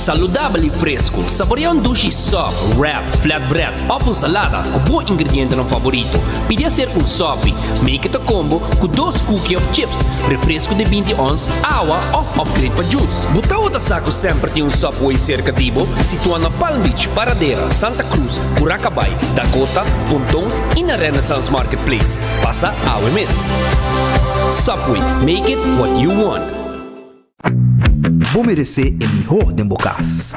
Saudável e fresco. Saboreia um sushi soft, wrap, flatbread ou uma salada com bom ingrediente no favorito. Podia ser um sope, make it a combo com 2 cookies of chips, refresco de 20 ons, água ou upgrade para juice. Botão da saco sempre tem um Subway cerca de Ibo, situado na Palm Beach, Paradera, Santa Cruz, Curacabai, Dakota, Pontão e na Renaissance Marketplace. Passa a OMS. Subway, make it what you want. Vou merecer o melhor de bocas.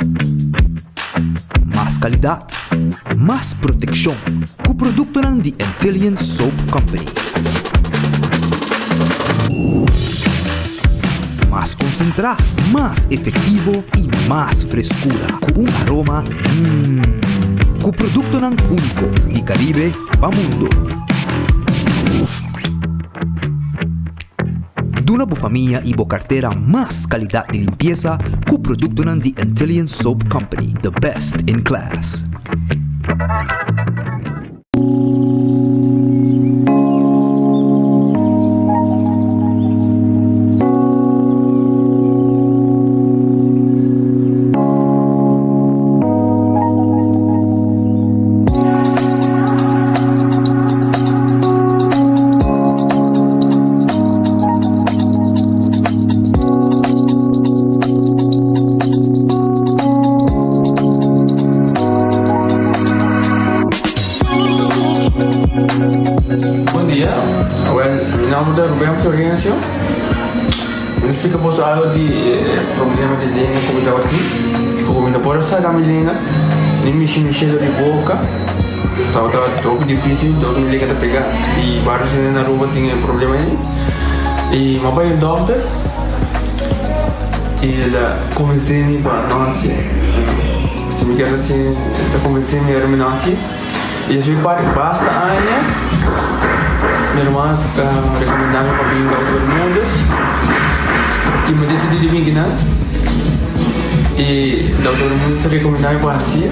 Mais qualidade, mais proteção. Com o produto de Intelligent Soap Company. Mais concentrado, mais efetivo e mais frescura. Com aroma com o produto único de Caribe para o mundo. Duna boa família e boa carteira mais qualidade de limpeza com o produto de Intelligent Soap Company, the best in class. Explicamos algo de problema de língua como estava aqui. Como não pode sair a minha língua, nem mexer de boca. Estava todo difícil, todo me liga a pegar. E vários na rua tinham problema aí. E meu pai é doutor. E ele convenceu-me para nascer. Se me quer assim, ele convenceu-me para nascer. E assim basta ainda. Minha irmã recomendava para vir para todo mundo. E me decidi de vir aqui, e o doutor muito recomendava para assim,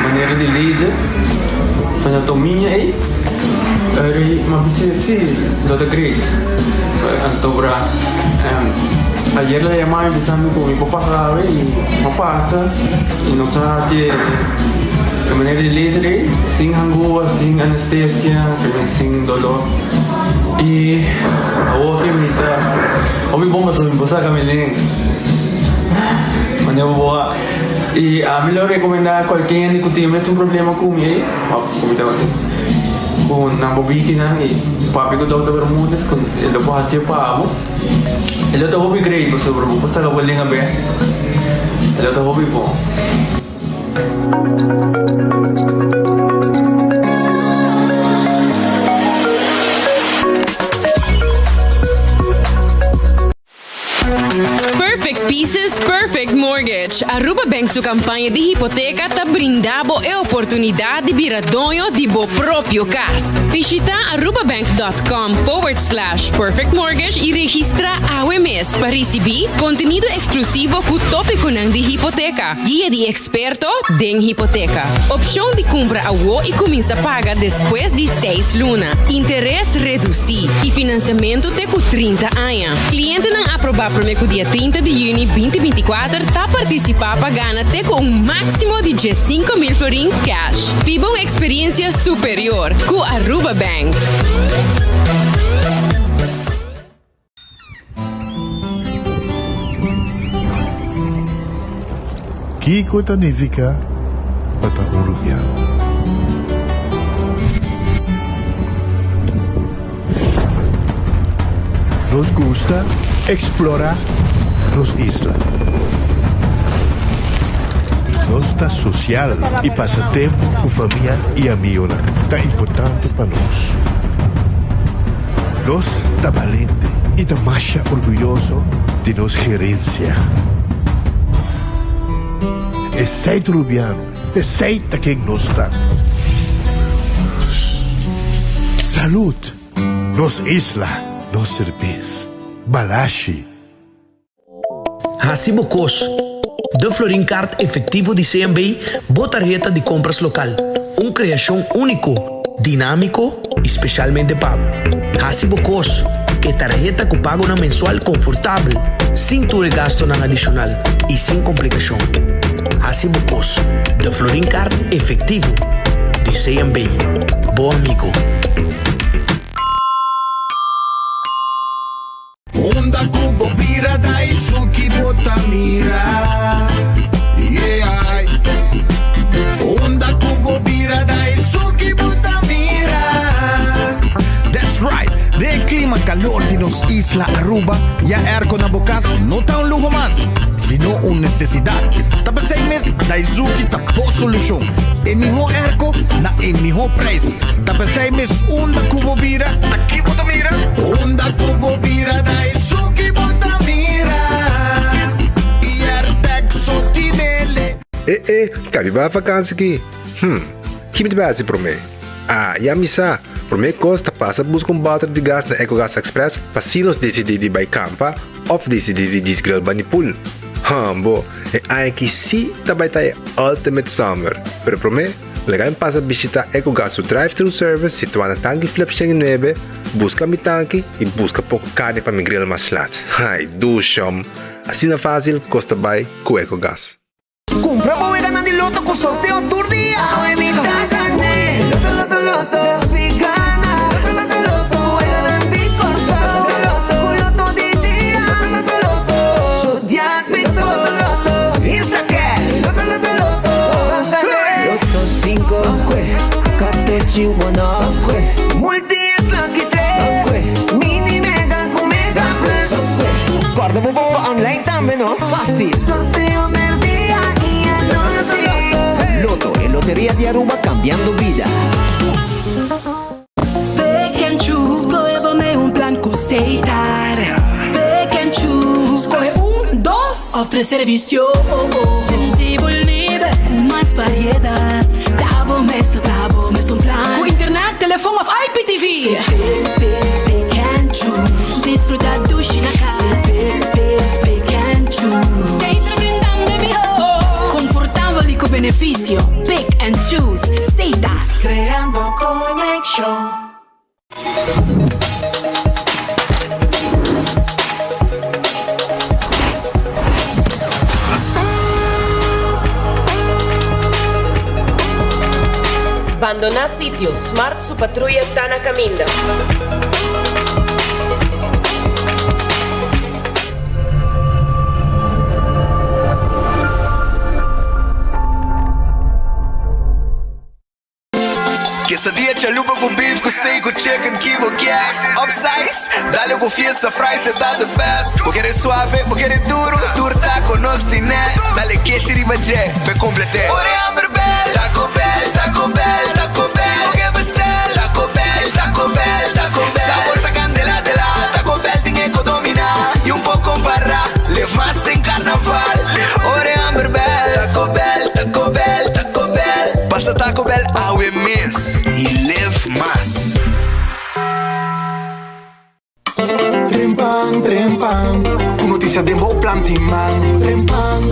maneira de laser, anatomia e mas sim, doutor Craig, então para ayer la llamaba empezando con mi papá grave y no pasa y no sabe si de manera de laser, sin angúa, sin anestesia, sin dolor. E a outra que me está o bomba sobre posar camelin maneira boa e a melhor recomendar qualquer que tenha um problema com ele como estava com na bobitina e papi que estava todo mundo com ele pode fazer para ele estava bem great sobre posar camelin bem ele estava bem bom. Perfect Pieces, Perfect Mortgage. Aruba Bank sua campanha de hipoteca tá brindando a oportunidade de virar dono de bo próprio casa. Visita arubabank.com/perfect mortgage e registra AWMS para receber conteúdo exclusivo com o tópico de hipoteca, guia de experto em hipoteca, opção de compra a WO e começa a pagar depois de 6 lunas, interesse reduzido e financiamento até com 30 anos. Cliente não aprovar para o dia 30 de junho 2024 está participar para ganhar até com um máximo de 5.000 florins cash. Viva uma experiência superior com Aruba Bank. Kiko significa bata uruguaiano. Nos gusta explorar nos islas. Nos está social e passa tempo com família e amigos. Está importante para nós. Nós está valente e está mais orgulhoso de nossa gerência. Aceita uruguaiano, aceita quem nós está. Saúde, nos isla, nos cerveza, balashi. Hasibo Cos, de Florin Card efetivo de CMB, boa tarjeta de compras local. Uma criação único, dinâmico, especialmente pago. Hasibo Cos, que tarjeta que paga una mensual confortable, sin tu gasto nada adicional y sin complicación. Así buscos, de Florin Card efectivo, de CMB. Bom amigo. Onda Kubo Bira Daisuki Botamira. Yeah. Onda Kubo Bira Daisuki Botamira. That's right. De clima calor de nos Isla Aruba, ya airco na bocas no está un lujo más, sino una necesidad. Tapos 6 meses, Daisuki tapo solución. En mejor airco, na en mejor precio. Tapos 6 meses, Onda Kubo Bira, aquí Botamira. Onda Kubo Bira Daisuki Botamira. E Airtec Sotinele. Cabe ba vakansie aqui? Que me base para mim? Ja misa. Por mim costa passa busca balde de gás na EcoGas Express para se nos decidir de by campa ou decidir de desgrill banipul. Bo, aqui sim também tá Ultimate Summer. Pero por mim, legal passa visitar EcoGas o drive-thru service situado na tanque flip 9, busca mi tanque e busca pouco carne para mi grill mais lat. Ai, dushom. Assim na fácil, costa by com EcoGas. Compra e ganando de loto com sorteio todo dia. Loto, loto, spigana. Loto, loto, ganando de corso. Loto de dia. Loto, Zodiac Victor. Loto, Instacash. Loto, Loto 5, Catechi 1, Multi-X Lucky 3, Mini Mega con Mega Plus. Guarda un po' online también, no? Fácil. Sorteo del día y anoche. Loto, en Lotería de Aruba cambiando vida. Pick and choose, escolhe um plano que aceitar. Pick and choose, escolhe 1, 2 ou 3 serviços. Sentir livre com mais variedade. Tá bom, mesmo plano. Com internet, telefone ou IPTV. Pick and choose, desfrutar do China casa. Pick and choose, sempre brindando melhor. Confortável e com benefício. Pick and choose, aceitar. Creando conexão. Abandonar sitio, Smart su patrulla está na caminda. Quesadilla, chalupa com beef, com steak, com chicken, kibo, yeah. Upsize, dale com fiesta, fries, tá the best. Vou querer suave, vou querer duro, turta com nós tiné. Dale queijo e ribajé, pe completé. Ore hamburger, Taco Bell, Taco Bell, Taco Bell. O que bestel, Taco Bell, Taco Bell, Taco Bell. Sabor da candela de la Taco Bell, tem que dominar. E pouco comparar, live mais tem carnaval. Ore hamburger, Taco Bell, Taco Bell, Taco Bell. Passa Taco Bell awe mês e live mais. Trempang, com notícia de bom plantiman. Trempang,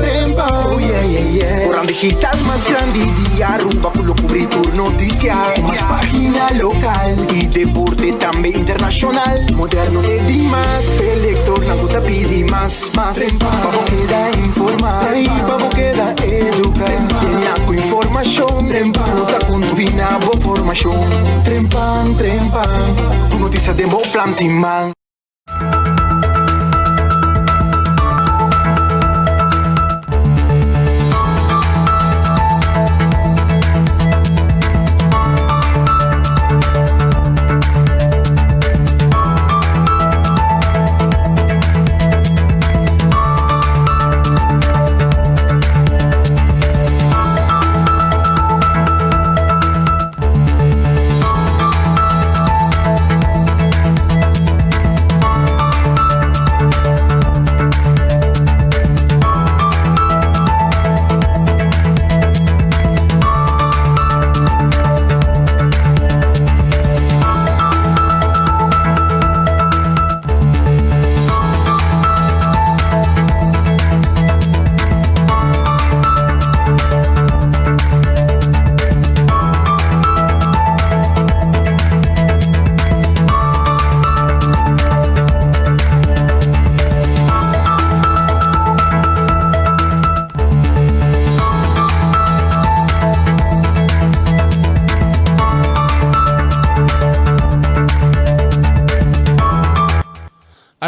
oh yeah. Portal digital más grande de Aruba, con lo cubrir tu noticia. Más página local y deporte también internacional. Moderno de Dimas, elector, na guta pidi más. Pavo queda informar, pavo queda educar. Llena con información, nota con tu binabo formación. Trempang, con notícia de bom plantiman.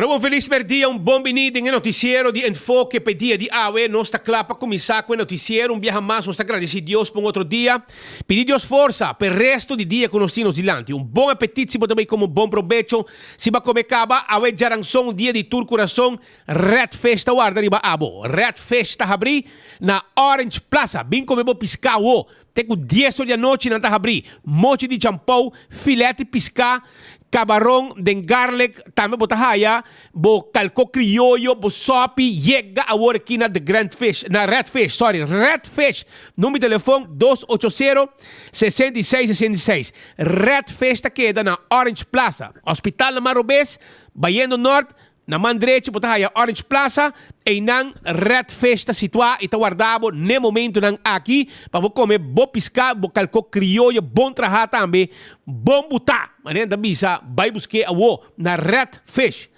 Allora, un feliz dia, un buon venida in noticiero di Enfoque per dia di AWE. Nós está claro para começar com o noticiero. Um dia mais, nós está agradecido a Deus por outro dia. Pedir Deus força para o resto do dia com nós dilante. Um bom apetite, se também como um bom provecho. Se vai comer caba, AWE jaranção, dia de tur coração. Red Festa, guarda riba abo. Red Festa abri na Orange Plaza. Bem como eu vou piscar o. Tenho 10 horas da noite na abri. Mochi de champão, filete piscar. Camarão de garlic, também botar raia, bo calco criollo, bo sopi, chega agora aqui na The Grand Fish, na Red Fish, número de telefone 280-6666. Red Fish queda na Orange Plaza, Hospital na Marobês, Baiano Norte, na Mandrete, botar raia Orange Plaza, e na Red Fish situada e está guardado no momento aqui, para comer bom piscar, bom calco criollo, bom trabalhar também, bom botar. Maneira da bisa, vai buscar a na Red Fish.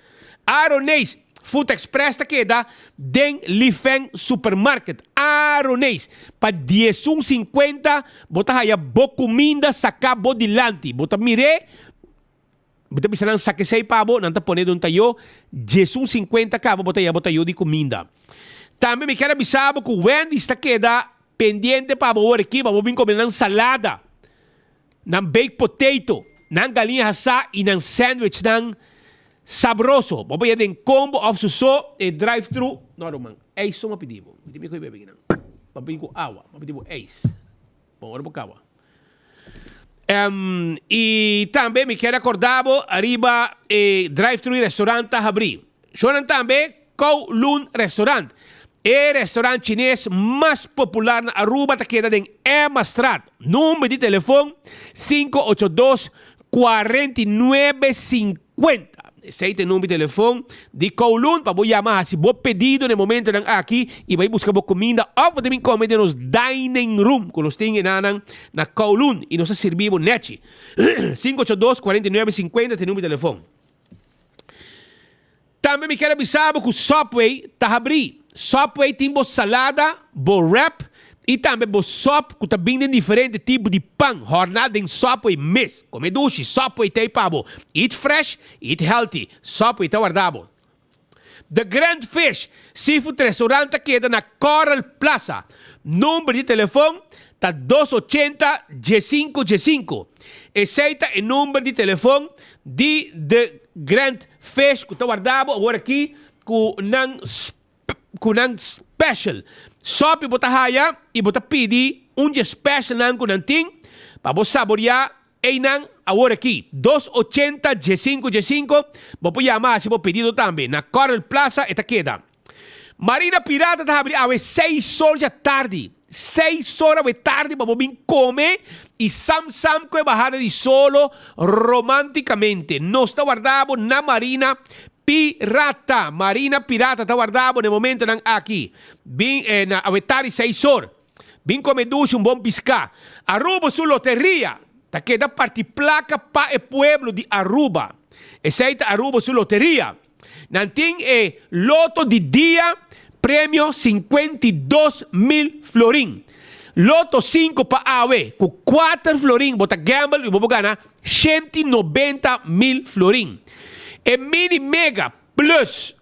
Aronês, Food Express ta queda den Lifeng Supermarket. Aronês, para 11.50, bota aí bo comida saca bo dilante. Bota mire, bota bisa nang sakisay pabo, nanta pone doon tayo, 11.50 cabo bota yo di comida. Também me quero avisar que o Wendy's ta queda pendiente para bo aqui, para bo comer nang salada, nang baked potato, nang galinha assada e nang sandwich nang sabroso. Vamos ir em combo of suso e drive-thru. Não, man. É isso que eu pedi. Não tem que beber não. Vamos pedir com água. Vamos pedir com ex. Bom, agora com água. E também me quero acordar arriba drive-thru e restaurante abrir. Jonan também Kowloon Restaurant. É restaurante chinês mais popular na Aruba, que queda em Emma Strat. Número de telefone 582-4950. Esse é o número de telefone de Kowloon para você chamar se você pedido no momento aqui e vai buscar comida ou também comer nos dining room que nós temos na Kowloon e nós servimos nete. 582-4950 é o número de telefone. Também me quero avisar que o Subway está abrindo. Subway tem salada, wrap e também sop que está vindo em diferentes tipos de pão. Jornada em Subway mês. Come duche, Subway tem pabo. Eat fresh, eat healthy. Subway está guardado. The Grand Fish Seafood Restaurante queda na Coral Plaza. Número de telefone está 280-G5G5. Esse é o número de telefone de The Grand Fish que está guardado agora aqui com um special. Só para botar raia e botar pedir special nang kunanting para você saborear e nang agora aqui 280 G5 vou chamar se vou pedido também na Coral Plaza eta queda. Marina Pirata está abrindo às 6 horas da tarde. 6 horas da tarde para vir comer e sam com a bajada de solo romanticamente. Nós está guardado na Marina Pirata está guardado no momento aqui. Bem na tarde 6 horas. Bem comer duche, bom piscar. Aruba su loteria. Tá queda parte placa para o pueblo de Aruba. Esse é Aruba su loteria. Nanting loto de dia, prêmio 52.000 florin. Loto 5 para AWE, com 4 florin, bota gamble e vou ganhar 190.000 florin. E Mini Mega Plus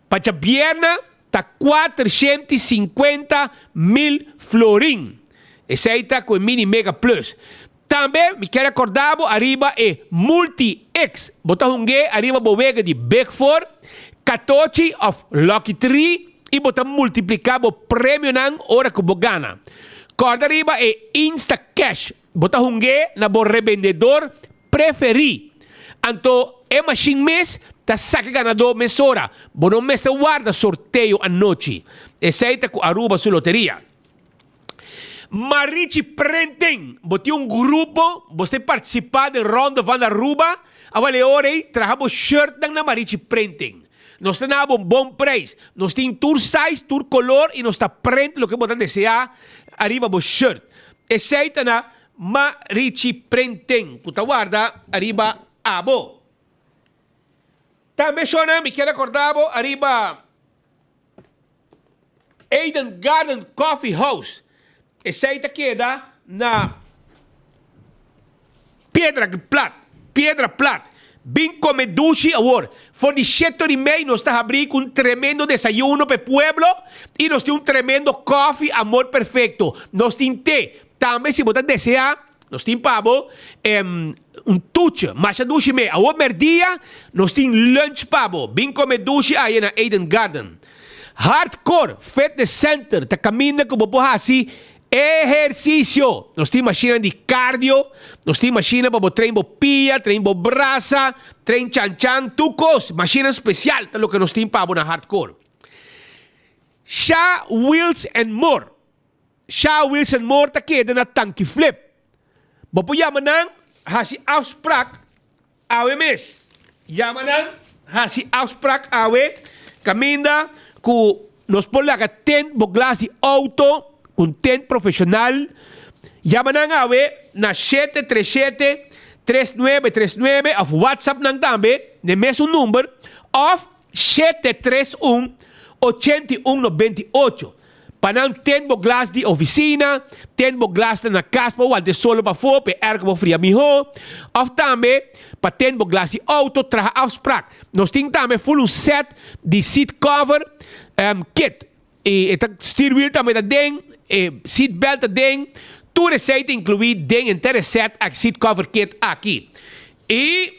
para a Bierna está 450.000 florin. Esse aí está com o Mini Mega Plus. Também me quero acordar arriba Multi X. Botar arriba bovega de Beckford, 14 of Lucky Tree e botar multiplicar o prêmio na hora que você ganha. Corda arriba Insta Cash. Botar na bo revendedor preferido. Anto é machine mês, tá saca ganador mesora. Bono mês tá guarda sorteio à noite. Esse aí tá com Aruba sua loteria. Marichi Prenten, botei grupo, você participar do Ronda Van Aruba, avale hora aí, trabalho shirt na Marichi Prenten. Nós temos bom preço. Nós temos tour size, tour color e nós tá print o que você desejar arriba o shirt. Esse aí tá na Marichi Prenten. Puta guarda arriba abo. Também Shona, me quero acordar arriba Eden Garden Coffee House. Esse aí queda na Pedra Plata. Vim comer dushi agora. For de 7h30 nós está abrindo um tremendo desayuno para o pueblo e nós temos um tremendo coffee, amor perfeito. Nós temos té. Também se você desejar, nós temos pavo, tuche, mas a dushi me. A outra dia, nós temos lunch pavo. Vim comer dushi aí na Eden Garden. Hardcore Fitness Center. Tá caminhando como por assim. Exercício. Nós temos máquina de cardio, nós temos máquina para treinar pia, treinar braça, treinar chan-chan, tucos, máquina especial, é o que nós temos para na hardcore. Shaw Wheels and More. Shaw Wheels and More está queda na tanque flip. Bopo yamanang hasi afspraak awe mes. Yamanang hasi afspraak awe kaminda ku nos polaga 10 boglas de auto un tent profissional. Yaman nga we na 737-3939 of WhatsApp nang tambe, de mesmo number of 731-8198. Panang 10 boglas de oficina, 10 boglas na casa, wal de solo pa fo, pe erg mo fria miho, of tambe, pa 10 boglas de auto, traha afspraak. Nos ting tambe full un set de seat cover kit. E ita steerwheel tambe da ding, seatbelt da ding, tu receita incluir ding inteiro set a seat cover kit aqui. E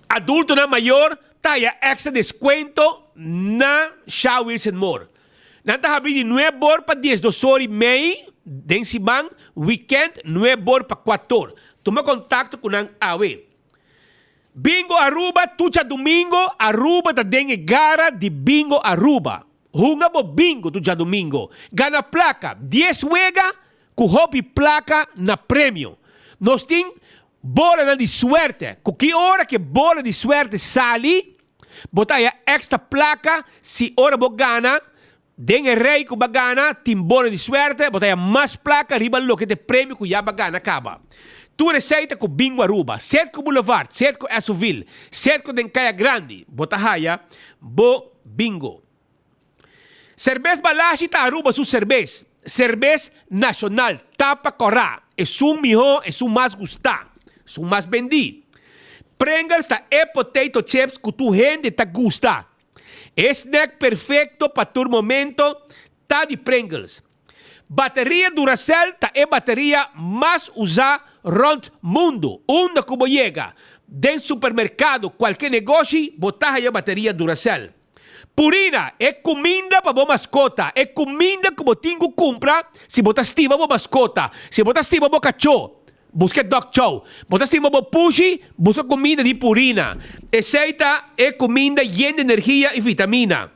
adulto na maior, taya extra descuento na Shaw Wheels and More. Nanta abrir de 9 bor para 10 dosori mei, den simang, weekend, 9 bor para 4. Toma contato com ang awe. Bingo Aruba, tucha domingo, Aruba da den gara de Bingo Aruba. Hunga bo bingo tucha domingo. Gana placa, 10 wega, ku hopi placa na prêmio. Nós tem bola na de suerte. Ku que hora que bola de suerte sali, botaia extra placa, se hora bo gana, den rei ku bagana, tim bola de suerte, botaia mais placa, riba lo que te prêmio ku ya bagana acaba. Tu receita ku Bingo Aruba, Setco Boulevard, Setco Esoville, Setco den Caia Grande, botahaya, bo bingo. Cerveza Balashi ta Aruba su cerveza. Cerveza nacional, tapa corá. Es un mijo, es un más gusta. Es un más vendi. Pringles ta potato chips que tu gente ta gusta. Snack perfecto para tu momento ta de Pringles. Bateria Duracell ta bateria mais usada rond mundo. Onda como llega. Den supermercado, qualquer negócio, botar a bateria Duracell. Purina é comida para boa mascota. É comida que você tem que comprar se você estima boa mascota. Se você estima boa cachorro, busca dog chow. Você estima boa pushi, busca comida de Purina. Essa é comida cheia de energia e vitamina.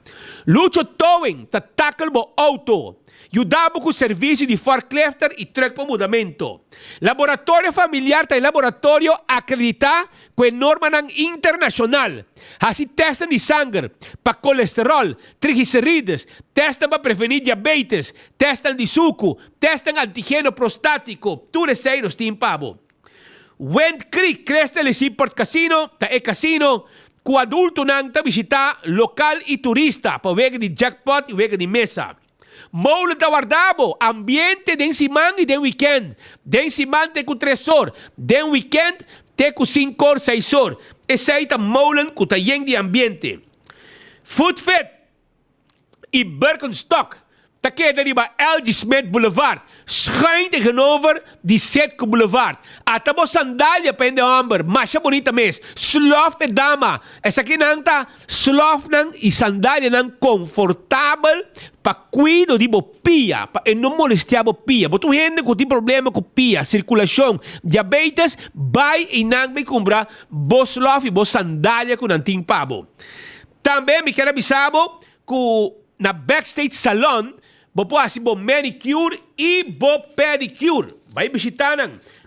Lucho Towing, tá tackle bo auto. Ajudava com o serviço de forklifter e truck para mudamento. Laboratório familiar tá laboratório acreditar com norma internacional. Assim testam de sangue para colesterol, triglicérides, testam para prevenir diabetes, testam de suco, testam antígeno prostático. Tudo isso aí nos tem pavo. Wind Creek, Crestel e Seaport Casino, tá casino, com adulto nang ta visitar local e turista para ver de jackpot e ver de mesa. Moulo da Guardabo, ambiente den simang e den weekend. Den simang te com 3 horas, den weekend te com 5 horas, 6 horas. Esse aí tá moulen com tá de ambiente. Food Fit e Birkenstock. Tá que deriva LG Smith Boulevard. Schijn tegenover die Setco Boulevard. Atabo sandalia pende amber. Masha bonita mes. Slof de dama. Essa aqui nang ta slof nang e sandalia nang confortável pa cuido di bo pia. Pa e non molestiamo pia. Botu gente com tem problema com pia, circulação, diabetes, vai e nang me compra bo slof e bo sandalia com nanting pabo. Também me quero avisar que na Backstage Salon bo assim bo manicure e bo pedicure. Vai visitar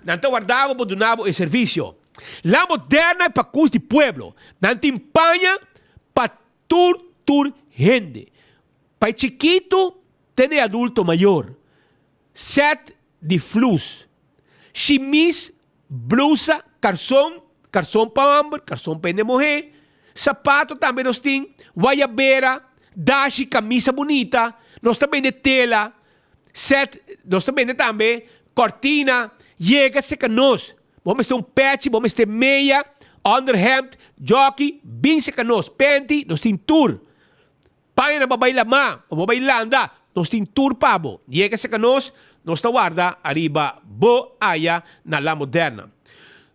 nanto guardava bo donavo e serviço. La moderna é para cus de pueblo. Nanto empanha para tur gente. Para chiquito tem adulto maior. Set de flus. Chemise, blusa, calção para homem, calção para mulher. Sapato também nós tem. Guayabera, dashi, camisa bonita. Nós também de tela, set, nós também de cortina, chega-se que nós. Vamos ter patch, vamos ter meia, underhemd, jockey, bin se kanos, panty, nos tin tour. Paia na babay lama, o babay landa, nos tin tour pabo. Yeka se kanos, nos tawarda, arriba, bo aya na la moderna.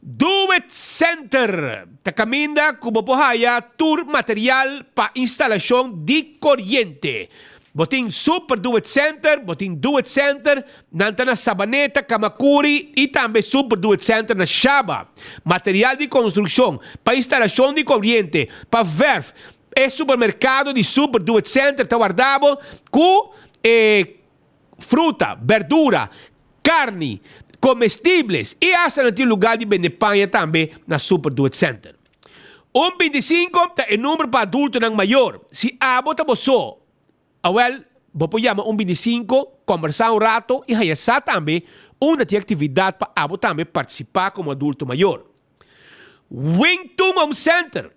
Do It Center. Takaminda kubopohaya tour material pa instalasyon di kuryente. Boting Super Do It Center, boting Do It Center, nanta na Sabaneta, Kamakuri, e também Super Do It Center na Shaba. Material de construção, pa instalasyon di kuryente, pa verf, e supermercado de Super Do It Center, taguardabo, com fruta, verdura, carne, comestíveis e hasta naquele lugar de vender panha também na Super Do It Center. 25 é número para adulto não maior. Se abo tá boso, vou pôr 25, conversar rato e hayasá também uma atividade para abo também participar como adulto maior. Wington Home Center.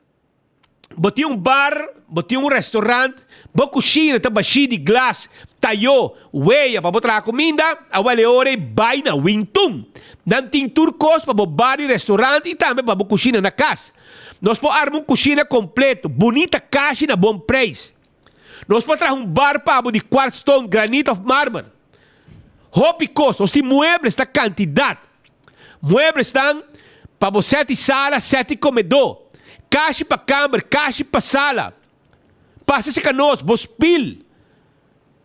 Botei bar, botei restaurante, boa cozinha, tá baixinho de glass, tayo, weia, para botar a comida, a ore vai na Wington. Não tem turcos para bar e restaurante e também para cozinha na casa. Nós podemos armar uma cozinha completa, bonita caixa na bom preço. Nós podemos trazer bar para de quartz stone, granite of marble. Hobby cost, os muebles da quantidade. Muebles estão para você sete sala, sete comedor. Caixa para câmara, caixa para sala. Passa se canos, bospil.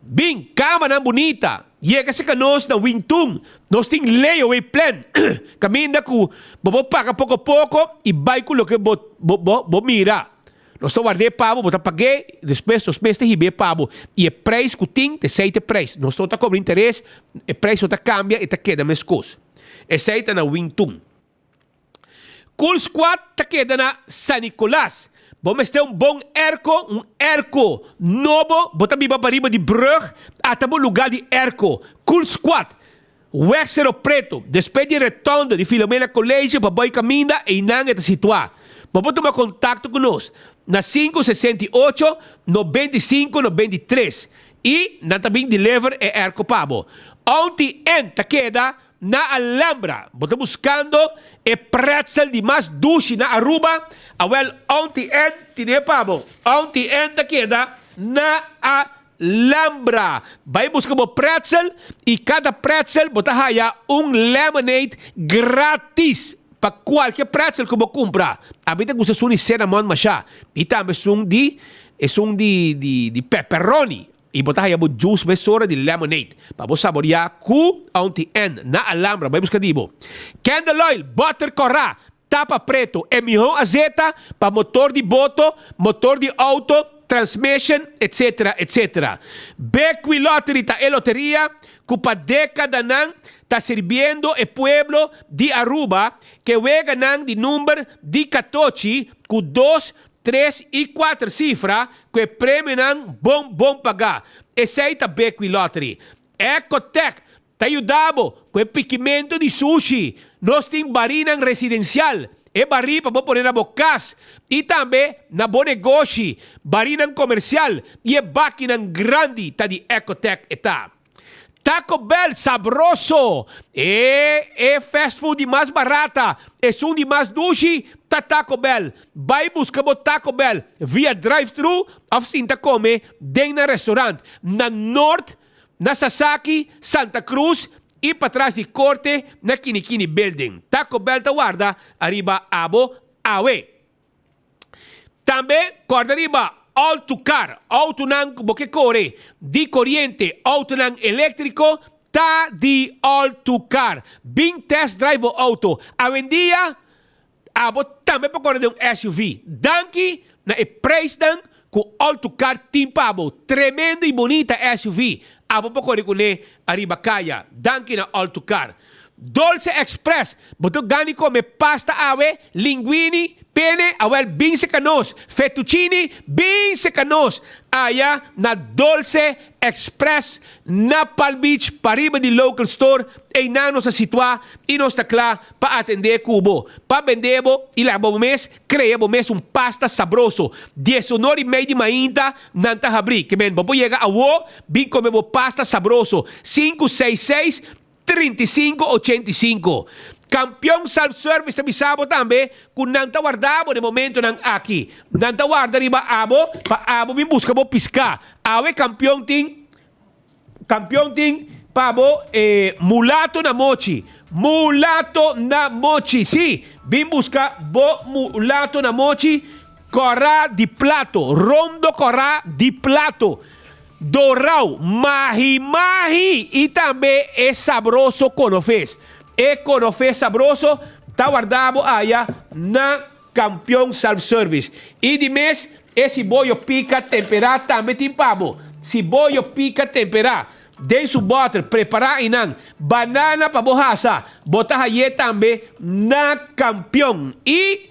Bem, cama na bonita. Chega se canos na Wington. Nós temos layaway plan. Caminha com, vou pagar pouco a pouco e vai com o que vou mirar. Nós estamos guardando pavo, vou pagar, depois os meses de ribe pavo. E o preço que tem, te sei o preço. Nós estamos cobrando interesse, o preço está cambia e está queda mais coisa. Esse aí está na Wington. Cool Squad ta queda na San Nicolás. Vamos ter bom erco novo, bota biba para riba de brug, até o lugar de erco. Cool Squad. Wexero Preto, depois de retorno de Filomena Colégio, para boi caminda e não é situar. Vamos tomar contato conosco na 568 95 93 e na também deliver é erco pabo. Ontem ta queda na Alhambra, bota buscando e pretzel de mais duche na Aruba, ontem tinha pabo, ontem ta queda na Alhambra. Vai buscar o pretzel e cada pretzel bota haya lemonade grátis para qualquer pretzel que você comprar. A vida gusta suni cinnamon masha e também são de pepperoni. E botar aí o juice besora de lemonade. Para você saborear com ontem na Alhambra. Vai buscar dibo. Candle oil, butter corá, tapa preto, emihon azeta para motor de boto, motor de auto, transmission, etc, etc. Bequi Lottery ta loteria, cupa década nan ta sirviendo e pueblo de Aruba, que wega nan de número de 14, com 2, 3 e 4 cifras, que prêmio não bom pagar. Esse aí tá Bequi Lottery. Ecotec, tá ajudando com o piquimento de sushi. Nós temos barina residencial. E barri para pôr na bocas. E também na bom negócio. Barina comercial. E é máquina grande, tá de Ecotec eta. Taco Bell sabroso. É fast food mais barata. É um de mais duche. Taco Bell. Vai buscar o Taco Bell via drive-thru. Ou sinta come dentro do restaurante. Na Norte, na Sasaki, Santa Cruz e para trás de Corte, na Kinikini Building. Taco Bell ta guarda arriba abo awe. Também corda arriba Auto Car, auto nang boke core, di corriente, auto nang elétrico, ta di Auto Car. Bing test drive o auto. Avendia, abo também para correr de SUV. Danki na e price dan com Auto Car timpabo. Tremendo e bonita SUV. Abo para correr com ne arriba kaya. Danki na Auto Car. Dolce Express, boto gani come pasta awe, linguini, pene, bin secanos, fettuccini, bin secanos. Aya na Dolce Express, na Palm Beach, pariba di local store, e na nos situa e nos takla pa atender cubo. Pa vendebo, ilabo mes, creebo mes pasta sabroso. 19,5 de mainta, nanta habri. Que ben, bopo llega a wo, bin comebo pasta sabroso. 566 3585. Campeão self-service ta bisabo tambe kung nang tawardabo de momento nang aki. Nang tawarda riba abo, pa abo bin busca bo pisca. Awe campeão ting pabo mulato na mochi. Mulato na mochi. Si, bin busca bo mulato na mochi. Corá de plato. Rondo corá de plato. Dorau, mahi-mahi. E também é sabroso conofes. É conofes sabroso. Tá guardado aí na campeão self-service. E de mês, esse bolho pica temperar também tem pabo. Se bolho pica temperar. Den su butter, preparar inang. Banana pa bohasa. Botar aí também na campeão. E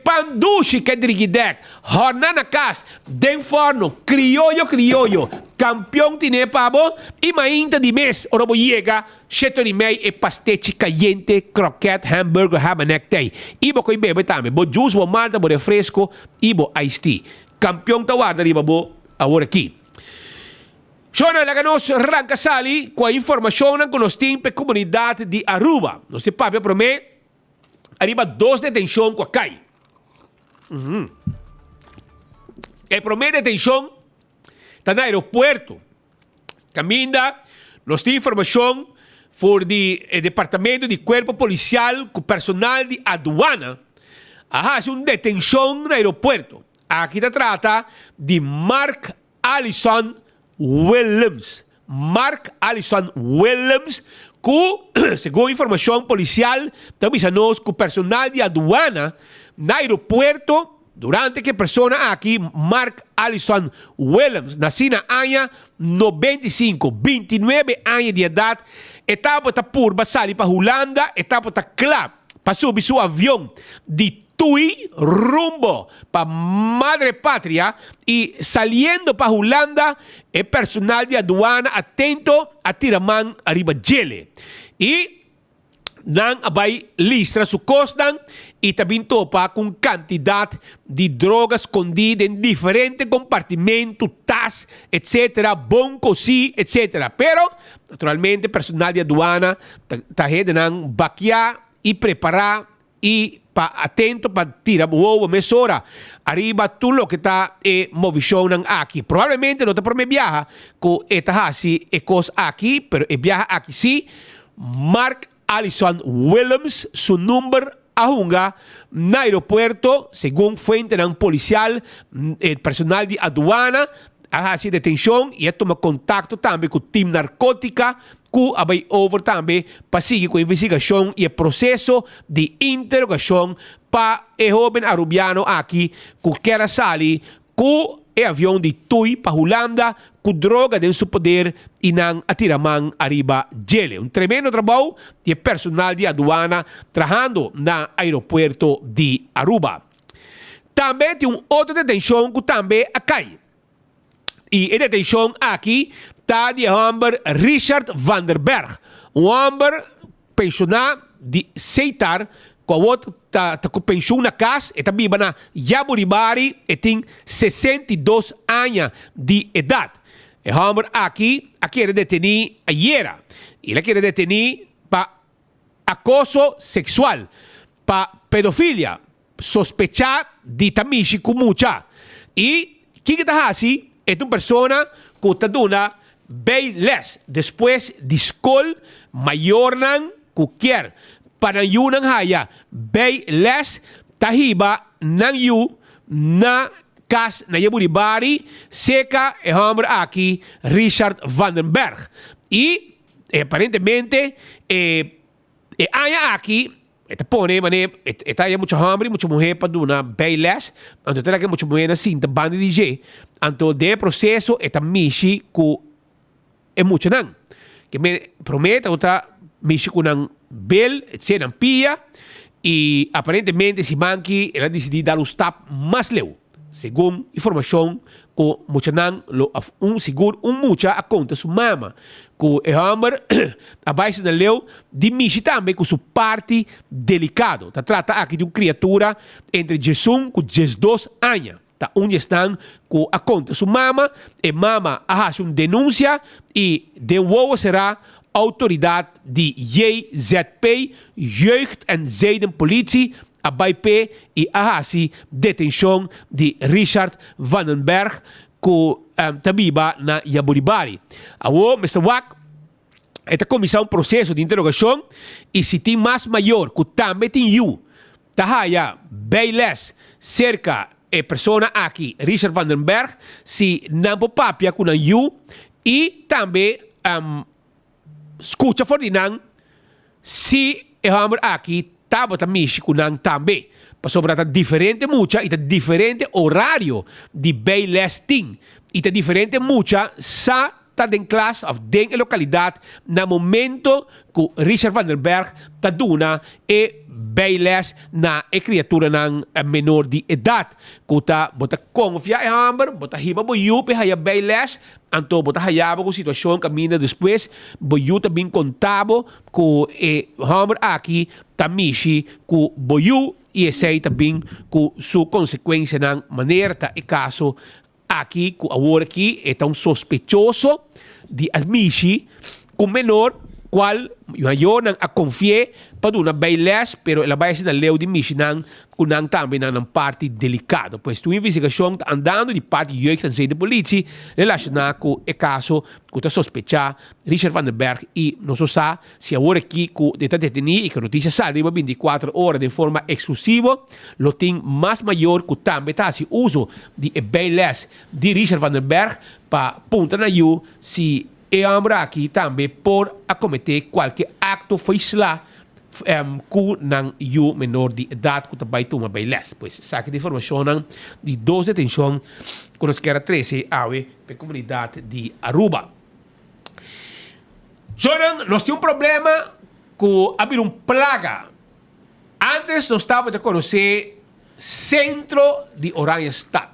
pandushi que dirigidek. Hornana cas. Den forno. Criollo. Campeão tine pabo. E mainta de mês. Orobo llega. Cheto de mei e pastete caliente. Croquette, hamburger, habanectei. Ibo ko bebe também. Bo juice, bo malta, bo refresco. Ibo iced tea. Campeão tawarda riba bo. Agora aqui. Shona laganos arranca sali com a informação na conostim pe comunidade de Aruba. Não se papi para mim. Arriba 2 detenção com a CAI. E para mim detenção está no aeroporto. Caminda, nós temos informação por o Departamento de Corpo Policial com personal de aduana. Há uma detenção no aeroporto. Aqui se trata de Mark Allison Williams. Mark Allison Williams, que, segundo informação policial, também nos que o personal de aduana no aeroporto, durante que a pessoa aqui, Mark Allison Williams, nascida na 29 anos de idade, estava por sair para a Holanda, estava claro para subir seu avião de Tui rumbo para Madre Patria y saliendo para Holanda el personal de aduana atento a tiraman arriba gele y nan abay listra su costan y también topa con cantidad de drogas escondidas en diferentes compartimentos, tas, etcétera, bon così, etcétera. Pero naturalmente personal de aduana está nan baquear y preparar y atento para tirar boa mesora arriba tudo lo que está movição aqui. Provavelmente não está por me viaja com esta assim e cos aqui, pero viaja aqui sim. Mark Allison Williams, su número ahunga no aeropuerto, según fuente policial, el personal de aduana, hace detenção e toma contato também com o time narcótica, que vai over também para seguir com a investigação e o processo de interrogação para o jovem arubiano aqui que quer sair com o avião de Tui para Holanda com droga em seu poder e não atiraman arriba gele. Um tremendo trabalho de personal de aduana trabalhando no aeroporto de Aruba. Também tem outra detenção que também cai. E a detenção aqui está de homem Richard Van der Berg. Homem pensionado de Seitar, com outro está com pensão na casa, está viva na Yaburibari e tem 62 anos de idade. O homem aqui quer detenir a Yera. Ele quer detenir para acoso sexual, para pedofilia, sospechar de tamishi com mucha. E quem está assim? É uma pessoa que está dando bem less. Depois de escola, maior não qualquer. Para you não haya bem less, tahiba não you na casa na Yaburibari, seca é homem aqui, Richard Van den Berg. E, aparentemente, há aqui, esta pone, mané, esta hay mucha hombre, mucha mujer para una bailes, anto tela que mucha mujer na cinta banda DJ, anto de proceso esta mishi ku é mucha nan. Que me promete ota mishi ku nan bel, etc. nan pia, e aparentemente si manki ela decidi dar os tap mais leu. Segundo informação que mucha nan lo seguro mucha a conta su mama. Que o homem abaixo da leu de mishi também com sua parte delicado. Tá trata aqui de uma criatura entre 11 e 12 anos. Tá onde estão com a conta sua mama e mama faz uma denúncia e de novo será autoridad die JZP, Jeugd en Zuidenpolitie, ABP y ahasi detention di Richard Vandenberg ku tabiba na Yaburibari. Awo, Mr. Wack, esta começar processo de interrogação e se tem mais maior que também tem you, tahaya, bailes, cerca e persona aqui, Richard Vandenberg, se não papia com you e também escuta for dinang si e hammer aqui taba tamishi kunang tambe pa sobra ta diferente mucha ita diferente horario di bailes ting ita diferente mucha sa ta den class of den localidad na momento ku Richard Vandenberg ta duna e bailes na e criatura ng menor di edad kuta bota confia e hammer bota hiba boyu pe haya bailes anto bota hayaba ku sitwasyon kamina después boyu ta bin contabo ku e hammer aqui tamishi ku boyu e sei ta bin ku su consequência ng maneira ta e caso aqui ku awor aqui é tão sospechoso de admitir com menor qual yo nang a confie pa una bailes pero ela vai ser leu de mishinang kunang também nang parte delicado pois tu investigação andando de parte jeugd en Zuidenpolitie relacionado com o caso que está sospechar Richard Vandenberg e não só se agora aqui que está detenido e que a notícia sai 24 horas de forma exclusiva lo tem mais maior que também está se uso de bailes de Richard Vandenberg para ponta na you se e ambra aqui também por acometer qualquer acto fiscal com nang you menor de idade que também toma bailes. Pois saque de informação de 2 detenção com os que era 13 awe para a comunidade de Aruba. Jordan, nós temos problema com abrir plaga. Antes nós estávamos a conhecer centro de Oranjestad.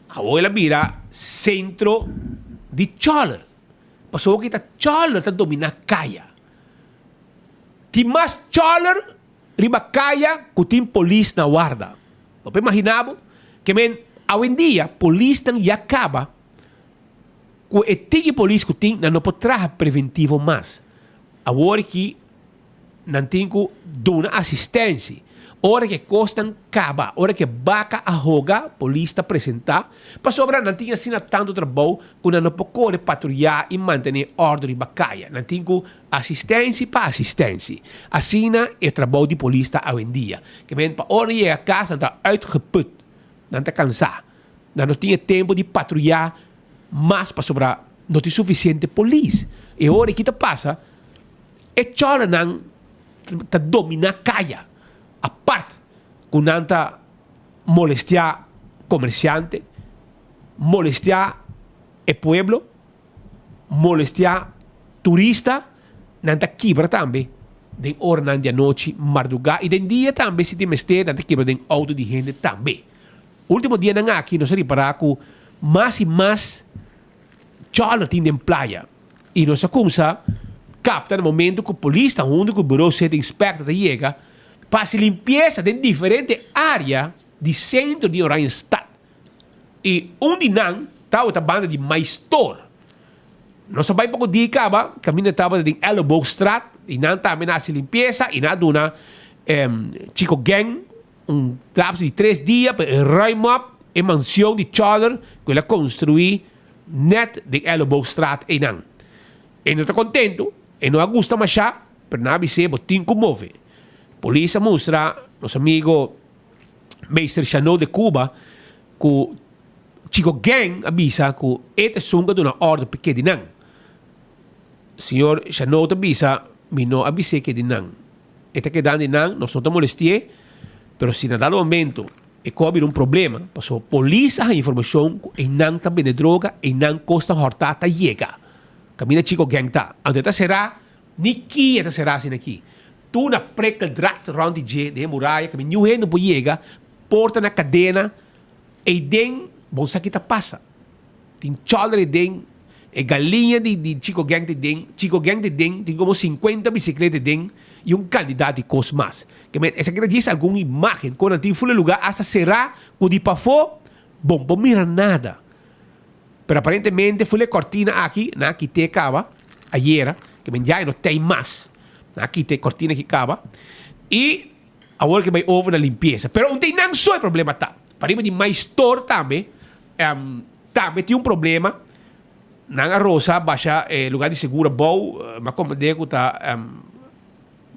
Agora vira centro de Choller. Pasó kita choler ta domina kaya. Ti mas choler riba kaya kutin polis na guarda. Ope imaginabo que men hoy en día polis nang yakaba ku etigi polis kutin na no potraha preventivo mas. Agora que nantinko dona assistência. Ora que costan caba, ora que vaca ahoga, polista apresentar, para sobra não tinha assim tanto trabalho que não pode patrulhar e manter ordem e bacaia. Não tinha assistência para assistência. Assim é o trabalho de polista hoje em dia. Que men para hora ir a casa está uitgeput, não está cansado, não tinha tempo de patrulhar, mas para sobra não tem suficiente polícia. E hora que passa, é chola não está dominar caia. A parte com tanta molestia comerciante, molestia e pueblo, molestia turista, nanta quebra também, den hora de noite, madrugada, e den dia também se tem mestre, nanta quebra den auto de gente também. Último dia nang aqui, nós reparar que mais e mais chala tem den playa. E nossa coisa capta no momento que o polícia, onde o bureau se inspecta chega, para limpeza de diferentes áreas do centro de Oranjestad. E onde não estava a banda de Maistor. Nós só vai pouco dia acaba, caminho estava em Elleboogstraat, e não também na limpeza, e na duna Chico Gang, trabalho de 3 dias para ruimar a mansão de Choller que ela construiu net de Elleboogstraat e não. E não está contente, e não gosta mais já, para não avisar, botinho como move. Polícia mostra, nosso amigo Meister Chanot de Cuba, que Chico Gang avisa que este sunga de uma ordem pequena de não. Senhor Chanot avisa, me não avisa que de não. Este que dá de não, nós não molestia, mas se na dado momento e cobre problema, passou polícia a informação que não também de droga e não costa hortata chega. Camina Chico Gang tá. Onde será? Niki esta será assim aqui. Tu na preca dracht rond de muralha, que meu rei não pode chegar, porta na cadena, e den, bom sabe que passa. Tem choler den, e galinha de Chico Gang de den, Chico Gang de den, tem como 50 bicicletas de den, e candidato de cosmas. Que essa que diz alguma imagem, quando tem full lugar, essa será, o de pafo, bom, não mira nada. Pero aparentemente, full cortina aqui, na que te acaba, ayer, que men já não tem mais. Aqui tem cortina que acaba. E agora que vai over na limpeza. Pero não tem não só problema tá. Para de mais store também. Também tem problema. Na rosa baixa lugar de segura bom, mas como digo tá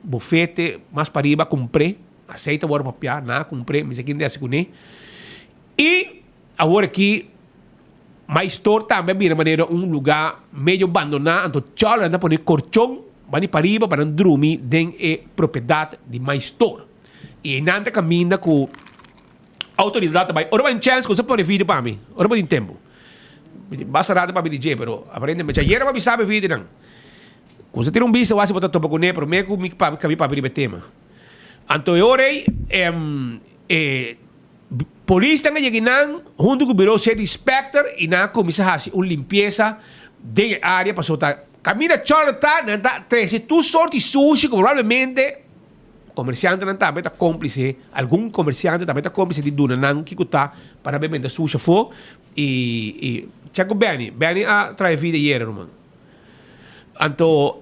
bufete mais para riba comprei, aceita agora papel, na comprei, mas aqui não é assim. E agora aqui mais store também vira maneira lugar meio abandonado, então tchau anda poner colchão, vai para riba para dormir dentro propriedade de mais store. E nada caminha com autoridade também. Ora vai chance que você pode vir para mim. Ora vai tempo. Basta nada para me dizer, pero aparentemente ayer para me sabe vídeo não. Quando você tem bicho, você pode topa com ele, pero meio que para abrir tema. Então eu orei, polícia também chegando, junto com o bureau de inspector e na comissão faz uma limpeza da área para soltar. Caminha chorta, não tá 13 tu sorte sushi, provavelmente comerciante não também está cúmplice, algum comerciante também está cúmplice de duna não que está para beber sushi for e checo bem a trazer vida hier irmão. Então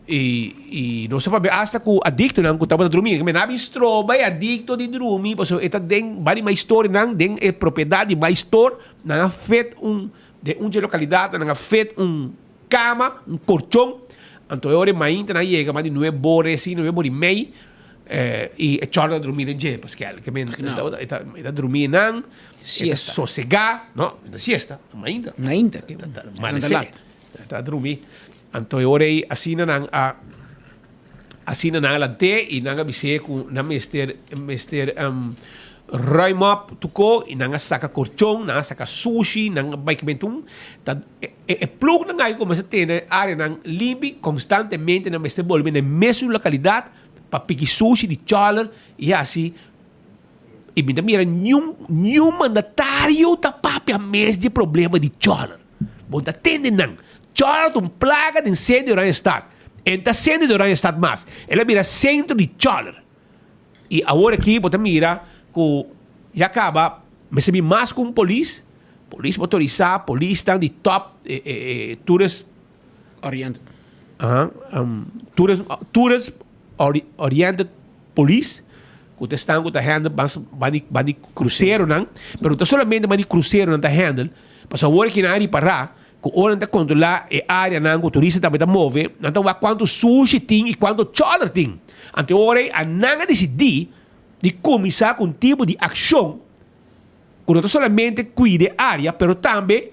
e não sabe hasta que adicto não que estava dormir, que me nabi stroba adicto de dormir, porque eta den bari mais história não den propriedade mais história não fet de localidade não fet cama, colchão. Então eu orei mais na chega, mas de 9 horas assim, 9 horas e meia, e é hora de dormir em dia, porque que me está dormir não, siesta, sossegar, não, na siesta, ainda, mas está dormir. Então eu orei assim não a lante e não avisei com não mister ruim up tuko e não saca colchão, não saca sushi, não vai que mentum, plug não aí começa a ter área não limpe constantemente não mister bolme na mesma localidade para pique sushi de chaler e assim e me mira nenhum mandatário tá papia mês de problema de chaler, bom tá tende não chaler um plaga de incêndio no estado, enta incêndio no estado mais, ela mira centro de chaler e agora aqui bota mira que já acaba, mas se mais com polícia motorizada, polícia de top, tourist oriented, tourist oriented police, que estão com a handle, vai de cruzeiro não, mas não somente vai de cruzeiro não tá handle, mas agora que na área parar, que hora não controlar a área não, que o turista também tá move, então vai quanto sushi tem e quanto choler tem, então agora a não decidir de começar com um tipo de ação que não somente cuide a área, mas também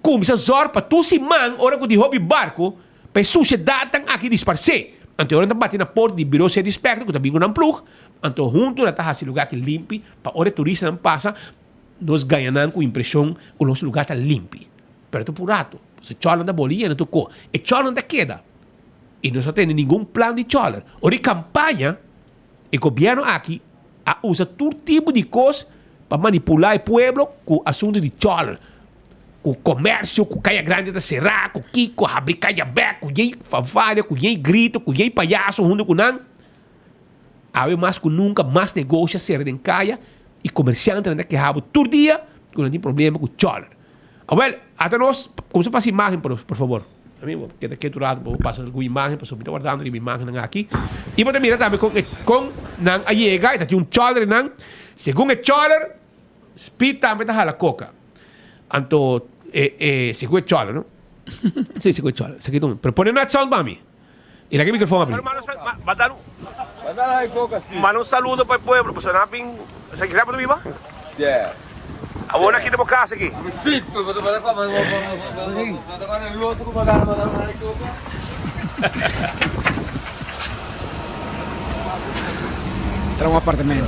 começa a zor para tu se man, hora que de hobby barco, para a sociedade aqui disparcer. Então, hora que bate na porta de bureau de inspector, que também não plug, então, junto na esse lugar que limpe, para hora turista não passa, nós ganhamos com a impressão que o nosso lugar está limpo. Mas tu por rato, se chola da bolinha, não tocou, e chola não queda. E não tem nenhum plano de chola. Hora de campanha, o governo aqui usa todo tipo de coisa para manipular o povo com o assunto de chola, com o comércio, com caia grande da serra, com Kiko, abrir caia beca, com quem fanfária, com quem grito, com quem palhaço, junto com não. Há mais que nunca, mais negócio ser em caia e comerciante ainda que rabo todo dia, que não tem problema com chola. Well, até nós, como se passa imagem, por favor. Amigo, que daqui do lado vou passar alguma imagem, para subir guardando a imagem aqui. E você mira também com nang ayega, está um choler nang, segundo o choler, speed também está a coca. Então, segundo o choler, não? Sim, segundo o choler. Segundo, pero põe na sound para mim. E aqui o microfone abrir. Manda um saludo para o povo, para o senhor Napin, você quer para viva? Yeah. Agora aqui temos casa aqui. Tra um apartamento.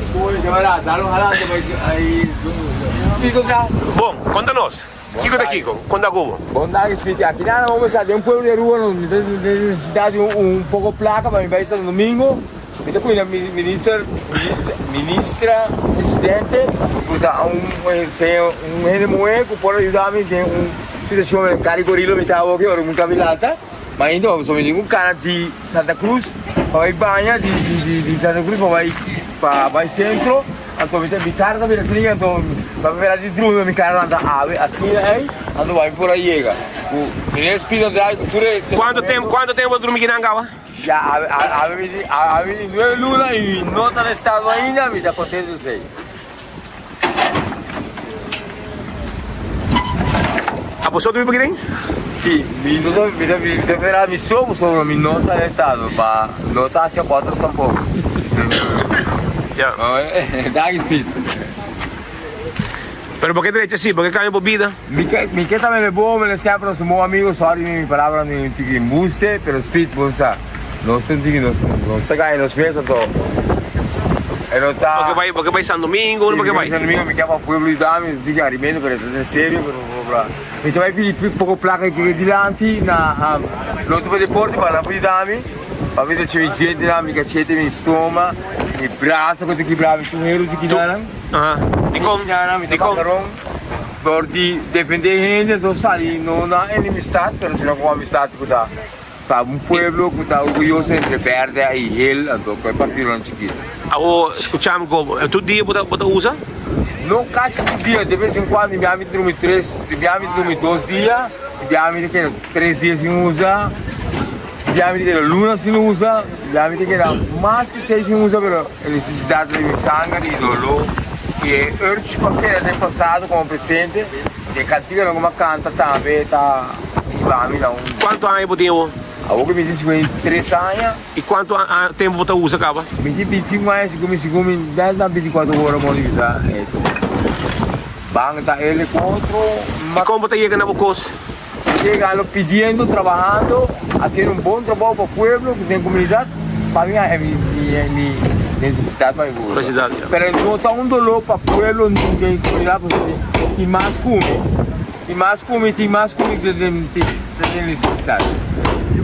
Bom, conta-nos. Kiko da Kiko, conta Cubo. Bom dia, Spiti. Aqui nada, vamos a um pueblo de rua, necessidade pouco placa, mas vai estar no domingo. Então, com a ministra, presidente, redemoer que pode ajudar-me em uma situação de cara gorila, me estava aqui, ou nunca vi lá, mas então, só me digo um cara de Santa Cruz, para ir banha de Santa Cruz, para ir centro, então mi cara também assim, então para ver ali drum mi cara anda ave assim aí, ando vai por aí chega. O primeiro speed drive tu Quanto tempo o dormir na gawa? já ave não é luna e não tá no estado ainda, me dá contente de sei. A pessoa tu begin? Sì, mi deverá mi sono solo mi non sa stato, ma non sta sia 4 sta un po'. Ya. Dai speed. Pero por qué derecha sí? ¿Por qué cambia por vida? Mi che también es buono, me sempre su buon amico, sorry mi palabra mi tiki muste, pero speed non sa. Non sto tiki non sta gai lo spesso to. E non sta. Porque vai San Domingo, sì, porque vai. San Domingo mi chiama Pueblo di Dami, dica rimendo per essere serio, per mi trovi più poco placa che di lanti, na l'otto per deporti, ma la di Dami. Ma vedo c'è gente là, mi cacciate mi stoma, mi braccia, questi che bravi, sono ero di Kinana. Di con door die dependente, então sai, não há enemistade, pero se não há amistade com para um pueblo que está orgulhoso entre verde e ele, então vai partir um chiquito. Escuchamos como, todo dia você usa? Não quase todo dia, de vez em quando, me amo dormir 3, me amo dormir 2 dias, me amo que 3 dias sem usar, me amo que luna sem usar, me amo que mais que 6 sem usar, pero a necessidade de sangue, de dolor, e urge qualquer do passado como presente, e cantiga como canta também, tá lá, Quanto anos você tem? Agora me diz que 3 anos. E quanto tempo você usa, Caba? Me diz 25 anos, como 10 a 24 horas vou usar. Bang tá ele contra. E como você chega na Bocos? Chega pedindo, trabalhando, fazendo bom trabalho para o povo, que tem comunidade. Para mim é minha necessidade mais boa. Necessidade. Mas não está dolor para o povo, ninguém comunidade, porque tem mais come. Tem mais come que tem necessidade.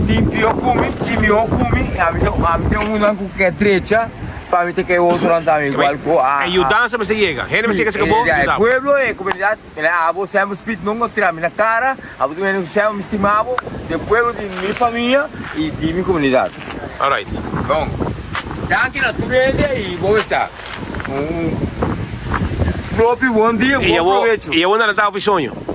Tem pior come, a mim tem um que é direita, para mim tem que outro andar igual. E o dança você chega, ele você chega acabou. O povo é comunidade, você é um espírito não tirar minha cara, você é um estimado do povo de minha família e de minha comunidade. Alright. Bom, daqui na natureza e vou ver próprio bom dia, bom proveito. E eu não dava o sonho.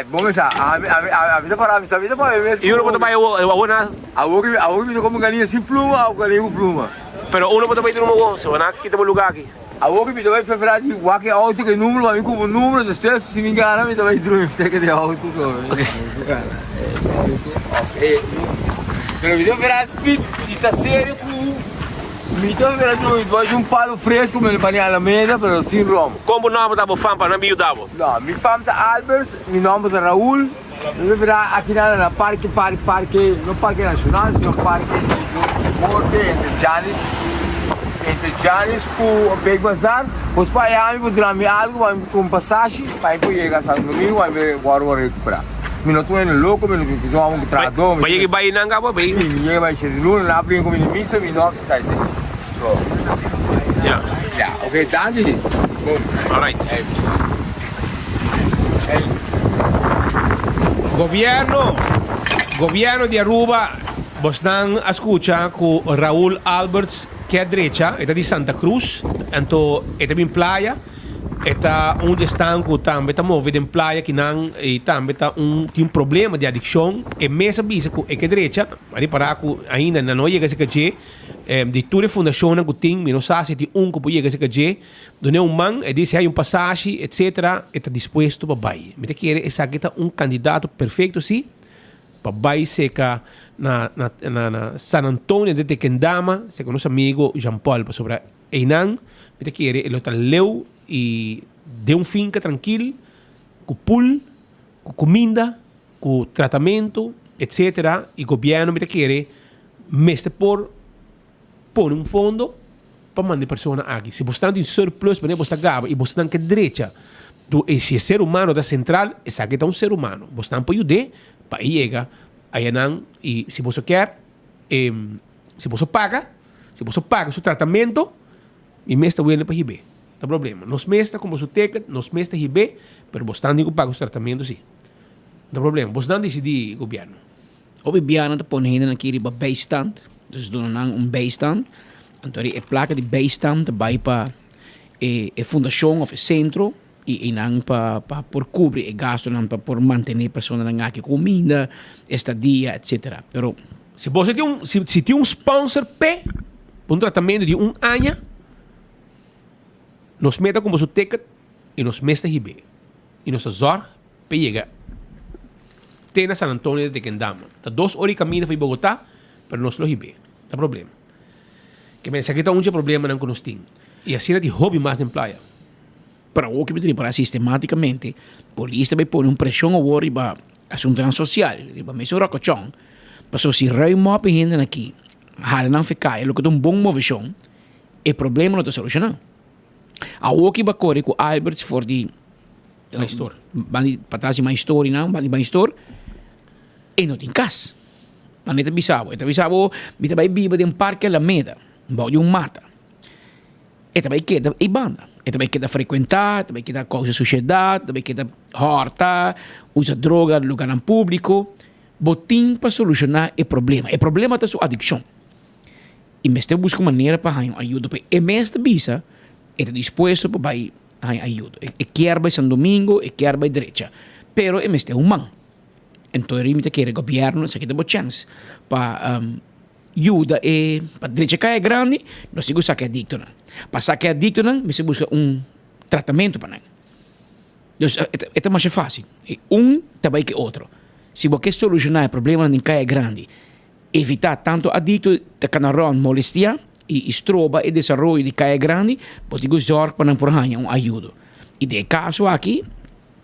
Vamos lá, a vida para mim, a vida para mim mesmo. E uno também a como galinha sem pluma, ou galinha com pluma. Pero uno também tem um se vai aqui tem um lugar aqui. A outra me também foi falar de qualquer auto que número, mas como número, depois se me engana, me também dorme, sei que de auto. Pero me deu virar speed, de tá sério com me deu virar de um palo fresco, me levei na Alameda, pero sem rom. Como o nome da fama para não me ajudar? Não, minha fama é Albers, meu nome é Raul. Eu vou aqui na parque, não parque nacional, sino parque de morte entre Janis com o Big Bazar. Os pais vão tirar-me algo, vão com passagem, para eu chegar a Santo Domingo, vão recuperar. Me não estou indo louco, me não estou indo trador. Vai chegar aí na Gaba, bem? Sim, me chega aí de luna, lá abrir com minha missa, minha nova está assim. Yeah, okay, thank you. Alright. Governo di Aruba, Bosnan escucha con Raúl Alberts, que é direita, é de Santa Cruz, então é também praia, é onde estão com também tá movido em praia que não e também tá tem problema de adicção, e mesmo bisa com é que direita, ali para com ainda não chega se que de toda a fundação que tem, não sabe se tem que pode chegar se que dona man e diz aí passagem, etc, está disposto para vai. Me quer essa que tá candidato perfeito sim. Pabai seca na San Antonio de Tequendama, se conosce amigo Jean Paul, sobre Einan, me quiere el hotel leu e de finca tranquilo, com pool, com comida, com tratamento, etc. E o governo me quiere mestre por um fundo para mandar pessoas aqui. Se você está em surplus, você está gaba e você está que direita, se é ser humano da central, essa aqui é ser humano. Você está para ajudar, para chegar aí não, e se você quer, se você paga seu tratamento, e mestre vai para receber. Não tem problema. Nos mestres, como você ticket, nos mestres receber, mas você não paga o tratamento, sim. Não tem problema. Você não decide governo. O governo está pondo aqui para bijstand, dus doen dan een bijstand. En toen die plakken die bijstand erbij para fundação ou centro e não para por cobrir o gasto, não para por manter pessoas na aqui comida, estadia, etc. Pero se você tem um sponsor P, um tratamento de ano, nos meta com você ticket e nos mesta hibe. E nos zorg para chegar até San Antonio de Tequendama. Tá 2 horas caminho para Bogotá, pero nos lo hibe. Tá problema. Que me aqui tá um problema não nos tem. E assim é de hobby mais na praia. Para o que me para sistematicamente, polícia vai pôr pressão ao riba assunto social, riba meso rocochão. Paso si rei mo apihinin aqui, hara não ficar, é lo que um bom movição, e problema não está solucionado. A o que vai correr com Albert for de Maistor. Para trás de Maistor, não, Maistor, e não tem casa. Manita bisabo, mita vai biba de parque Alameda, vai mata. E também queda e banda. E também queda frequentar, também queda coisa sociedade, também queda horta, usa droga no lugar público. Botim para solucionar o problema. O problema é a sua adicção. E mestre busca maneira para ganhar ajuda. E mestre bisa, está disposto para ganhar ajuda. E quer vai São Domingo, e quer vai direita. Pero é mestre humano. Então, ele quer o governo, se quer dar chance para ajuda e para direita que é grande, não se gosta que é adicto. Para sacar adicto, não se busca tratamento para ele. Então, é mais fácil. Também que outro. Se você solucionar o problema em que é grande, evitar tanto adicto de canarão, molestia, e estroba e desenvolvimento de que é grande, você zorg para não por ganhar ajuda. E de caso aqui,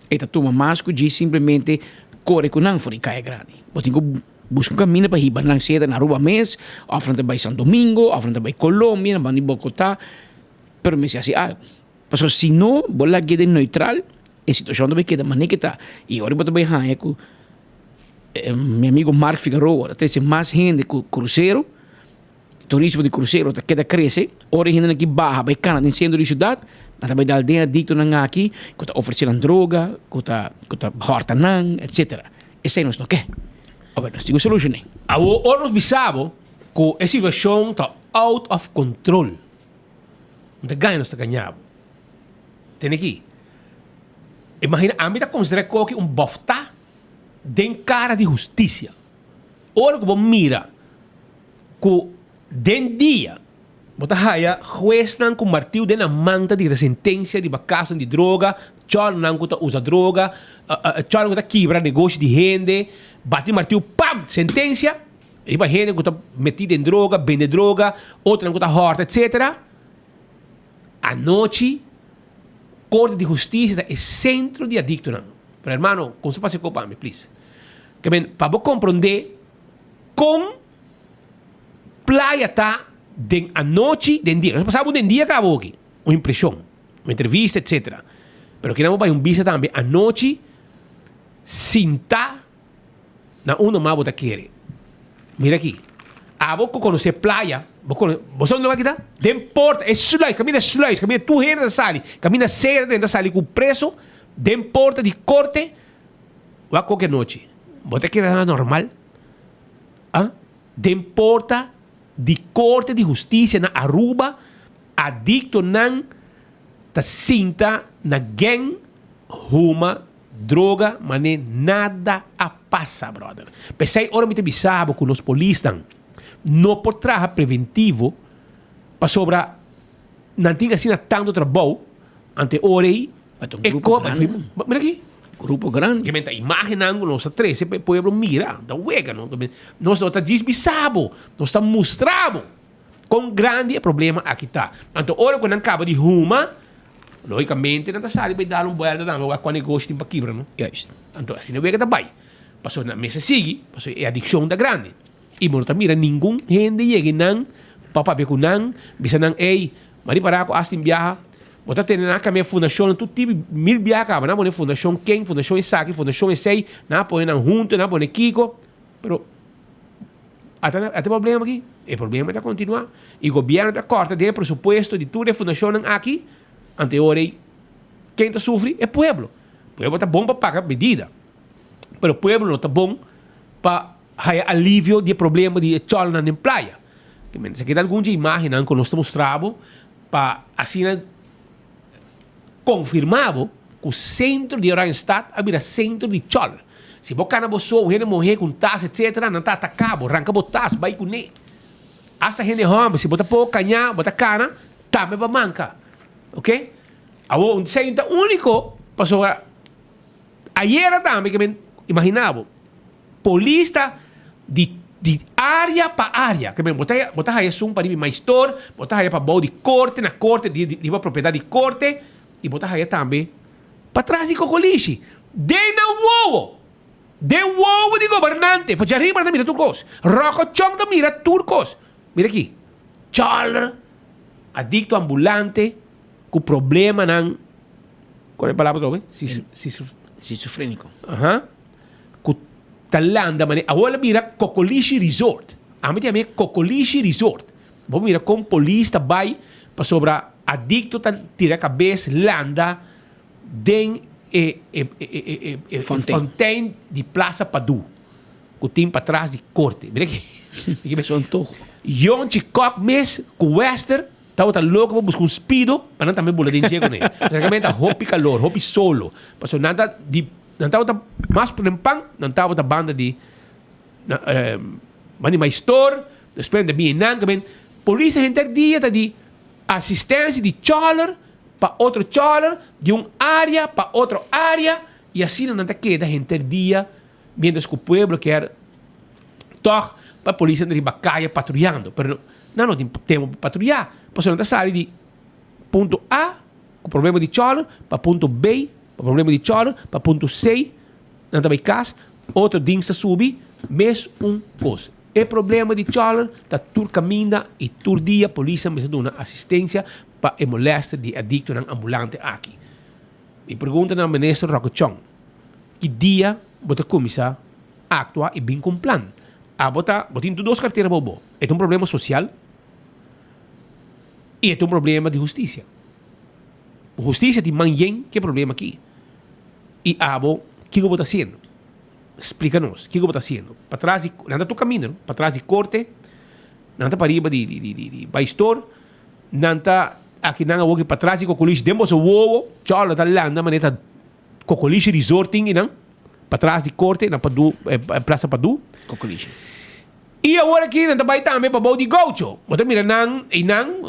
esta toma mais que simplesmente corre com não for de que é grande. Você busca um caminho para ir na seda na rua mês, ou frente a São Domingo, ou frente a Colômbia, na Bani Bogotá, pero me se hace algo. Porque se não, você queda neutral, a situação também queda maneira que está. E agora você vai ganhar com meu amigo Mark Figueroa, tem mais gente com cruzeiro, turismo de cruzeiro, que cresce, ora gente aqui barra, vai cana no centro da cidade, mas também dá aldeia dito na aqui, que está oferecendo droga, que está horta não, etc. Esse não quer. Agora, nós temos solução. Agora nós bisabo que a situação está out of control. Não ganha, não está ganhando. Tem aqui. Imagina, a mim está considerando que bofta den cara de justiça. Ora que você mira que den dia você haya juez não com martilho den a manta de sentença de caso de droga, chol não que usa droga, chol que quebra negócio de gente, bate martilho, pam, sentença, e vai gente que está metida em droga, vende droga, outra que está horta, etc. A noite, Corte de Justiça é centro de adicto não. Pero hermano, com você passa para mim, please. Que bem, para você compreender como playa está de a noite, de dia. Nós passamos de dia acabou aqui, uma impressão, uma entrevista, etc. Pero que não vai visa também a noite, sinta na uma mais você quer. Mira aqui, a você conhecer playa, você não vai quitar? De porta, é sluice, camina tu dentro da sala, camina cedo dentro da sala com preso, de porta de corte, vai qualquer noite. Você quer nada normal? De porta de corte de justiça na Aruba, adicto não ta sinta na gang, ruma, droga, mas nada a passa, brother. Pensei, ora me te bisabo com os polícias, não por traja preventivo, para sobra, não tinha assim tanto trabalho, ante ora aí, mira aqui, grupo grande. Que menta imaginando nossa 13 pueblo mira, da huega, não? Nós está desbisabo, nós está mostrado com grande problema aqui está. Então, ora quando acaba de ruma, logicamente não está sabe vai dar volta não, com negócio para quebra, não? Yes. Então, assim não é que tá vai. Passou na mesa sigue, passou é adicção da grande. E não tá mira nenhum gente chega não, papa be não, bisa não ei, mari para ko astin viaja. Você tem na minha fundação, tu tipo 1000 biacaba, na põe fundação quem, fundação Isaac, fundação Essay, na põe na junto, na põe Kiko, pero até problema aqui, o problema é continuar. E o governo está corta de presupuesto de toda a fundação aqui, ante hora quem está sofre é o pueblo. O pueblo está bom para pagar medida, pero o pueblo não está bom para alívio de problema de chol na praia. Se quer alguma imagem que nós estamos mostrando para assim confirmado que o centro de Oranjestad é centro de chola. Se você não botou, o gente morrer com tas, etc., não está atacado, arranca o tas, vai com ele. Hasta gente homem, se você pôr canhã, bota cana, também vai mancar. Ok? Um centro único, passou a... Ayer também, que imaginava, polícia de área para área. Que botar aí um para mais store, botar aí para bom de corte, na corte, de uma propriedade de corte, e botar aí também para trás de cocoliche. De novo! De novo de governante. Faz arriba mira turcos. Roco Chong mira turcos. Mira aqui. Choler, adicto ambulante, com problema não. Qual é a palavra trobe? Esquizofrénico. Aham. Com talanda, mané. Agora mira Cocoliche Resort. A mim também Cocoliche Resort. Vamos mira com polícia vai para sobra adicto tira cabeça landa den Fontaine de Plaza Padu. Que tem para trás de corte. Mira aqui. São toco. Yon Chicok mes com Wester. Estava louco para buscar um speedo. Para não também bolar dinheiro com ele. Basicamente, hopi calor, hopi solo. Passou nada de... Não estava mais por pang, não estava da banda de... Mani mais store. Depois de Bienang. Polícia interdia de assistência de choler para outro choler, de área para outra área, e assim não queda interdia, mientras que o pueblo quer toch para a polícia andar em bacaia patrulhando. Mas não tem tempo para patrulhar. Passou não sair de ponto A, com problema de choler, para ponto B, com problema de choler, para ponto C, não vai casa, outro dinsta subir, mesmo coisa. É problema de choler, está tur caminha e tur dia, a polícia me dá uma assistência para a molesta de adicto ng ambulante aqui. E pergunta ao ministro Roco Chong, que dia você começa a actuar e bem com plan? Botar duas carteiras bobo. É um problema social e é um problema de justiça. Justiça de manhã, que é problema aqui? E o que você está fazendo? Explica-nos, o que você está fazendo? Para trás de... Não está tu caminho, para trás de corte, não está para riba de baistor, não está aqui não é para trás de cocoliche, demos o ovo, chola está lá, na maneira cocoliche resorting, não? Para trás de corte, na Padu, Praça Padu. Cocoliche. E agora aqui não está para também para o de gaucho. Você mira, não,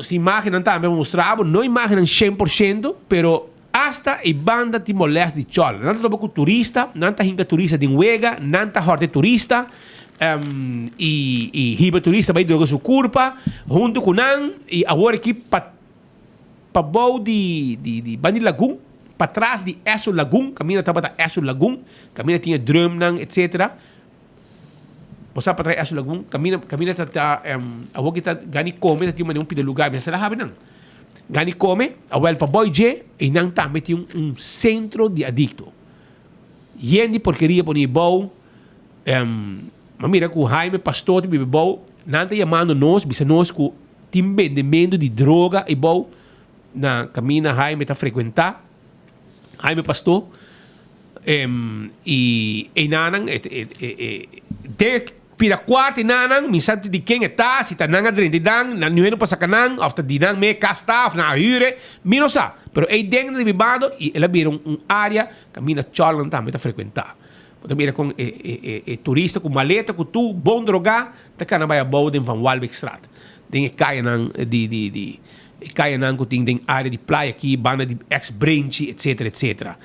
se imagem não está para mostrar, não imagem 100%, pero hasta a banda te molesta de chola. Não está com turista, não está hinca turista de Uega, não está horte turista, e riba turista vai drogar sua culpa, junto com não, e agora aqui para bom de Bani Lagoon, para trás de Esso Lagoon, caminha estava da Esso Lagoon, caminha tinha drum, etc. Você para trás Esso Lagoon, caminha está, agora que está gani come, tinha um pedido lugar, mas ela sabe não. Gani come, agora para boi je, e não também tinha centro de adicto. Gente porqueria por bom, mas mira que o Jaime Pastor de bom, não está chamando nós, bisa nós que tem vendimento de droga e bom, na caminha Jaime está frequentar, Jaime Pastor, e nanang, de pira quarto e nanang, minsan de quem está, se está nanga drin de dang, na nueno pa sa kanang, after di nang me kastaf, na hyre, mino sa. Pero ei dentro de bibado, e ela vira área, caminha cholan também está frequentar. Então mira com turista, com maleta, com tu, bom drogar, tá kana vai a boden van Walbeckstraat. Den caia nang caia nang com tem área de praia aqui, banda de ex-branch, etc, etc.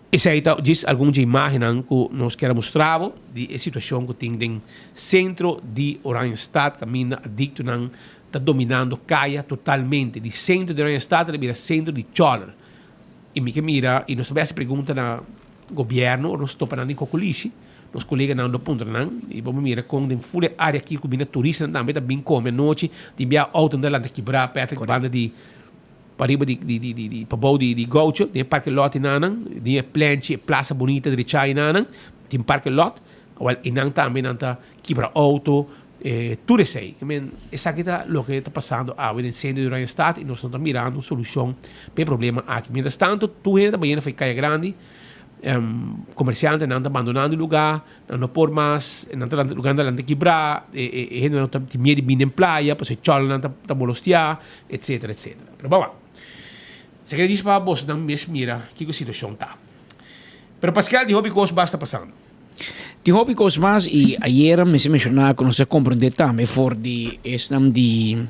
Essa aí diz alguma imagem que nós queremos mostrar de situação que tem no centro de Oranjestad, caminha adicto não está dominando caia totalmente de centro de Oranjestad para centro de Choler. E me que mira e nós essa pergunta na governo, nós estamos falando em Cocoliche, nos colegas não do ponto não e vamos mirar com den full área aqui que turista também tá bem come à noite, de via auto andar de quebrar perto banda de pariba de pabau de gaucho, tem parque lot inanang, tem planche, plaza bonita de chai inanang, tem parque lot, awal inang também nanta quebra auto, tudo isso aí. Essa aqui tá o que está passando agora no centro de Oranjestad e nós estamos mirando uma solução para o problema aqui. Mientras tanto, tu ainda também foi caia grande, comerciante não está abandonando o lugar, não por mais, não está lugar não está quebrar, gente não está medo de vir em praia, porque chola não está molestar, etc, etc. Pero vamos. Se quer dizer para você, não mesmo mira que a situação tá. Pero Pascal, de hobby coisa basta passando. De hobby coisa mais, e ayer me se mencionava que nós compreender também for de estam de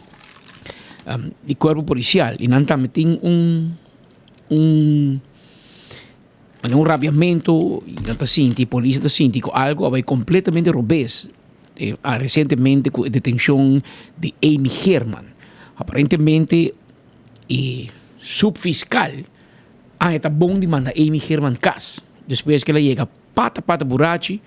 corpo policial e não também tem um rabiamento e não está sentindo, a polícia está sentindo algo vai completamente robês. Recentemente com a detenção de Amy Herman. Aparentemente, subfiscal está bom de mandar Amy Herman casa. Depois que ela chega pata burachi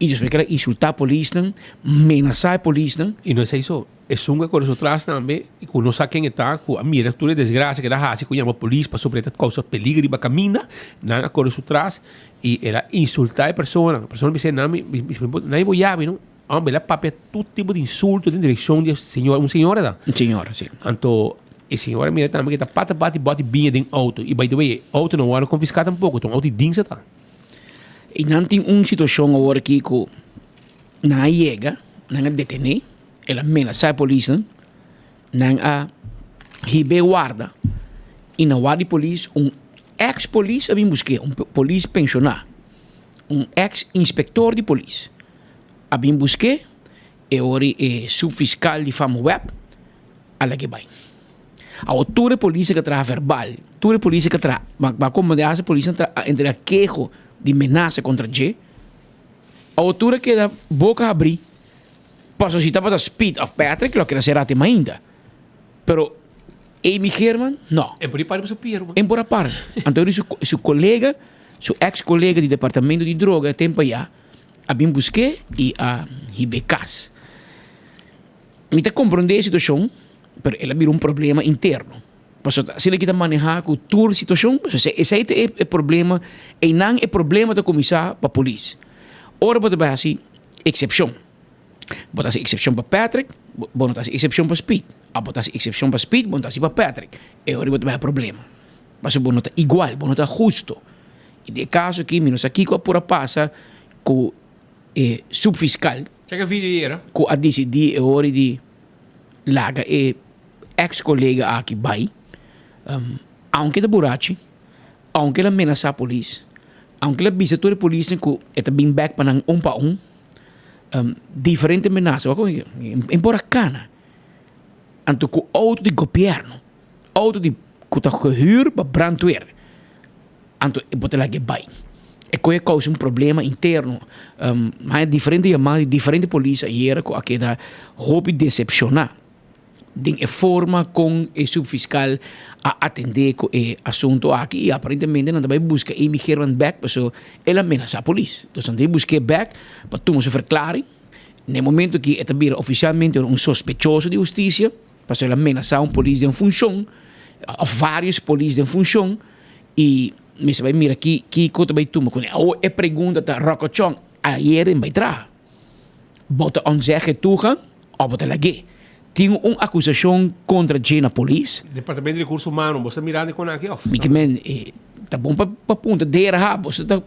e depois que ela insulta a polícia, amenaça a polícia. E não é isso. É um que corre atrás também, e quando não sabe quem está, com a mira, toda desgraça que dá, assim, quando chama a polícia para sobretar causa peligro e caminha, não corre atrás e ela insulta a pessoa me diz, não vou já, não? Ela papel todo tipo de insulto em direção de senhora, senhora. Senhora, sim. Então, a senhora mira também que está bate bem dentro do auto. E, by the way, o auto não era confiscado tampouco, então o auto dinsa tá. E não tem uma situação agora que não chega, não detém, ela ameaça a polícia, não a ribe guarda. E na guarda de polícia, ex-polícia vem buscar, polícia pensionar, ex-inspector de polícia. A bem busquei, e ora subfiscal de fama web, a que vai. A outra polícia que traz verbal, toda polícia que traz, mas como a polícia entre a queijo de ameaça contra G, a outra que a boca abrir, para solicitar para a speed of Patrick, lo que era será tema ainda. Pero Amy Herman, não. É por aí para o seu Piero. É por aí para. Então, seu colega, seu ex-colega de departamento de droga, tempo já, a bem busquei e a ribecas. Me está compreendendo a situação, mas ela virou problema interno. Se ele quer manejar com toda a situação, esse é o problema, e não é problema da comissão para a polícia. Ora, pode ser assim, exceção. Pode ser exceção para Patrick, pode ser exceção para Speed. Pode ser exceção para Speed, pode ser para Patrick. E ora, pode ser problema. Mas pode não estar igual, pode não estar justo. E de caso aqui, menos aqui, com a pura passa, com subfiscal, chega vídeo era com a decidir a hora de laga e ex-colega aqui vai, aunque da burachi, aunque ela ameaça a polícia, aunque ela visa toda a polícia que é bem back para um, diferente ameaça, em poracana, anto com auto de governo, auto de que está gehuurd para brandweer, anto e botar lá que vai. É que causa problema interno. Mas é diferente chamar de diferente polícia e era que dá hobby decepcionar. De forma com o subfiscal a atender o assunto aqui e aparentemente não vai buscar Amy Herman back, mas ela ameaça a polícia. Então, não buscar back para tomar sua verklaring. No momento que é oficialmente sospechoso de justiça, para ela ameaçar polícia em função, vários polícias em função, e me se vai mira que coisa vai tomar com ela. É pergunta da Rocochon, ayer em vai tra. Bota onzege tugan, ou bota lá que. Tinha uma acusação contra a na polícia. Departamento de Recursos Humanos, você mirando com aqui, office. Tá bom para ponta de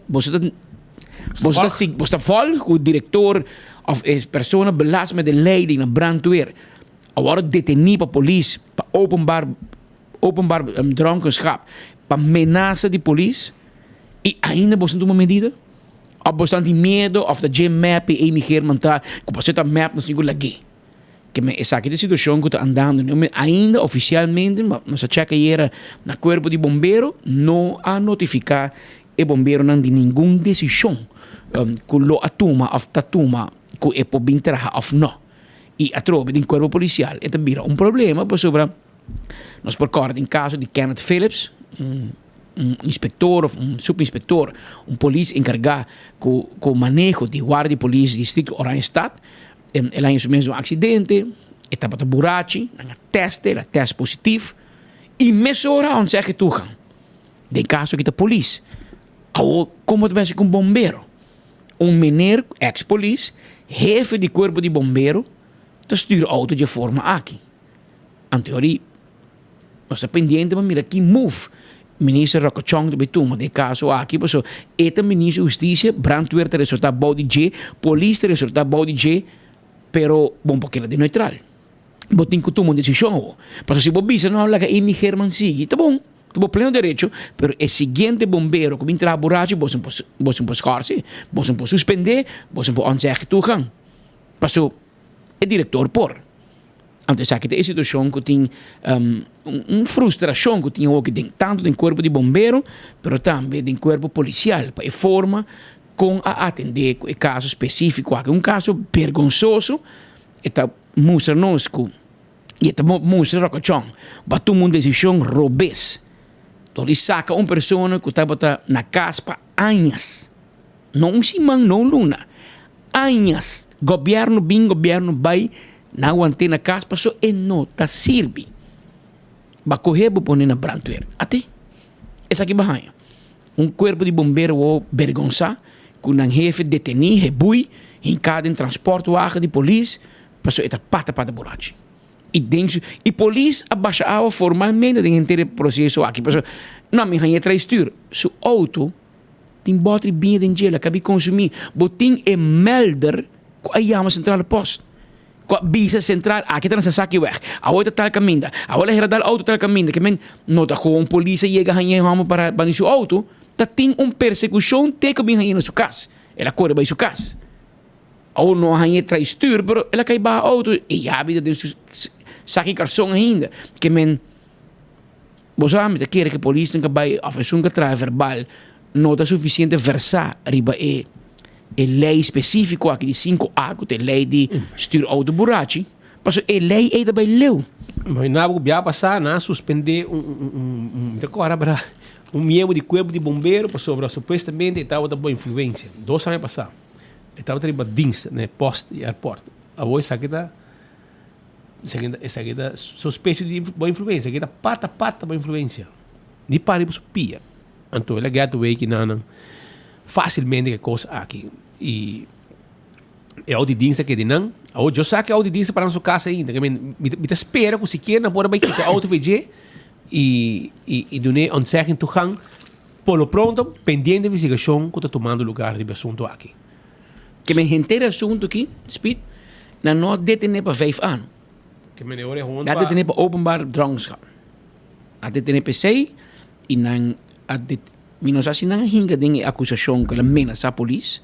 você está fal com o diretor of persona belasme de leiding na brandweer. Agora detenido para polícia, para openbaar dronkenschap, para ameaça de polícia, e ainda você toma medida? Ou você tem medo of the gym map e Amy Herman tá, que você tá map não sei lagi. Que essa aqui é a situação que está andando, ainda oficialmente, mas a checa era na corpo de bombeiro, não a notificar o bombeiro não de nenhuma decisão que lo atuma of tatuma que é por bem trabalhar of não. E a tropa do corpo policial é também problema por sobre nós recordamos em caso de Kenneth Phillips, inspetor, subinspetor, polícia encarregado com o manejo de guarda de polícia distrito Oranjestad. Ela em mesmo acidente, estava para burachi, ela teste positivo, e mesora onde que tu gaan. De caso que a polícia, ou como tu vai com bombeiro, menino ex-polícia, jefe de corpo de bombeiro, te stuurt auto de forma aqui. Em teoria, nós estamos pendentes, mas mira aqui move. Minister Rocochon de Betuma, de caso aqui, mas é ministro de Justiça, brandweer te resulta body J, polícia te resulta body J, pero bom porque ela é neutral. Botin que toma uma decisão. Mas se você não habla que Amy Herman sigue, tá bom. Tuvo pleno derecho, pero el siguiente bombero que entra borracho, vos não pode escarse, vos não pode suspender, vos não pode onzeggen toegang. Passou o diretor por. Antes aqui tem a situação que tem frustração que tinha ook tanto do corpo de bombeiro, mas também do corpo policial, para a forma com a atender o caso específico, um caso vergonzoso, está mostra-nos que e está mostra que vai tomar uma decisão robês. Então ele saca uma pessoa que está na caspa anos, não semana, não luna, anos, governo bem, governo vai, não aguentei na caspa, só e não está sirve. Vai correr para pôr na brandweer. Até, essa aqui vai. Corpo de bombeiro ou vergonça, com um jefe detenido, rebui, em cada transporte de polícia, passou esta pata borracha. E polícia abaixa a água formalmente dentro do processo aqui. Não, me ganhei traiçoeiro. Seu auto tem botre bem dentro de acabei consumir. Botim é melder com a Yama Central Post. Com a Bisa Central, aqui está nessa saque weg. A outra tal caminho. A outra era dar auto tal caminho. Que men nota com um polícia chega a ganhar para banir seu auto. Tá tem persecução te que bem ganhar na sua casa. Ela corre para sua casa. Ou não ganhar traiçoeiro, pero ela cai para auto e a vida de saque garçom ainda. Que men você sabe que a polícia que vai oferecer que traz verbal não está suficiente versar riba e lei específico aqui de 5A que é lei de stuur auto borrachi, mas a lei é também leu. Mas na vou passar na suspender agora para membro de corpo de bombeiro para sobre supostamente estava da boa influência. 2 anos passar. Estava triba dienst, né, post e airport. A voz aqui tá essa aqui da suspeito de boa influência, aqui da pata boa influência. Ni pare para pia. Então ele gato way que não facilmente que coisa aqui. E é o de dienst que de não. Hoje eu saque o de dienst para nossa casa ainda. Que me espera que se quer na bora vai que o auto VG e dune onzeggen toegang por lo pronto pendente de investigação que está tomando lugar de assunto aqui. Que me inteiro assunto aqui, Speed, não detener para 5 anos. Que me neure gewoon dat detener para openbaar drangenschap. Dat detener per se e não minus assim não hinga dinge acusação que ela ameaça a polícia.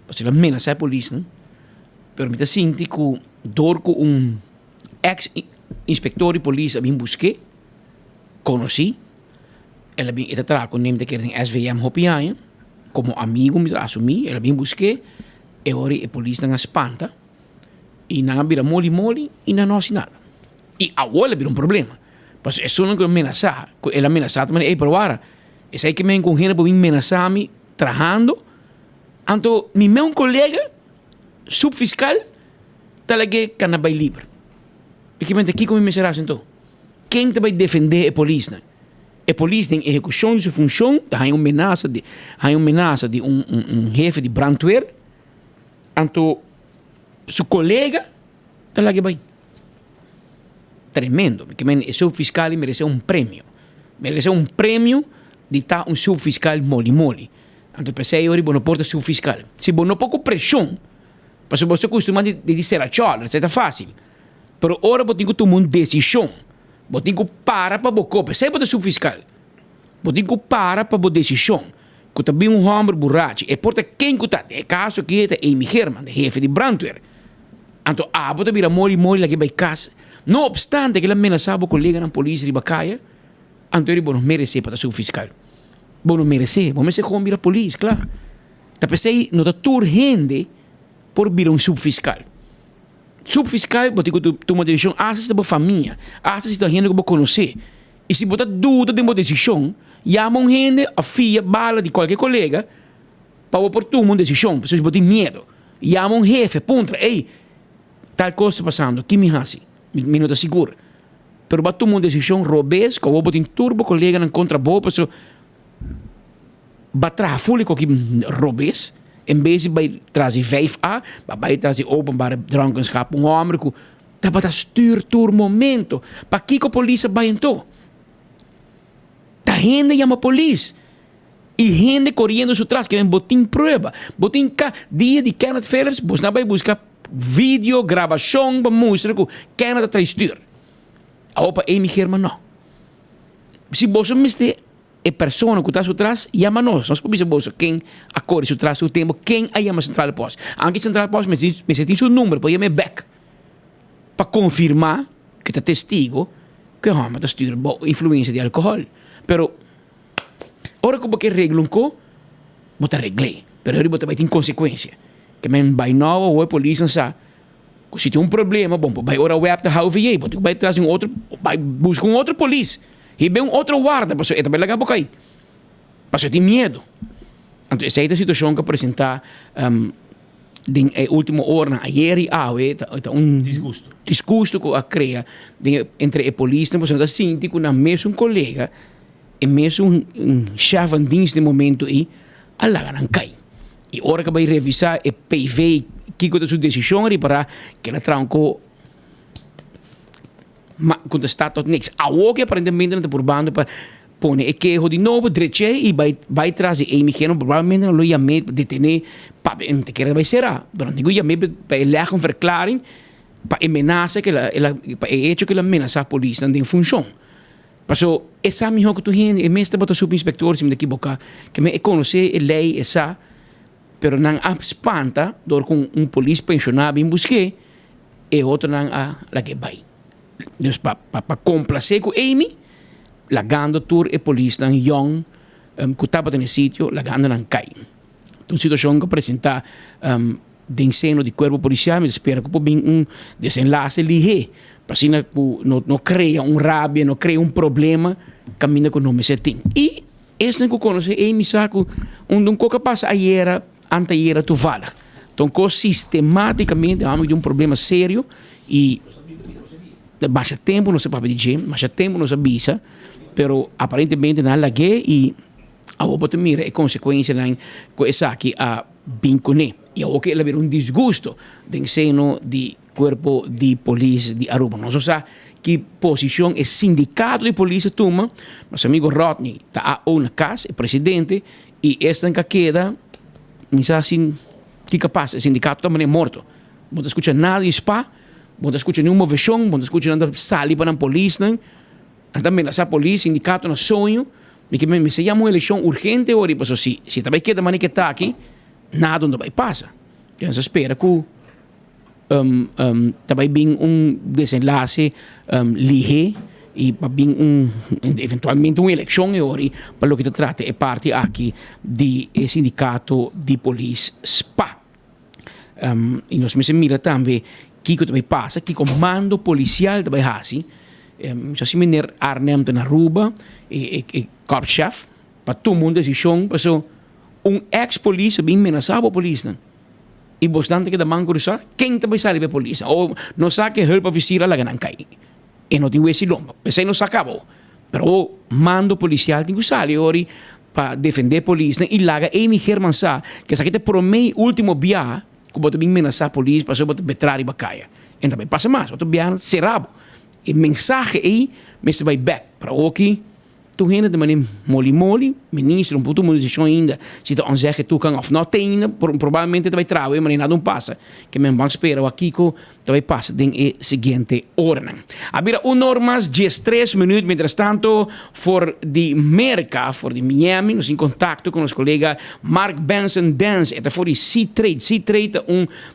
Porque ela ameaça a polícia, não? Permite assim que door com ex-inspector de polícia bem busquei, conheci, ela bem está trago nem de querer SVM hopiaia, como amigo me assumi, ela bem busquei, e ora a polícia não espanta. E não vira mole e não nossa nada. E agora vira problema. Mas é só que ameaçar. Ela ameaçar também é provar. É aí que me com gente para ameaçar me trabalhando. Então, meu colega subfiscal está lá que vai livre. E que me aqui como me será então. Quem vai defender a polícia? A polícia tem execução de sua função, há uma ameaça de jefe de brandweer. Então seu colega está lá que vai. Tremendo. Porque o subfiscal merece um prêmio. Merece um prêmio de estar um subfiscal mole. Então, pensei, eu não porta subfiscal. Se você não pouco pressão, porque você costuma de dizer a chola, é fácil. Mas agora você tem que tomar uma decisão. Você tem que parar para você. Pensei para o subfiscal. Você tem que parar para a decisão. Que também homem borracho. E porta quem que está. É caso que é Amy Herman, jefe de brandweer. Então, você vira mole lá que vai casa. Não obstante que ele ameaçava o colega na polícia de Bacaia, então ele não merece para o subfiscal. Não merece. Vamos ser como vir a polícia, claro. Então, pensei, não está urgente por vir um subfiscal. Subfiscal, você tem que tomar uma decisão, assiste da família, assiste da gente que você conhece. E se você dúvida de uma decisão, chama um gente, a filha, bala de qualquer colega, para você tomar uma decisão, se você tem medo. Chama um jefe, ponto. Ei, tal coisa passando, que me hace? Me não está seguro. Pero vai tomar uma decisão robês, que você tem turbo colega na contra boa, pessoa vai trazer com que robês, em vez de vai trazer 5A, vai trazer openbare drankenschap, homem que está para stuur tur momento, para que a polícia vai então? Tá gente chama a polícia. E gente correndo su trás, que vem botin prova. Botin dia de Kenneth Fellers, você vai buscar vídeo, gravação, para mostrar que Kenneth está stuur. A opa Amy Herman não. se você miste a persona que está atrás, chama nós. Nós podemos saber quem acorda atrás do tempo, quem aí chama central post. Anche central post, me tem seu número, pode chamar back. Para confirmar que está testigo que hama está styr influência de álcool. Pero, ora que você regla um co, bota regle. Pero ele bota tem consequência. Que men vai nova ou a polícia sa, se tem problema, bom, vai ora web da HVA, bota vai trazer outro, vai buscar outro polícia. E bem outro guarda, para isso também lagar boca aí. Para isso tem medo. Então, essa é a situação que apresentar de última hora, ayer e hoje, disgusto que a cria entre a polícia, mas não sinto que na mesmo colega, e mesmo chefe de dienst de momento aí, a lagar não cai. E hora que vai revisar o PV, que é a sua decisão, para que ela tranco contestar tot niks. A que aparentemente não está probando para pôr o queijo de novo, direito, e vai trazer a imigeno, provavelmente não ia me detener, para te querer vai será. Mas não ia me para ele uma verklaring, para ameaça que ela hecho que ela ameaça a polícia não tem função. Paso essa melhor que tu gente, e mesmo para o subinspector se me equivocar, que me conhece a lei essa, pero não espanta dor com polícia pensionado em busque, e outro não a que vai. Dus para complacer com Amy, lagando tur e polícia ng young, que estava no sítio, lagando ng cai. Então, situação que apresenta de ensino de corpo policial, mas espero que por desenlace ligeiro, para assim não cria rabia, não cria problema, caminha com o nome certinho. E esse que conhece Amy saco, coisa passa ayer, anteayer, tu fala. Então, sistematicamente, há um problema sério e baixa tempo, não se pode dizer, baixa tempo, não se avisa, pero aparentemente não laguei e a outra mira é consequência com essa aqui a vincune. E o que ela vira disgusto do ensino de corpo de polícia de Aruba. Não sei que posição o sindicato de polícia toma, nosso amigo Rodney está na casa, é presidente, e esta que queda, não sei assim, que capaz, o sindicato também é morto. Não escuta nada de spa, não escuta nenhuma versão, não escuta nada sali para a polícia, também essa polícia, sindicato no sonho, que me se chama uma eleição urgente, ora, então se também queda maneira que está aqui, nada não vai passar. Então, espera que também bem desenlace ligeiro e bem eventualmente uma eleição, ora, para o que se trata, é parte aqui do sindicato de polícia SPA. E nós me mira também que também passa, que comando policial também assim, já se mener Arnhem na Aruba e corpschef, para todo mundo decisão, passou ex-polícia bem ameaçado a polícia. E bastante que da man cruzar, quem também sabe da polícia? Ou não sabe que helpa vestir a la ganan cai. E não tem esse lomba. Pensei não acabou. Pero mando policial tem que sair ori para defender a polícia e laga Amy Herman sa que essa aqui te promei último via que bota bem ameaçar a polícia, passou bota betrar e bacaia. E também passa mais, outro via serabo. E mensagem aí, mas vai back para o que tu gente de maneira moli, ministro, um pouco de decisão ainda, se tu dizer que tu can of não tem, provavelmente tu vai trabalhar, mas nada não passa, que me vão esperar aqui que tu vai passar em seguinte ordem. Habira normas 13 minutos, mientras tanto, for de Merca, for de Miami, nos em contato com os colegas Mark Benson Dance, eta for de C-Trade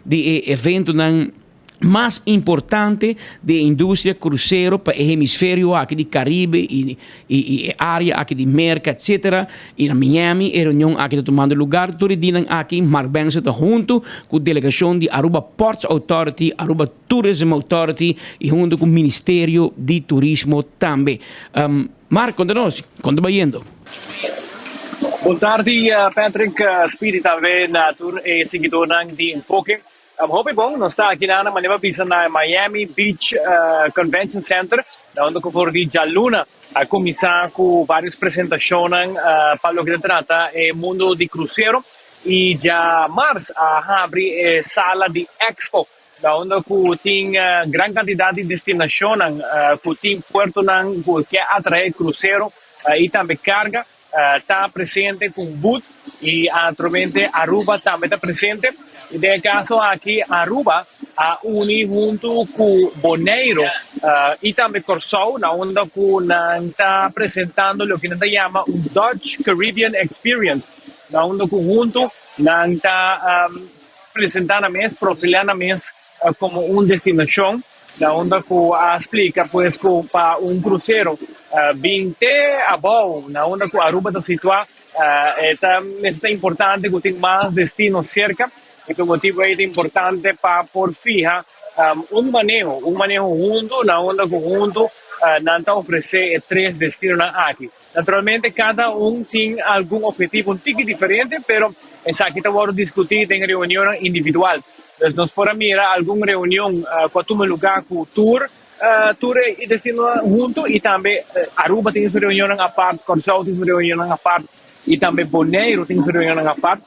de evento nan mais importante da indústria cruzeiro para o hemisfério aqui do Caribe e área aqui de Merca, etc. E na Miami, a reunião aqui está tomando lugar. Todo dia aqui, Mark Benson está junto com a delegação de Aruba Ports Authority, Aruba Tourism Authority e junto com o Ministério de Turismo também. Mark, conta-nos, quando vai indo? Boa tarde, Patrick, Speedy também na tour e seguidor de Enfoque. Hope bom, nós está aqui na Maneva Pisa na Miami Beach Convention Center, onde eu for de Jaluna a começar com várias apresentações para o que se trata do mundo de cruzeiro e já março abre sala de Expo, onde tem grande quantidade de destinações, tem porto que atrai cruzeiro e também carga. Está presente com boot e naturalmente Aruba também está presente. E de caso aqui Aruba a uni junto com Bonaire e também Corsol, na onda que está apresentando o que se chama um Dutch Caribbean Experience, na onda que junto está apresentando mesmo, profilando mesmo como uma destinação, na onda que explica pues que para um cruzeiro 20 a bom, na onda que Aruba está situada, é importante que tenha mais destinos cerca. E por motivo é importante para por fija manejo junto, na onda conjunto, não oferecer 3 destinos aqui. Naturalmente, cada tem algum objetivo um pouco diferente, mas essa aqui vamos discutir em reunião individual. Então, nós podemos mirar alguma reunião com um lugar com tour e destino junto, e também Aruba tem sua reunião à parte, Corsol tem sua reunião à parte, e também Bonaire tem sua reunião à parte.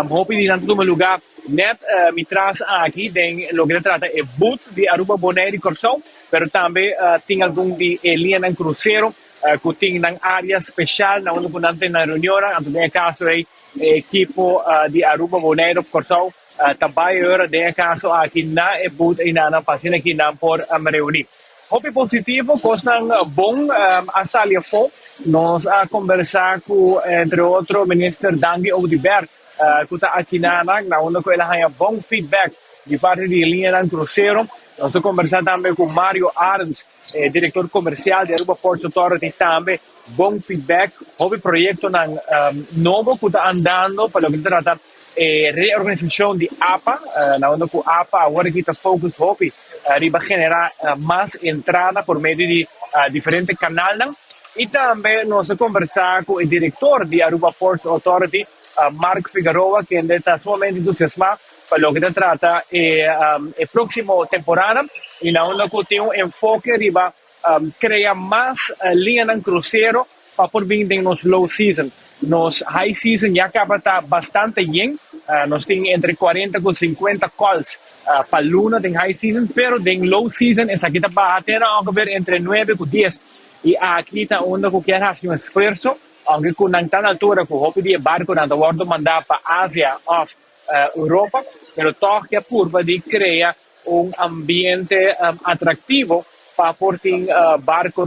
Hope de tanto um lugar net me traz aqui tem o que se trata é boot de Aruba, Bonaire e Corsol, mas também tem algum de linha em cruzeiro que tem na área especial na onde não tem na reunião, então caso é equipo de Aruba, Bonaire, Corsol também agora tem caso aqui na boot e na pasina aqui na por reunir. Hope positivo, coisa bom a salia for nós a conversar com entre outro ministro Dangue Oudibert que está aqui na onda que ela ganha bom feedback de parte de linha de cruzeiro. Nós conversamos também com Mário Arns, diretor comercial de Aruba Ports Authority, também bom feedback. Houve projeto novo que está andando para o que trata reorganização de APA, na onda que APA agora que está focus houve para generar mais entrada por meio de diferentes canais. E também nós conversamos com o diretor de Aruba Ports Authority, Mark Figueroa, que está sumamente entusiasmado para o que se trata a próxima temporada, e na onda que tem enfoque para criar mais linhas de cruzeiro para por vir nos low season. Nos high season já acaba estar bastante bem, nós temos entre 40 e 50 calls para luna em high season, mas em low season essa aqui está batendo entre 9 e 10, e aqui está onda que quer fazer um esforço, aunque con tanta altura que hopi di barco na bordo mandar para Ásia ou Europa, pero toque a curva de criar ambiente atrativo para porting barco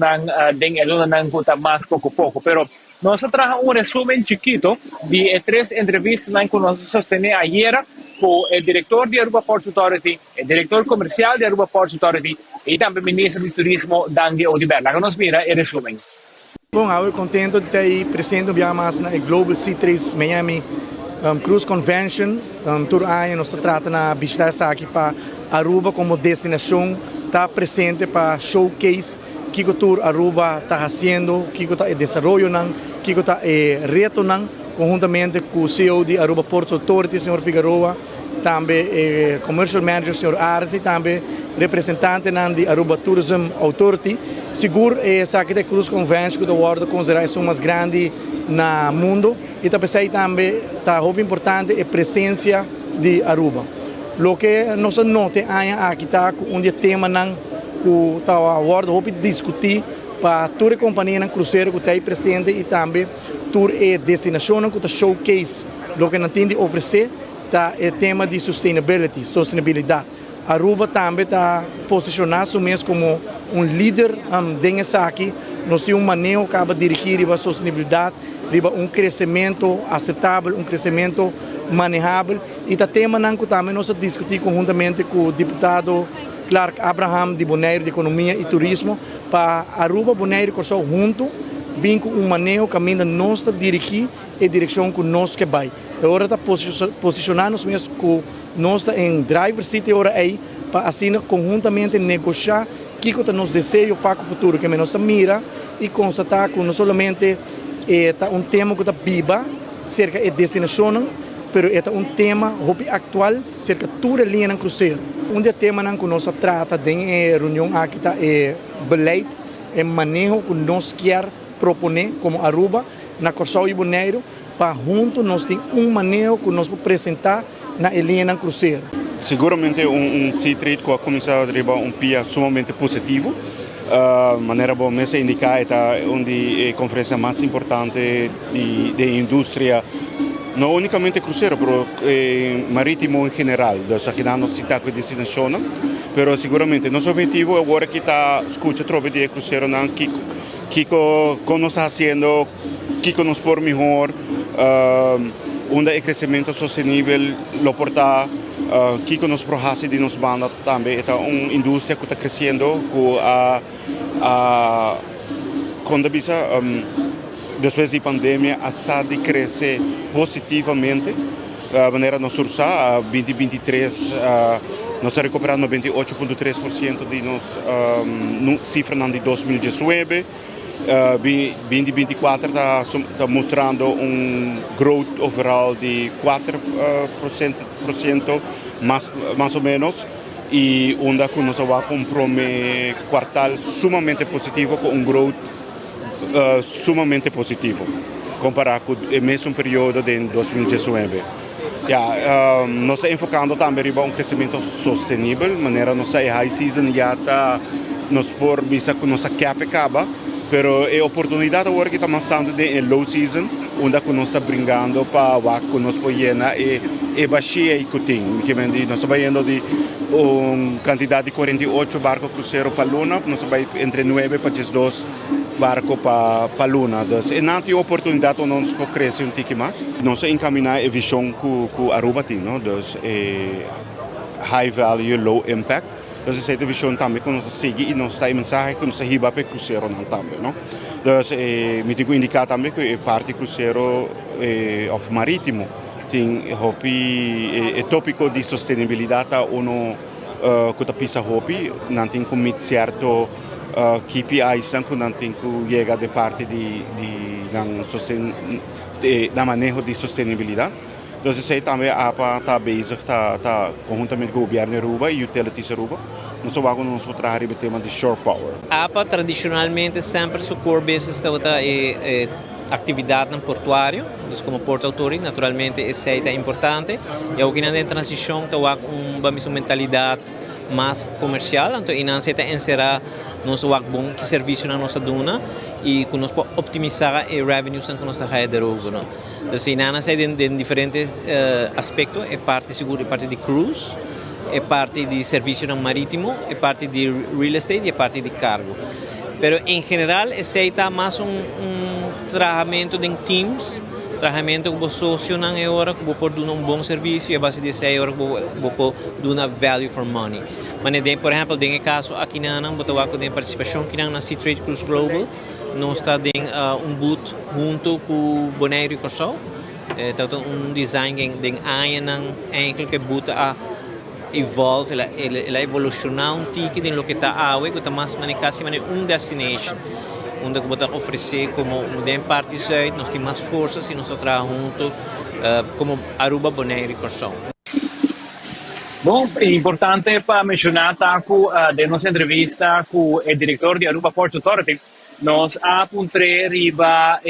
den eluna kuta mais pouco. Pero nós trajo resumen chiquito de 3 entrevistas que nós sostenemos ayer con el director de Aruba Ports Authority, el director comercial de Aruba Ports Authority y también el ministro de Turismo, Dangue Oudibert. La que nos mira el resumen. Bom, eu contento de estar presente na Global C3 Miami Cruise Convention. Todo ano nós tratamos na visitar aqui para Aruba como destinação, está presente para showcase que o tour Aruba está fazendo, que está desenvolvendo, que está reto conjuntamente com o CEO de Aruba Ports Authority, Sr. Figueroa, também Commercial Manager, Sr. Arce, também representante de Aruba Tourism Authority. Seguro essa aqui da Cruise Convention que é considerada uma das grandes no mundo, e também está muito importante a presença de Aruba. O que nós notamos aqui está um tema que está agora discutir para toda a companhia de cruzeiro que está aí presente e também toda a destinação que está showcase. O que não tem de oferecer está o tema de sustentabilidade. Aruba também está posicionado mesmo como um líder dessa aqui. Nós temos manejo que acaba de dirigir a sustentabilidade, crescimento aceitável, crescimento manejável. E está tema que também nós discutimos conjuntamente com o deputado Clark Abraham de Bonaire de Economia e Turismo para Aruba, Bonaire e Corsol junto, bem com manejo que ainda nós dirigir e direção que nós que vai. Agora está posicionando mesmo com nós em driver seat agora aí para assim conjuntamente negociar que é nos desejo para o futuro que nós mira e constatar que não somente é tema que está viva cerca da destinação, mas é tema atual cerca de toda a linha de cruzeiro. Tema que nós trata em reunião aqui está beleid e manejo que nós quer proponer como Aruba na Corsol e Bonaire para junto nós tem manejo que nós vamos apresentar na linha de cruzeiro. Seguramente C3 que começou a arribar pia sumamente positivo. Maneira boa mesmo indicar é onde a conferência mais importante da indústria no únicamente crucero, pero marítimo en general. Entonces aquí no se está con destinación, pero seguramente nuestro objetivo es ahora que está escucha tropa de crucero que nos está haciendo, que nos por mejor, un crecimiento sostenible, lo porta, que nos projase de nos banda también, es una industria que está creciendo, cuando visa después de pandemia, a de crecer positivamente. De maneira nos sursa, 2023 nós recuperamos 98,3% de nos cifra de 2019. 2024 está mostrando growth overall de 4%, mais ou menos, e onde nós vamos comprometer quartal sumamente positivo com growth sumamente positivo, comparado com o mesmo período de 2019. Nós estamos enfocando também em crescimento sustentável, de maneira nossa high season já está nos por visa com nossa cap acaba, pero é oportunidade agora que estamos estando em low season, onde nós está brincando para o nos poiena e baixia e cutim, que nós estamos indo de quantidade de 48 barcos cruzeiro para Luna, nós vai entre 9 para 12 barco para Luna. Então, não tem oportunidade de nós crescer um pouco mais. Nós encaminhar a visão que Aruba tem, não? Então, high value, low impact. Então, essa visão também que nós seguimos e nós temos mensagem que nós riba para cruzeiro também, não? Então, me tenho que indicar também que a parte cruzeiro of marítimo tem o tópico de sustentabilidade que está pisa hopi, não tem como certo KPIs que não tem que chegar de parte da manejo de sustentabilidade. Então, isso aí também a APA está bezig, está conjuntamente com o governo de Aruba e utilities Aruba. Nós vamos trabalhar o tema de shore power. A APA tradicionalmente sempre seu core business é atividade no portuário, como Port Authority, naturalmente essa é importante. E o que na transição está uma mentalidade mais comercial, então e não se está encerrar nosso bom que serviço na nossa duna e que nós podemos optimizar o revenue que nós está de rogo, não? Então se não se de diferentes aspectos, é parte seguro, é parte de cruise, é parte de serviço marítimo, é parte de real estate e é parte de cargo. Pero em geral, esse está mais trabalhamento de teams, trabalhamento que você soluciona agora, que você pode dar bom serviço e a base desse agora que você pode dar value for money. Mas, por exemplo, tem caso aqui na Anang, você tem participação aqui na Sea Trade Cruise Global, nós está em boot junto com o Bonaire e Corsol, então design de Anang, que boot a evolve, ela evolucionar ticket em lo que está água, que está mais quase destination, onde você oferecer como uma parte sul, nós temos mais forças e nós trabalhamos junto como Aruba, Bonaire e Corsol. Bom, é importante para mencionar que de nossa entrevista com o diretor de Aruba Port Authority, nós apontamos riba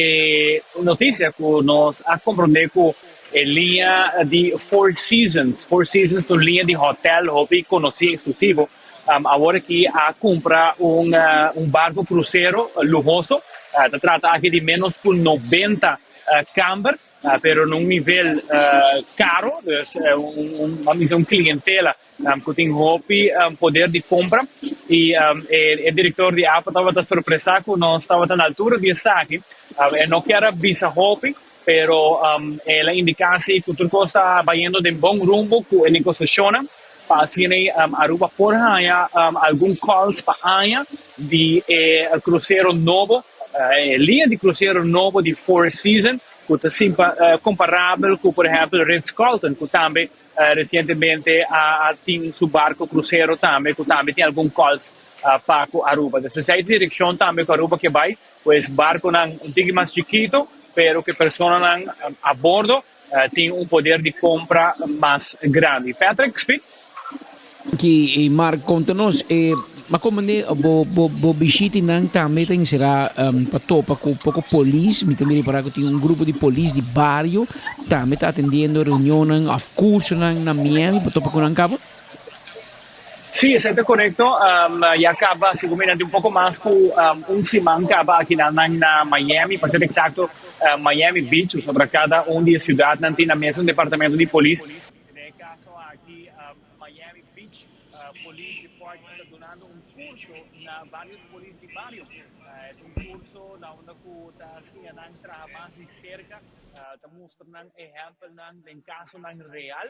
notícia que nós compreendemos com a linha de Four Seasons uma linha de hotel, hobby conhecido exclusivo, agora que compra barco cruzeiro luxuoso, se trata aqui de menos que 90 camber, pero num nível caro, uma clientela que tem hobby, poder de compra, e o diretor de APA estava surpresa que nós estávamos na altura de saque, não quero visa hobby, pero ela indicasse que tudo está indo de bom rumbo com a negociação, para assim Aruba por ganhar algum calls para ganhar de cruzeiro novo, linha de cruzeiro novo de Four Seasons, que está comparável com, por exemplo, Ritz-Carlton, que também recentemente tem seu barco cruzeiro também, que também tem algum calls para Aruba. Essa é a direção também com Aruba que vai, pois barco não é mais chiquito, pero que pessoas a bordo têm poder de compra mais grande. Patrick, speak. Que Mark, conta-nos, mas como bo visite nang também tem será para topa com pouco polícia, me também para que tem grupo de polícia de bairro, também está atendendo reunião of course na Miami para topa com nang cabo. Sí, eso es correcto. Ya acaba, si combinando un poco más con un simán acaba aquí en Miami, para ser exacto, Miami Beach, sobre cada un de ciudad, tiene mesmo un departamento de policía. En el caso aquí, Miami Beach Police Department está dando un curso a varios policías de barrio. Es un curso donde está trabaja más de cerca, está mostrando ejemplos de casos real,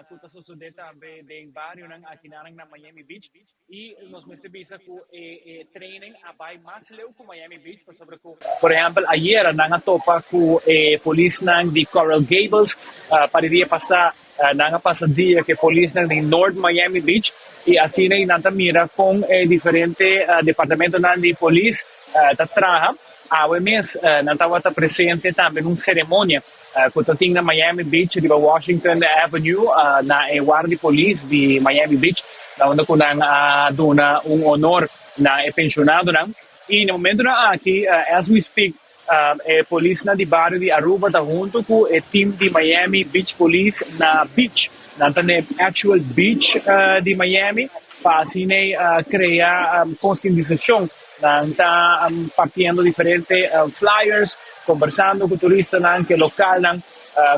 que está sucediendo también en barrio aquí en Miami Beach. Y nos muestra que training a más lejos con Miami Beach, por ejemplo, ayer a topa con policía de Coral Gables, para el día pasado, pasado día que policía de North Miami Beach, y así mira con diferentes departamentos de policía trabaja. Ahora mes estaba presente también una ceremonia que en Miami Beach, de Washington Avenue, na guardia policía de Miami Beach, donde dona un honor na pensionado. Y en el momento aquí, as we speak, policía de barrio de Aruba está junto con el team de Miami Beach Police na beach, na actual beach de Miami, para así crear concientización. Está partiendo diferentes flyers, conversando con turistas que local,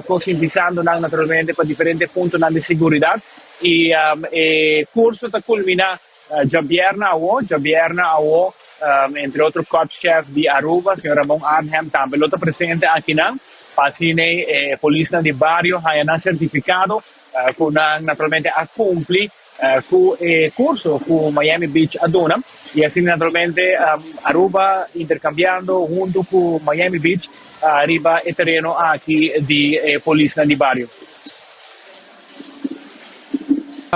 concientizando naturalmente para diferentes puntos de seguridad. Y el curso está culminando ya viernes entre otros coach chef de Aruba, señor Ramón Arnhem, también lo está presente aquí, para así policía de barrio, hayan certificado, con naturalmente a cumplir con el curso con Miami Beach Aduna, y así naturalmente Aruba intercambiando junto con Miami Beach arriba el terreno aquí de policía de barrio.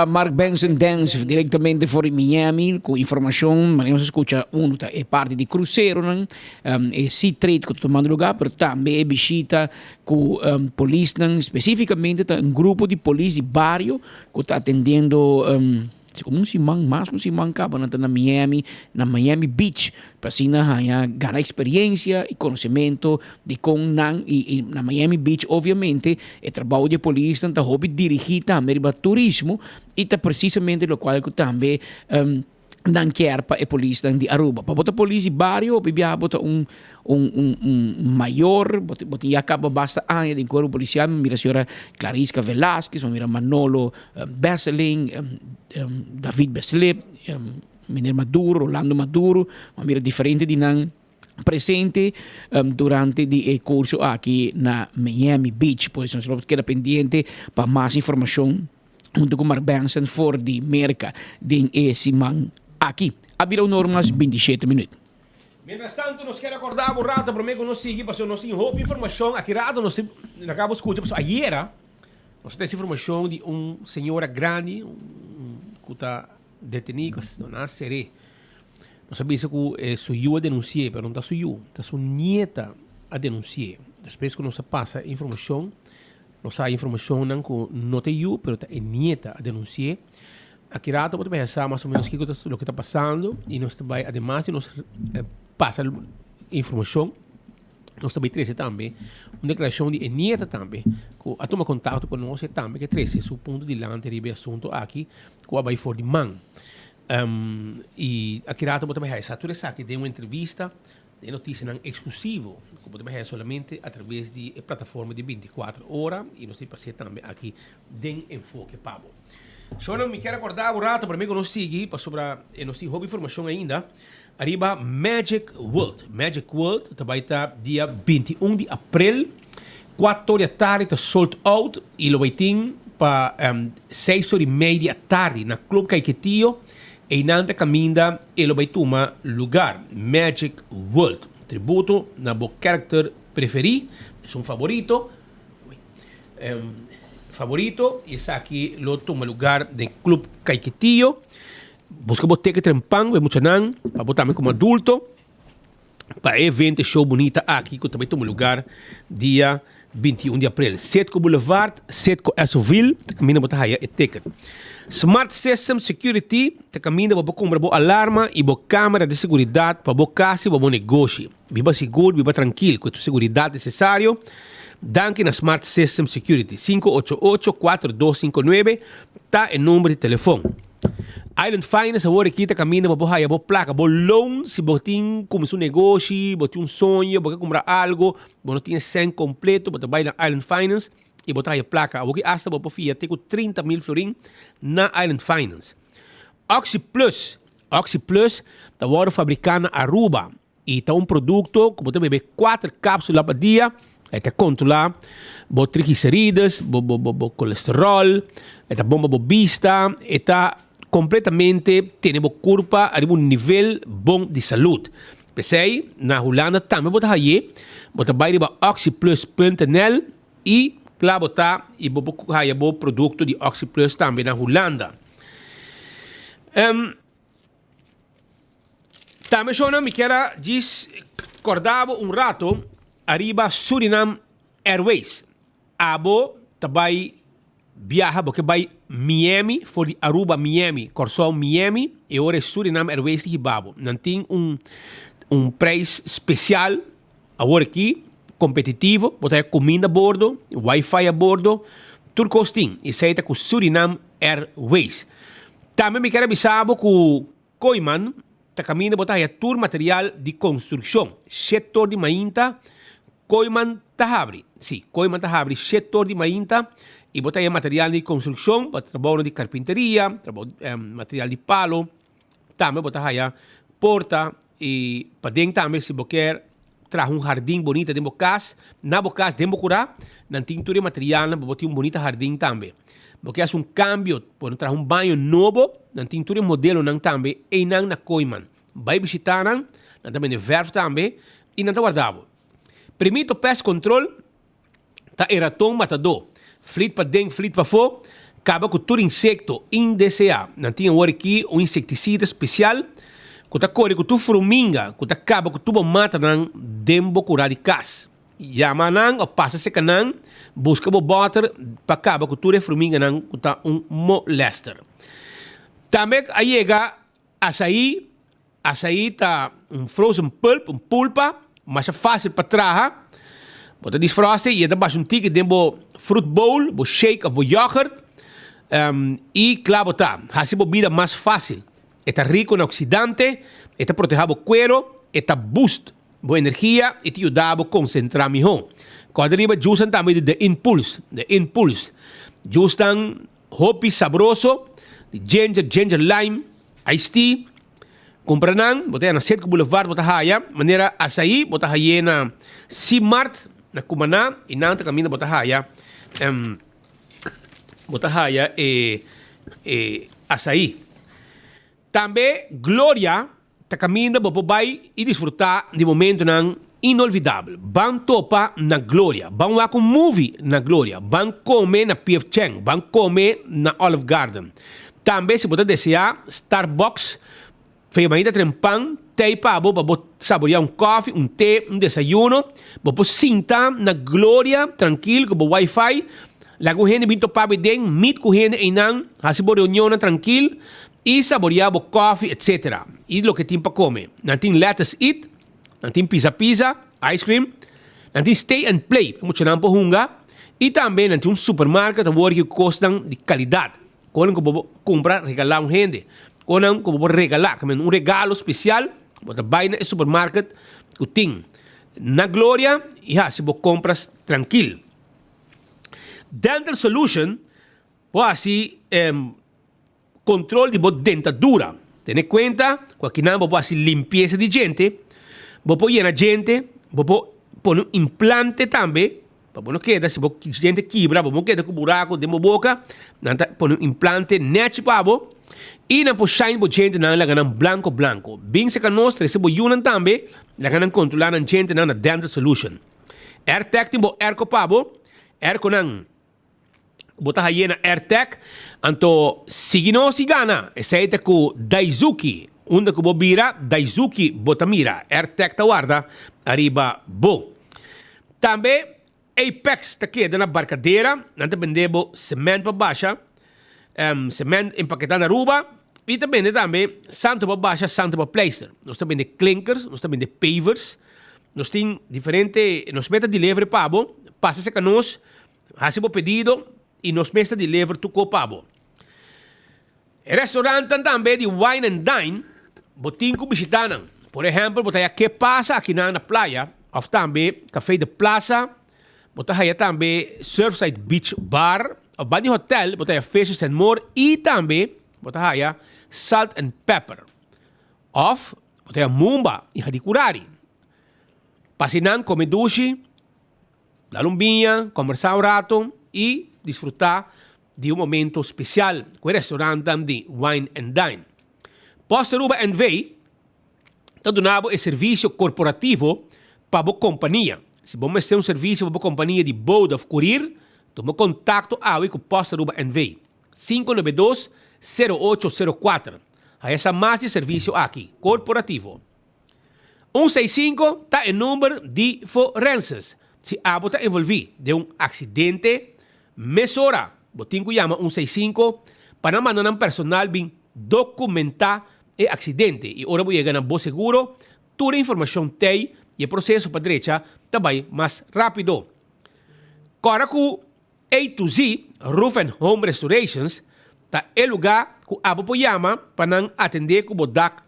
Mark Benson Dance direttamente fuori Miami con informazione, ma si escucha uno è parte di crucero e sea trade che tomando lugar, però també è visita con police specificamente un gruppo di police di barrio che sta attendendo como si mancava na Miami Beach para assim ganhar experiência e conhecimento de como e na Miami Beach obviamente o trabalho de polícia está hobby dirigir também para turismo e está precisamente o qual que também dan chiarpa e polícia de Aruba. Para botar polícia barrio, bibia botar maior, botar acaba basta anos de corpo policial, mira a senhora Clarisca Velasquez, mira Manolo Besseling, David Beslep, Miner Maduro, Rolando Maduro, mira diferente di nan presente durante il corso aqui na Miami Beach. Pues nosotros queda pendiente para más información junto con Mark Benson for di merca din Simang aqui. Abbiamo normas 27 minutos. Mientras tanto, nos queda acordar un rato, por mí que nos sigue, pasó nos sin hope información, aquí rato nos acabo de escuchar, pasó ayer, nos tem informação de senhora grande, que está detenido, não será. Nós sabemos que sua denunciou, mas não está sua nieta a denunciar. Depois que nós passa informação, nós a informação não que não tem mas é nieta a denunciar. Aqui rato pode pensar mais ou menos o que está passando e nós também, además, nós passa informação. Nós também trazemos também uma declaração de nieta também, que a tomar contato conosco também, que traz esse ponto de lá anterior assunto aqui, que vai for de man. E aqui rato também essa tudo isso aqui deu uma entrevista de notícia não exclusivo, que pode ver somente através de plataforma de 24 horas e nós temos também aqui de enfoque Pablo. Só não me quero acordar um rato para mim que nós sigue para sobre nós temos informação ainda. Arriba Magic World. Magic World vai estar dia 21 de abril, 4 da tarde, está sold out, e lo vai ter para 6h30 da tarde na Club Caiquetillo, e nanta caminda, e lo vai tomar lugar. Magic World. Tributo na bo character preferido, é favorito. Favorito, e esse aqui lo toma lugar no Club Caiquetillo. Busca boteca trempang, vemos nan, para botar como adulto, para evento show bonita aqui, que também toma lugar dia 21 de abril. 7 Boulevard, 7 Essoville, te caminha botar aí ticket. Smart System Security, te caminha para comprar boa alarma e boa câmera de segurança para boa casa e boa negócio. Viva seguro, viva tranquilo, com a segurança necessária. Danke na Smart System Security, 588-4259, está o número de telefone. Island Finance agora aqui tá caminhando para botar a placa, bo loan, se botin começar um negócio, botin um sonho, botar comprar algo, bo não tinha 100 completo, botar vai na Island Finance e botar a placa. Agora hasta bo fia tem 30 mil florin na Island Finance. Oxy Plus tá agora fabricando Aruba e tá um produto que você bebe 4 cápsulas por dia. Está controlar bo triglicérides, bo colesterol, está bomba bo vista, está completamente tem uma curva arriba um nível bom de saúde. Pensei na Holanda também botar aí, botar vai riba oxyplus.nl e lá botar e botar aí o produto de Oxy Plus também na Holanda. Também só não me quero discordar um rato arriba Suriname Airways. Abo também viaja porque vai Miami, for de Aruba Miami, Corsol Miami, e agora Suriname Airways de Hibabo. Não tem preço especial agora aqui, competitivo, botar comida a bordo, Wi-Fi a bordo, tudo costinho. E saída com Suriname Airways. Também me quero avisar que o Coiman está caminhando botar aí tour material de construção, setor de Mainta, Coiman Tahabri. Sim, Coiman Tahabri, setor de Mainta, e botar aí material de construção, trabalho de carpinteria, material de palo, também botar aí porta e para dentro também se quer trazer jardim bonito dentro da casa, na casa dentro da não tem todo material, para botar bonito jardim também. Porque faz cambio, para trazer banho novo, não tem todo modelo não também, e não na Coiman. Vai visitar não também de verf também, e não está guardado. Primeiro pest control, tá eratom matador. Flit para dentro, flit para fora, acaba com todo insecto indesejado. Não tinha agora aqui inseticida especial, que está correndo com tu formiga, que acaba com tu mata não dembo curar de casa. Yama não, ou passa seca não, busca o butter, para acabar com tu formiga não, que está molester. Também aí chega açaí tá frozen pulpa, mas é fácil para trazer. Bota desfroste e depois ticket dentro fruit bowl, bo shake of bo yogurt e claro tá, assim bebida mais fácil. Está rico en oxidante, está protegido cuero, está boost boa energia e te ajuda a concentrar melhor. Quando arriba justan também de Impulse, justan hopi sabroso, de ginger lime, iced tea. Compra nan, bota na Setco Boulevard, bota haya, maneira açaí, bota haya na C-Mart, na Cumaná, e não tá caminho bota haya, açaí. Também Glória tá caminho bota vai e desfrutar de momento nan inolvidável. Van topa na Glória, van lá com movie na Glória, van comer na P.F. Chang, van comer na Olive Garden. Também se você desejar Starbucks, fez ainda tem pão, tem para saborear coffee, té, desayuno, você sinta na Glória, tranquilo, com Wi-Fi, lá com gente vindo para bem, meet com gente e não, assim por reunião tranquilo, e saborear coffee, etc. E o que tem para comer. Não tem lettuce eat, não tem pizza, ice cream, não tem stay and play, muito não por hungar, e também não tem supermercado que custam de qualidade. Quando você comprar, regalar gente. Quando você regalar, regalo especial, você vai no supermercado que tem na Glória e se você compras tranquilo. Dental Solution, você controle de dentadura. Tenha conta, que não você limpeza de gente, você llena gente, você põe implante também, para não queda, se você gente quebra, você queda com buraco de boca, põe implante net para você. E na shine bo gente na ganang blanco. Bing sa kanos, trese bo yunan tambe, la ganang kontrolar ng gente na Dental Solution. AirTag timbo airco pabo, airco nang bota hayena AirTag, anto sigino sigana, esaita ko Daizuki, unda ko bobira, Daizuki botamira, AirTag tawarda, arriba bo. Tambe, Apex taqueda na barcadeira, nanta bendebo cement pa baixa, cement empaquetado na Aruba, e também santo para baixa, santo para plaster. Nós também de clinkers, nós também de pavers, nós temos diferente, nós meta de livre pabo, passa se canos, recebe o pedido e nós meta de livre tu co pabo. Restaurante também de Wine and Dine, botin ku bisitanan. Por exemplo, botaya que passa aqui na praia, ou também café de plaza, botaya também Surfside Beach Bar, ou bani hotel, botaya Fishes and More e também botaya Salt and Pepper. Of botaya Mumba e Hadikurari. Pasinan, comer dushi, dar vinha, conversar um rato e desfrutar de um momento especial com o restaurante de Wine and Dine. Posteruba and Vey, está donando o serviço corporativo para a companhia. Se você tem um serviço para a companhia de boat of courier, toma contato com Posteruba and Vey. 592-0804. Aí essa mais de serviço aqui, corporativo. 165 está em número de forenses. Se algo está envolvido de um acidente, mesura. Botin que chama 165 para mandar um personal bem documentar o acidente. E ora vou chegar na bom seguro, toda a informação tem e o processo para a direita também mais rápido. Agora com A to Z, Roof and Home Restorations, está o lugar que abo po chama para não atender com o DAC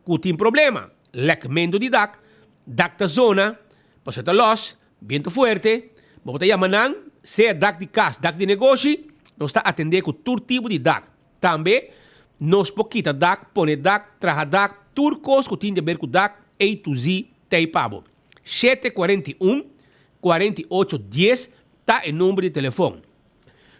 que tem problema. Lecmento de DAC, DAC da zona, paseta los, viento fuerte, bota chama não, se DAC de casa, DAC de negócio, nós está atender com todo tipo de DAC. Também, nós poquita DAC, pone DAC, traja DAC, turcos que tem a ver com DAC, A to Z, Teipabo. 741-4810 está o número de telefone.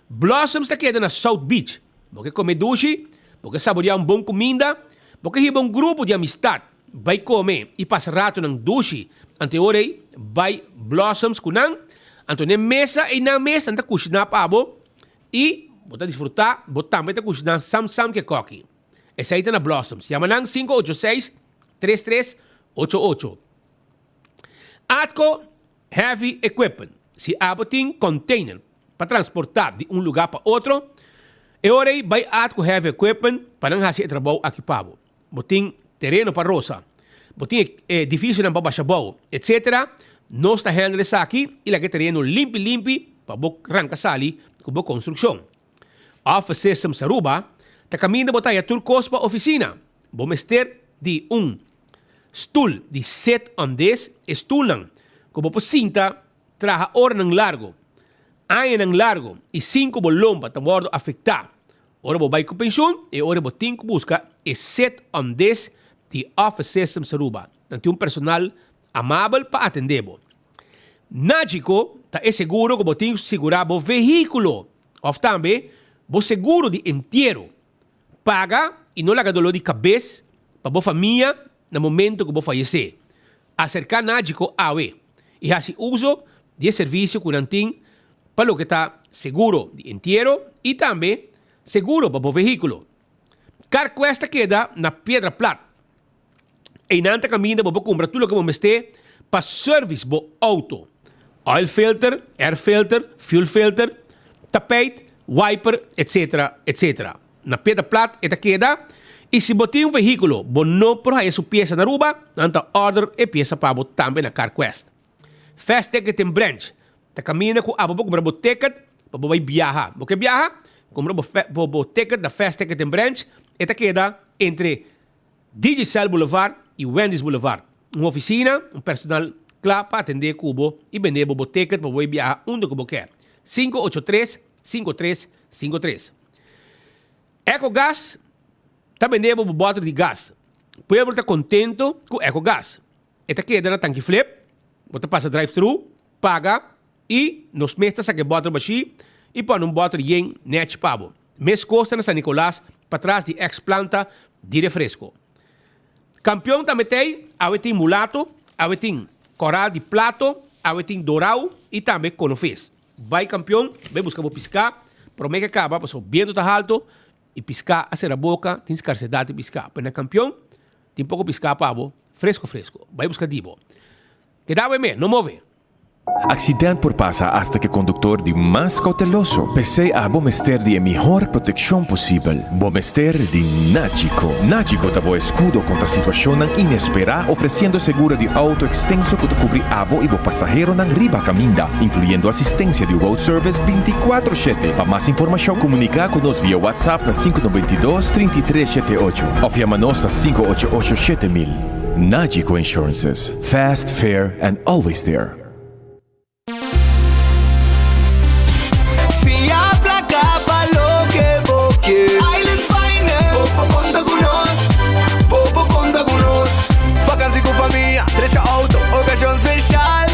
Blossoms está quedando na South Beach. Porque comer dushi, porque saborear bom comida, porque ir um grupo de amistade. Vai comer e passar rato nang dushi. Anteorei, vai Blossoms kunang. Antônio mesa e na mesa anda cozinhar pabo e bota desfrutar, bota também cozinhar sam que coque. Essa aí tá na Blossoms. Chama nang 586-3388. Atco Heavy Equipment. Se abotin container para transportar de um lugar para outro, e orei vai Atco Heavy Equipment para não fazer trabalho aqui pabo. Botin terreno para roça. Botin edifício na babachabou, etc. Nós está handle isso aqui e lá que terreno limpo para arrancar sali com boa construção. Office System Saruba está caminhando botar a turcos para oficina. Vamos ter de um stool de 7 on 10 stool lang. Como po cinta traja hora ng largo. Ayan ng largo e 5 bolong para tamordo afectar. Ora bo bay ko pensyon e ora bo ting busca e 7 on 10 de Office System Saruba. Nanti um personal amável para atendebo. Nágico ta é seguro que bo ting segurar bo veículo. Of também bo seguro de inteiro. Paga e não laga dolor de cabeça para bo família no momento que bo falecer. Acercar nágico awe. E assim uso de serviço que nanting para o que está seguro de inteiro e também seguro para o veículo. CarQuest queda na Pedra Plata. E nanta caminho para comprar tudo o que vamos ter para service do auto. Oil filter, air filter, fuel filter, tapete, wiper, etc. Na Pedra Plata esta queda. E se botar um veículo, não por aí sua peça na ruba, nanta order e peça para também na CarQuest. Fast Ticket in Branch. Ta caminha com a comprar o ticket para vai viajar. Porque viaja, compra o ticket da Fast Ticket in Branch, esta queda entre Digicel Boulevard e Wendy's Boulevard. Uma oficina, personal claro para atender cubo e vender o ticket para vai viajar onde que quer. 583-5353. EcoGas está vendendo o bottle de gás. Pueblo está contento com EcoGas. Esta queda na tanque flip. Você passa drive-thru, paga e nos mete essa que bota baixi e põe bottle yen net pabo. Mes costa na San Nicolás para trás de ex-planta de refresco. Campeão também tem, tem mulato, tem coral de plato, tem dourau e também conofes. Vai campeão, vai buscar o piscar, promete que acaba, porque o vento está alto e piscar, a boca, tem escassez de piscar. Mas campeão, tem pouco piscar pabo, fresco. Vai buscar dibo. Que dá bem, não move. Accidente por pasa hasta que conductor de más cauteloso. Pese a Bomester de mejor protección posible. Bomester de Nagico. Nagico tabo escudo contra situación inesperada, ofreciendo seguro de auto extenso que te cubre abo y pasajero nan riba caminda, incluyendo asistencia de road service 24/7. Para más información, comunica con nos vía WhatsApp na 592-3378 o llamanos na 588-7000. Nagico Insurances. Fast, fair, and always there. Island Finance, Popo conta conosco, Popo conta conosco. Vacancy com família, trecha auto, ocasião especial.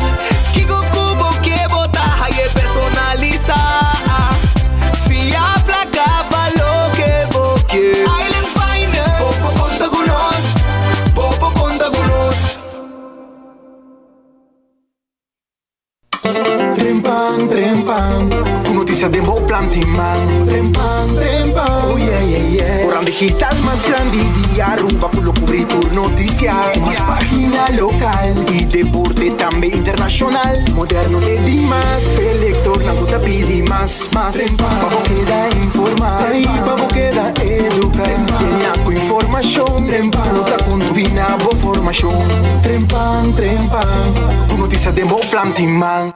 Kiko Kubo que botar, aí é personalizar. Fia placa, valor que boque. Island Finance, Popo conta conosco, Popo conta conosco. Trempang, trempang. Notícia de bom plantiman. Trempang, trempang. Oh yeah, yeah, yeah. Orang digital más grande de Aruba con lo cobertura noticial. Más página local y deporte también internacional. Moderno de Dimas, elector na guta pidi más. Trempang. Vamos queda informar. Vamos queda educar. Llena con información. Trempang. Nota con tu binabo formación. Trempang, trempang. Con notícia de bom plantiman.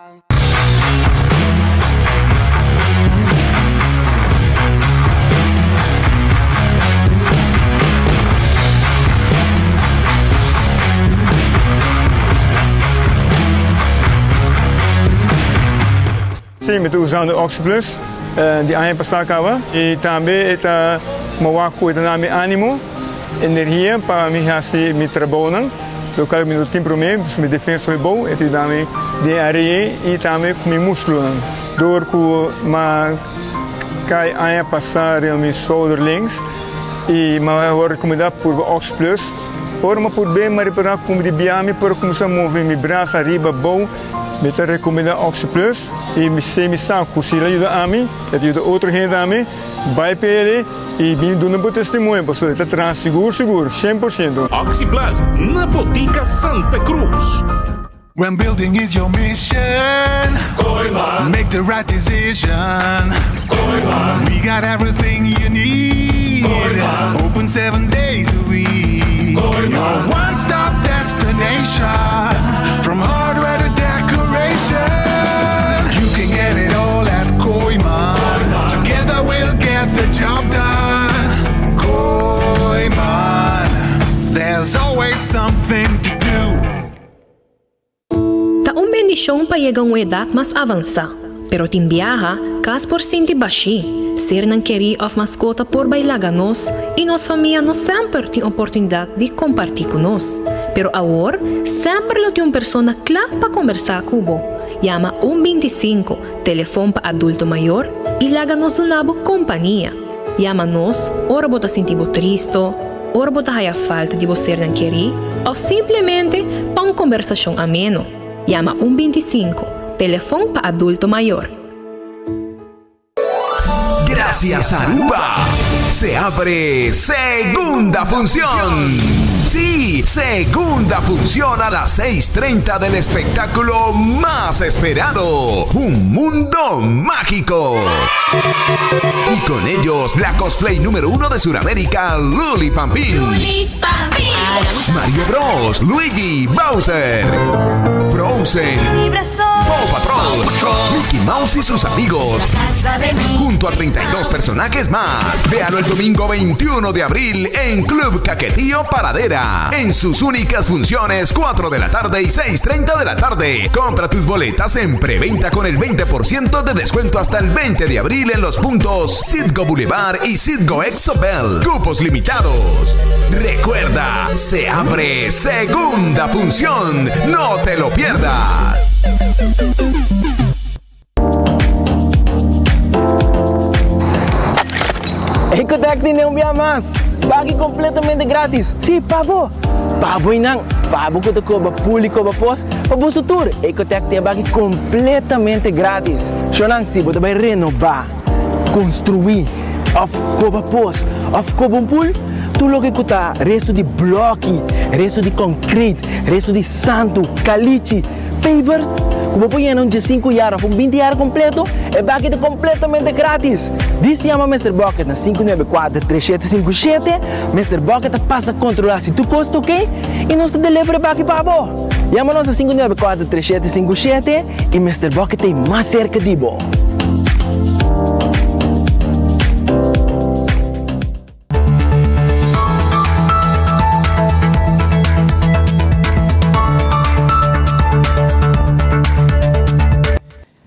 Sim, eu estou usando o Oxyplus de ano passado e também está mawako ito namin ânimo, energia para me trabalhar. So kalau minuto tempo mesmo, me defesa foi bom, ito dami de areia e também com meu músculo. Door que kai ano passado eu me shoulder links e me vou recomendar por Oxyplus. Por uma por bem, mas para como de biame, para começar a mover meu braço arriba bom. Me te recomenda Oxyplus e me sabe que se ele ajuda a mim, ele ajuda outra gente a mim, vai para ele e vem dando um testemunho, pessoal, ele está seguro, 100%. Oxyplus, na Botica Santa Cruz. When building is your mission, Koiman. Make the right decision. Koiman. We got everything you need. Koiman. Open 7 days a week. Koiman. Your one-stop destination. From hardware to decoration. You can get it all at Koiman. Together we'll get the job done. Koiman. There's always something to do. Taong bendisyon pa yegang edad mas avança, pero timbiaha kas porcenti baixi, ser não querer of mascota por bailaga nós e nos família não sempre tem oportunidade de compartilhar com nós. Pero agora, sempre lo tem uma pessoa clara para conversar com o Llama 125, telefone para adulto maior e laga-nos uma companhia. Llama nós, ora bota sentir triste, ora bota a falta de você não querer, ou simplesmente para uma conversação ameno. Llama 125, telefone para adulto mayor. Gracias Aruba, se abre segunda función. Sí, segunda función a las 6:30 del espectáculo más esperado, Un Mundo Mágico. Y con ellos la cosplay número 1 de Sudamérica, Luli Pampín. Mario Bros, Luigi, Bowser, Frozen, Paw Patrol, Mickey Mouse y sus amigos, junto a 32 personajes más. Véalo el domingo 21 de abril en Club Caquetío Paradera, en sus únicas funciones 4 de la tarde y 6:30 de la tarde. Compra tus boletas en preventa con el 20% de descuento hasta el 20 de abril en los puntos Citgo Boulevard y Citgo Exobel. Cupos limitados. Recuerda, se abre segunda función. No te lo pierdas. Ecotec tiene un día más. Pague completamente gratis. Sí, pavo. Pavo inang. Pavo que te cobra público para pos. Para su tour. Ecotec te pague completamente gratis. Shonang si você vai renovar, construir, of cobra pos, of cobra pool. Tu lo que custa resto de bloque, resto de concrete, resto de santo, caliche, pavers. como põe um de 5 horas, um 20 horas completo, é bucket completamente grátis. Diz chama Mr. Bucket na 594-3757. Mr. Bucket passa a controlar se tu custa ok e nós te delivery bucket para você. Chama-nos a 594-3757 e Mr. Bucket tem mais cerca de você.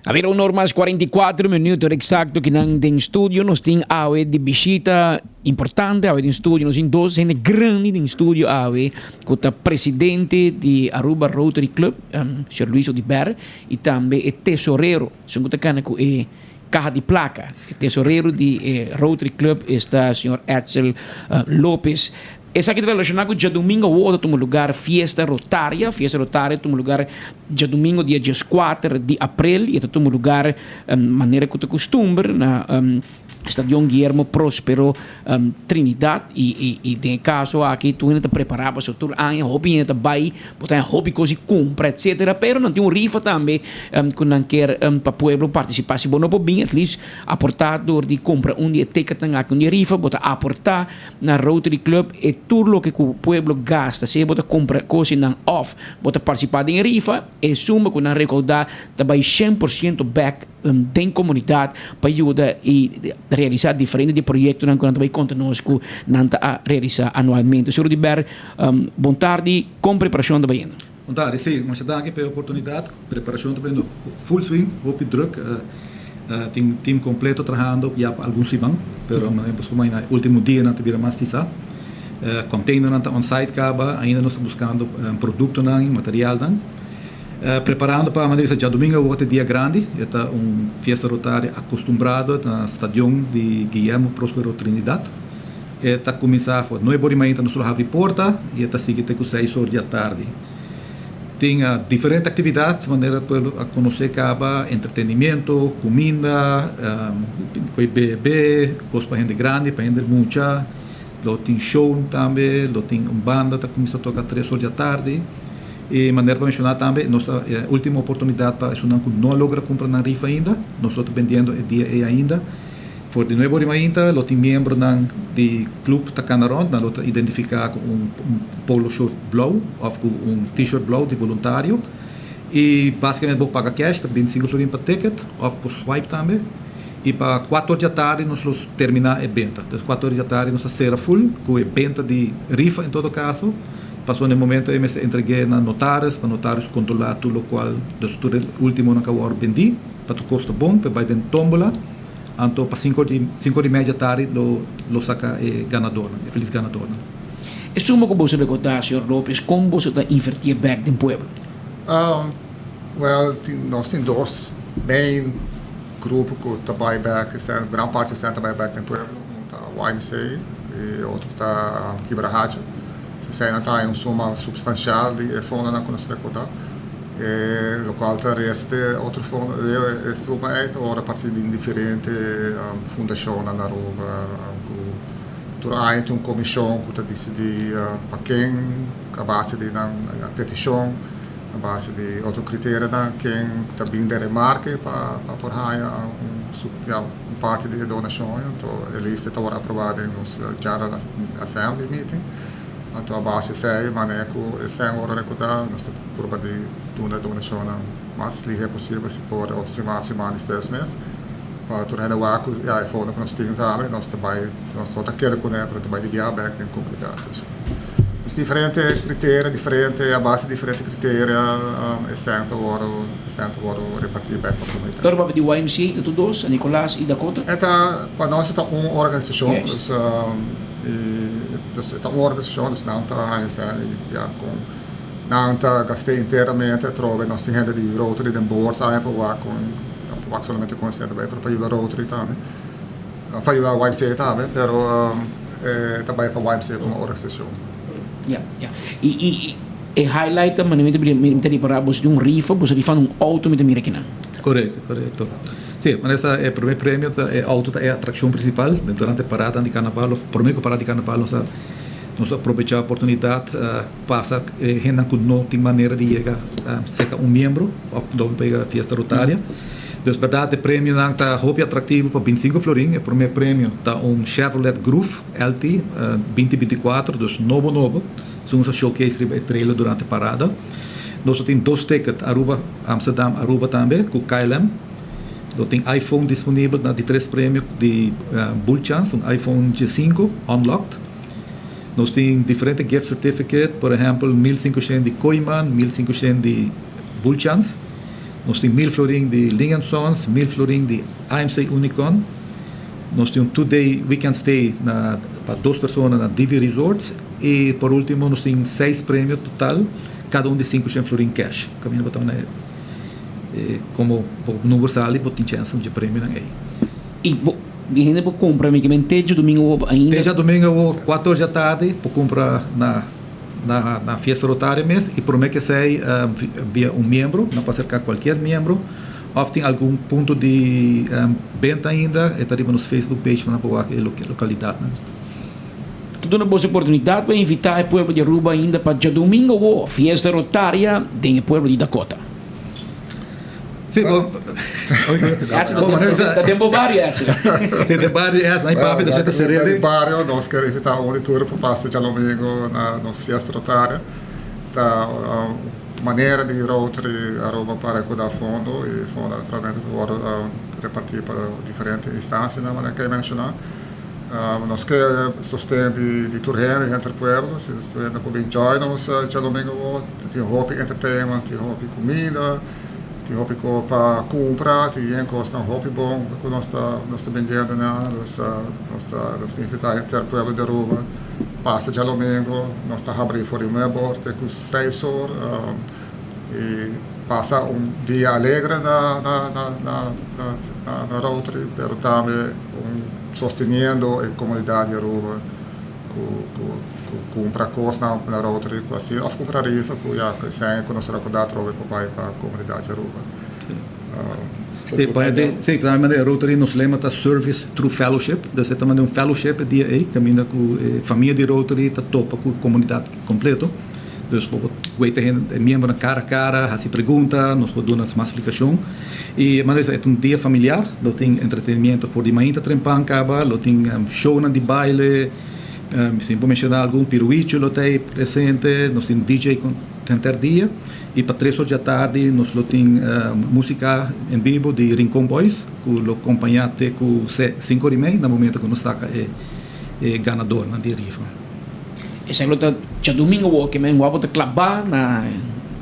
A ver, normas 44 minutos exacto que nang den studio nos ting awe de visita importante awe den studio nos ting dos gente grande den studio awe kota presidente de Aruba Rotary Club, Sir Luis Odiber, e também o tesoreiro, são kota kana ko caja de placa. O tesoreiro de Rotary Club está o Sr. Edsel Lopes. Essa aqui relacionada com dia domingo o outro um lugar fiesta rotária um lugar dia domingo dia 4 de abril e é um lugar maneira que tu costumbre na Estadio Guillermo Próspero Trinidad e de caso aqui tu ainda te preparava seu tour ano hobby ainda vai botar hobby coisa compra etc pero não tem rifa também que não quer para pueblo participar se bom não bem at least aportador de compra dia ticket aqui dia rifa botar aportar na Rotary Club e tudo o que o pueblo gasta se botar compra coisa não off botar participar em rifa e suma que não recaudar também 100% back da comunidade para ajudar e realizar diferentes de projetos que nós também conosco a realizar anualmente. Sr. Odiber, boa tarde, com preparação também. Boa tarde, sim, mas está aqui pela oportunidade, preparação também no full swing, hope druk, tem time completo trabalhando já há alguns semanas, mas como no último dia não tivemos mais quizá. Container não on-site acaba, ainda nós estamos buscando produto, material, preparando para a maneira de domingo outro dia grande está fiesta rotária acostumado no estádio de Guillermo Próspero Trinidad está começar a 9h nos abre porta e está seguindo com 6h da tarde tem diferentes atividades de maneira para conhecer acaba entretenimento comida bebê coisa para gente grande para gente muita tem show também tem banda está começando a tocar 3h da tarde. E maneira para mencionar também, nossa última oportunidade para isso não logra comprar na rifa ainda, nós estamos vendendo o dia ainda. For de novo ainda, tem membro do clube Tacanaron, nós identificar com polo shirt blue ou com t-shirt blue de voluntário. E basicamente vou pagar cash, também 5 solim para ticket, ou por swipe também. E para 4h da tarde nós terminar a venda. Das 4h da tarde nós será full, com a venda de rifa em todo caso. Passou no momento eu me entreguei na notários para notários controlar tudo o qual do último não acabou vendi para tu custo bom para vai dentro tombola então para 5h30 da tarde lo saca ganador feliz ganador. E suma que você recordar, Sr. Lopes, como você está invertir back no pueblo? Well, nós temos dois bem grupos que trabalham back, grande parte está trabalhando back no pueblo, o YMCA e outro está Quebra-Racha. Se ainda em suma substancial de fundo na conosco recordar o qual resta outro fundo suma ora a partir de diferentes fundações na Aruba tu há uma comissão que decide para quem a base de na petição a base de outro critério quem também der remarque para por aí parte de donação então a lista está aprovada nos General Assembly meeting. Então a base é maneco sem hora recordar nós por de uma donação mais ligeira possível se pode aproximar despesas mês para tornar o arco e a fundo que nós temos também nós estamos aqui com ele para trabalhar de via back em complicados os diferentes critérios diferentes a base diferentes critérios é sempre hora repartir back para a comunidade. Agora de YMCA tudo dois Nicolás e Dakota. Para nós está uma organização uma organização dos não está gastei inteiramente trove nós temos gente de Rotary de board também para somente com isso também para ajudar Rotary também para ajudar o YMCA também pero também para o YMCA como organização. E highlight também me para você de rifa auto me americana. Correto. Sim, mas esta é o primeiro prêmio, é a auto é a atração principal durante a parada de carnaval, por meio da parada de carnaval, nós aproveitar a oportunidade, passa gente que não tem maneira de chegar, seja membro, ou pegar a fiesta rotária. Dus verdade, o prêmio está roupa atrativo para 25 florim. O primeiro prêmio está Chevrolet Groove LT 2024, dus novo. São um showcase de trailer durante a parada. Nós temos 2 tickets, Aruba, Amsterdam, Aruba também, com KLM. Nós temos iPhone disponível de 3 prêmios de Bull Chance, iPhone G5 Unlocked. Nós temos diferentes gift certificates, por exemplo, 1.500 de Koiman, 1.500 de Bull Chance. Nós temos 1.000 florim de Ling & Sons, 1.000 florim de AMC Unicorn. Nós temos 2-day weekend stay para 2 pessoas na Divi Resorts. E, por último, nós temos 6 prêmios total, cada de 500 florim cash. Caminho para como o número sale, tem chance de prêmio aí. E a gente pode comprar medicamente domingo ainda? Desde domingo, 4 horas da tarde, pode comprar na fiesta rotária mesmo, e promete que seja via membro, não pode ser qualquer membro, ou tem algum ponto de venta ainda, está ali nos Facebook page para a localidade. Tudo uma boa oportunidade para invitar o povo de Aruba ainda para dia domingo ou fiesta rotária do povo de Dakota. Sim, bom. Tem barrio essa. Tem barrio essa, na Ipape da gente seria. Tem barrio, nós queremos invitar um de tudo para passar dia domingo na nossa fiesta rotária. Tá maneira de Rotary Aruba para cuidar fundo e fundo naturalmente pode repartir para diferentes instâncias, na maneira que eu mencionar. Nós queremos sustentar de terreno entre pueblos, se você pode enjoy nossa dia domingo, tem roupa entertainment, tem roupa comida. Tem roupa para comprar, tem costa roupa bom, que nós estamos vendendo, nós estamos invitando o povo de Aruba, passa de domingo, nós estamos abrindo fora de meia tem com 6 horas, e passa dia alegre na Rotary, mas também sustentando a comunidade de Aruba, compra coisa na Rotary, assim, ou comprar rifa, que sem conhecer a comunidade para a comunidade Aruba. Sim, claramente a Rotary nos lema da Service Through Fellowship, de certa maneira fellowship dia aí, caminha com a família de Rotary, tá topa com a comunidade completo. Dus we tegen membro cara a cara, se pergunta, nós podemos dar mais explicação. E mas é dia familiar, nós tem entretenimento por de manhã trempan caba, nós tem show de baile. Sempre mencionar algum piruícho lo tem presente, nós temos DJ com tentar dia e para 3 horas da tarde nós temos música em vivo de Rincon Boys, com o acompanhante com 5h30 no momento que nós saca é ganador na rifa. Esse é o domingo que me vou clavar na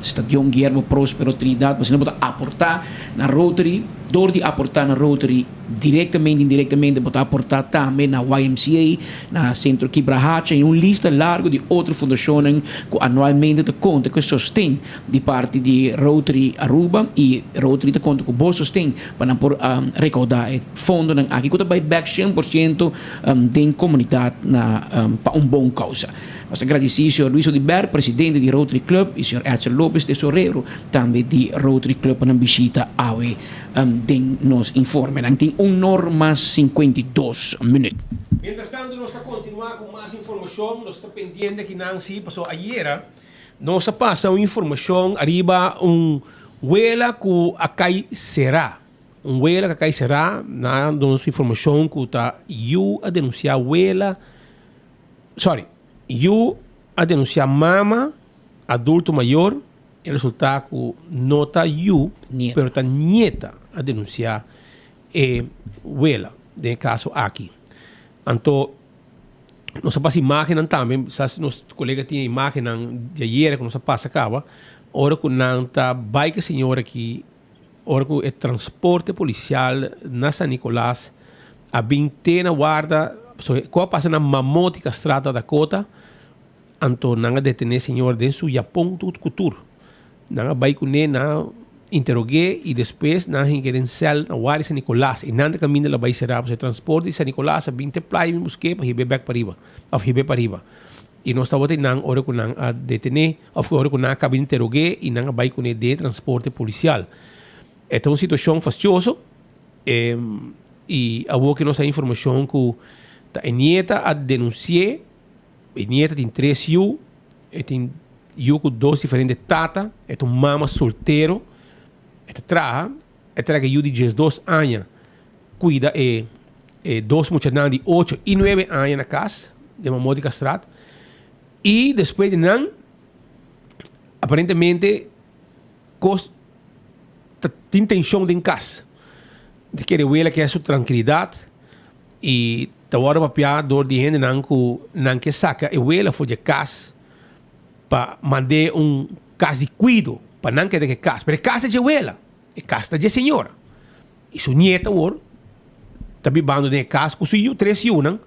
Estadio Guillermo Próspero Trinidad, você não pode aportar na Rotary, door de aportar na Rotary diretamente, indiretamente, pode aportar também na YMCA, na Centro Kibrahacha, e lista larga de outras fundações que anualmente te conta que sustém de parte de Rotary Aruba e Rotary te conta com bom sustém para recaudar fundo aqui que vai back 100% da comunidade para bom causa. Nós agradecemos ao Luís Odiber, presidente de Rotary Club, e ao Edson Lopes, tesoureiro também de Rotary Club, para visita ao nos informe. Tem 1h52. Mientras tanto, nós estamos continuando com mais informação. Nós estamos pendientes que Nancy passou ayer. Nós passa uma informação arriba huela que acai será. Huela que acai será. Na nossa informação que está a denunciar huela. A denunciar mama, adulto maior. O resultado que nota pero está nieta a denunciar huela, de caso aqui. Então, nós passa imagem também, nosso colega tinha imagem de ayer que nós passa acaba, ora que não está bike senhora aqui, ora que é transporte policial na San Nicolás, a vintena guarda, qual passa na mamótica estrada da Cota, então não detener senhor dentro do Japão tudo cultura. Não vai com ele, não interroguei e depois não em cel na Guarda San Nicolás e não caminho lá vai ser o transporte de San Nicolás a 20 play me busquei para ir back para riba ou ir para riba e nós estava não hora com não a detener ou hora com não acaba interroguei e não vai com ele de transporte policial. É uma situação fastidiosa e a boa que nossa informação que a nieta a denunciar A nieta tem 3 anos, e tem com 2 diferentes tatas, é um mama solteiro, trabalha eu de 12 anos, cuida e 2 muchachos de 8 e 9 anos na casa, de uma módica estrada. E depois de não, aparentemente, tem tensão em casa. De que ele quer sua tranquilidade e agora para dor de gente não que saca ela foi de casa para mandar caso de cuido para não querer que casa, mas casa de ela, é casa de senhora. E sua nieta agora está vivendo de casa com seu 3 anos,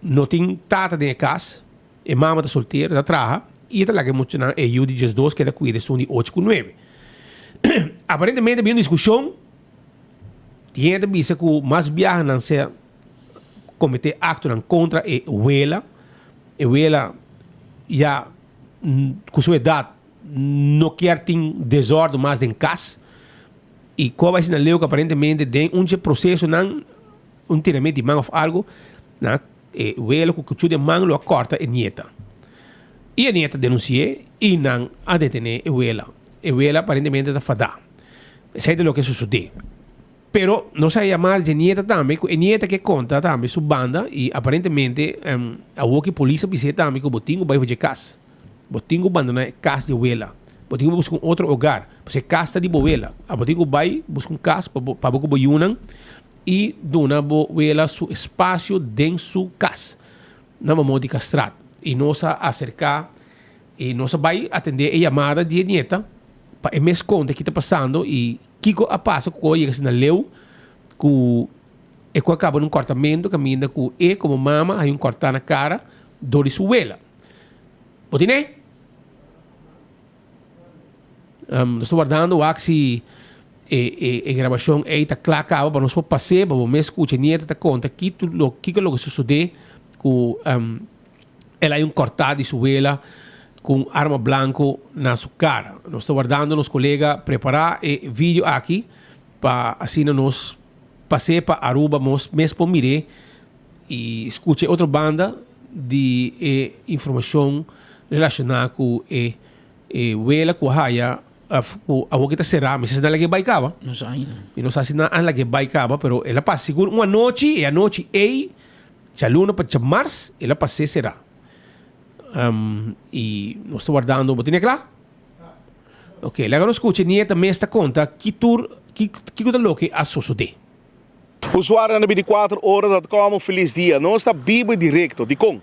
não tem tata de casa, e mama está solteira, está trabalha e está lá que muito não é eu de 12 que está cuida são de 8 com 9. Aparentemente havia uma discussão. Tinha visto que mais viaja não se cometer acto contra ela. Ela já com sua idade não quer ter desordem mais em casa. E como vai ser na lei que aparentemente tem processo não tiramento de mão ou algo, ela com o de mão lo corta a nieta. E a nieta denuncia e não a detener ela. Ela aparentemente está fadada. Isso é o que sucede. Pero não se chamar de nieta também, a nieta que conta também sua banda e aparentemente a que a polícia disse também que o botinho vai fazer casa. Botinho abandonar casa de ela. Botinho busca outro lugar, porque casa de ela. A botinho vai buscar casa para buscar boiunan e dona ela seu espaço dentro de sua casa. Na modo de castrado. E nós acercar e nós vai atender a chamada de nieta para me esconder o que está passando e Kiko a passa com ele na leu que acaba num cortamento caminha com como mama aí cortar na cara dor de sua ela. Potine? Estou guardando o axi e gravação aí tá clara para nós passar para me escutar nieta tá conta que lo que sucede com ela aí cortado de sua ela com arma blanco na sua cara. Nós estamos guardando nos colegas preparar o vídeo aqui para assim nós passar para Aruba mesmo para mirar e escutar outra banda de informação relacionada com ela com a o que está será, mas se não é que vai acabar. Não sei. E não sei se não é que vai acabar, pero ela passa seguro uma noite e a noite já luna para março ela passa será. E nós estamos guardando, botinha claro? Ok, agora nós escutamos nieta esta conta que é o que a suceder. Usuário na 24horas.com, feliz dia. Nós está vivo e direto de com.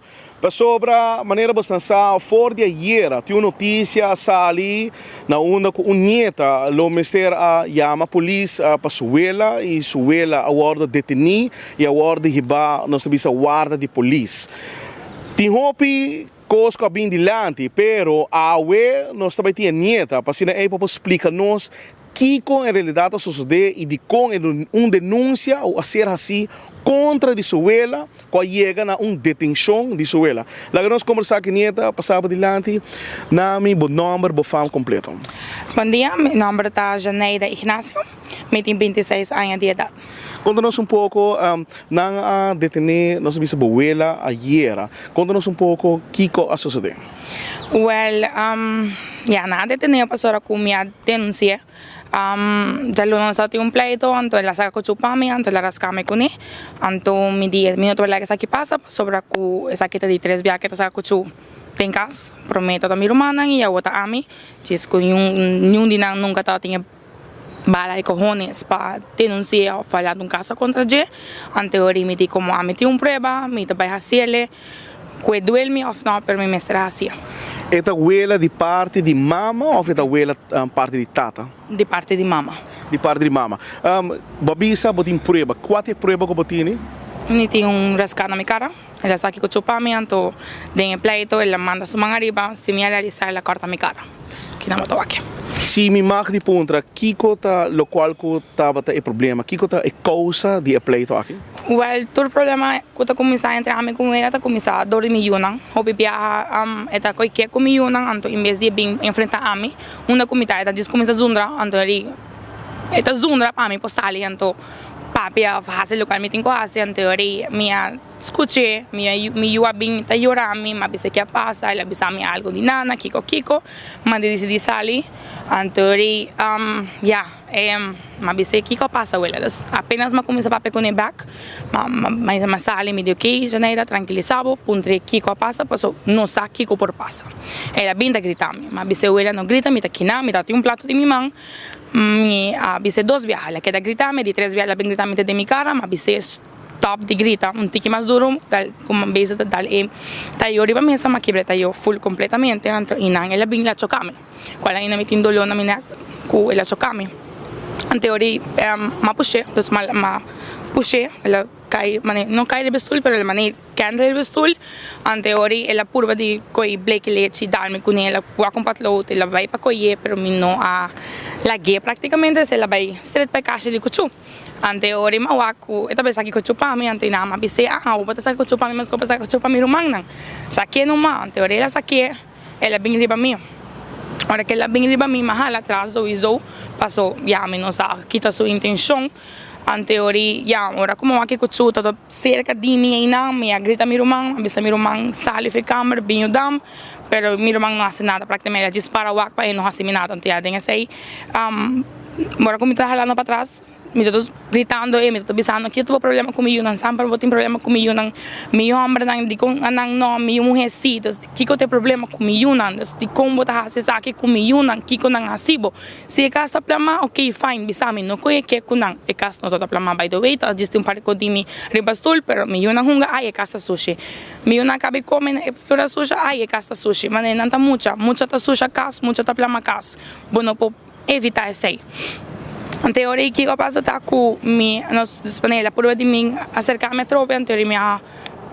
Sobre a maneira bastante fora de ayer, tinha notícia ali na onda com nieta, o ministério chama a polícia para suela e suela a ordem detenir e a ordem de riba nós temos a guarda de polícia. Tem hopi coisa bem dilante, pero a nós também tinha nieta, para assim aí para explicar nós que com a realidade sucede e de com denúncia ou a ser assim contra de suela, quando chega na detenção de suela. Lá nós conversar com a nieta, passava dilante, na meu nome, meu fama completo. Bom dia, meu nome é Janeida Ignacio, eu tenho 26 anos de idade. Conta-nos pouco, na detener nossa bisavó ayer. Conta-nos pouco o que sucedeu. Na detener a pessoa com minha denúncia. Já não está um pleito, então ela saca com chupami, então ela rascame com ele. Então me diz, minuto ela que isso aqui passa, sobre que essa aqui de 3 viagens que saca com chup. Tem casa, prometo a minha irmã e a outra a mim, diz que nenhum de nós nunca tinha bala e cojones para denunciar ou falar de caso contra ele. Então eu me diz como a mim tem prova, me vai fazer que duele ou não, para mim mostrar assim. Esta abuela de parte de mama ou esta abuela parte de tata? De parte de mama. De parte de mama. Babisa, botin prova. Qual é a prova que botin? Eu tenho rascado na minha cara. Ela sabe que eu chupami, então tem pleito, ela manda sua mão arriba, se me realizar, ela corta minha cara. Que não estou aqui. Se me marca de ponta, que cota o qual estava o problema? Que cota é causa de pleito aqui? Todo problema que começar a entrar com ela, está começar a dormir junto. Houve viajar, está qualquer comigo junto, então em vez de vir enfrentar a mim, uma comida, ela diz começa a zundra, então ele está zundra para mim, por sair, então papi a fazer o que me tem que fazer, então minha escuché, me iba bien, me llorando, me avisé qué pasa, le avisé algo de nana, Kiko, me decidí salir, entonces, me avisé Kiko pasa, abuela, apenas me comencé a pegar back, me salí, me dijo que Janeira, tranquilizado, puntre Kiko pasa, pues no sé Kiko por pasa. Ella vino a gritarme, me avisé, abuela, no grita, me taquina, me date un plato de mi mano, me avisé 2 viajes, la queda gritarme, de 3 viajes, la vino a gritarme de mi cara, me avisé top de grita, un tique más duro, como veis, yo arriba mesa, me quebré, yo full completamente, y nada, ella vino a chocarme, cuando ella me tiene dolor, me ella chocame. Antes ahora me puxé, entonces me puxé, ela cai, não cai do vestul, pero ela mané canta do vestul. Antes ahora ela purva de coi blake leite, dar-me com ela, voa com patlote, ela vai para coier, pero me não a laguei praticamente, se ela vai straight para caixa de cuchu. Antes ahora me waku, esta vez aqui cuchu para mim, antes nada, me pensei, vou botar essa cuchu para mim, mas vou passar cuchu para mim rumang não. Saquei numa, antes ahora ela saquei, ela bem riba mim. Ahora que ela vem riba mim, mas ela atrás o iso passou, me não sabe, quita sua intenção. Ante ora como aqui cuchu todo cerca de mim ainda, me grita meu irmão, avisa meu irmão sale da câmera, bem dam, pero meu irmão não faz nada, praticamente ela dispara o para ele não faz nada, então já tem esse ora como está falando para trás, me estou gritando e me estou avisando que eu tive problema comigo, não sempre vou ter problema comigo, não meu homem não de com não meu mulher sim, que eu tenho problema comigo, não de como botar essa aqui comigo, não que eu não recibo, se é casta plama, ok fine, bisami não conhe que eu não é casta não tá plama by the way, tá disse par de mim ribastul, pero meu não hunga, ai é casta sushi, meu não acabei comendo flora sushi, ai é casta sushi, mas não tá muita tá sushi cas, muita tá plama cas, bom não pode evitar isso aí. Anteriormente, que eu passo tá com nós disponível por de mim acercar-me a tropa, anteriormente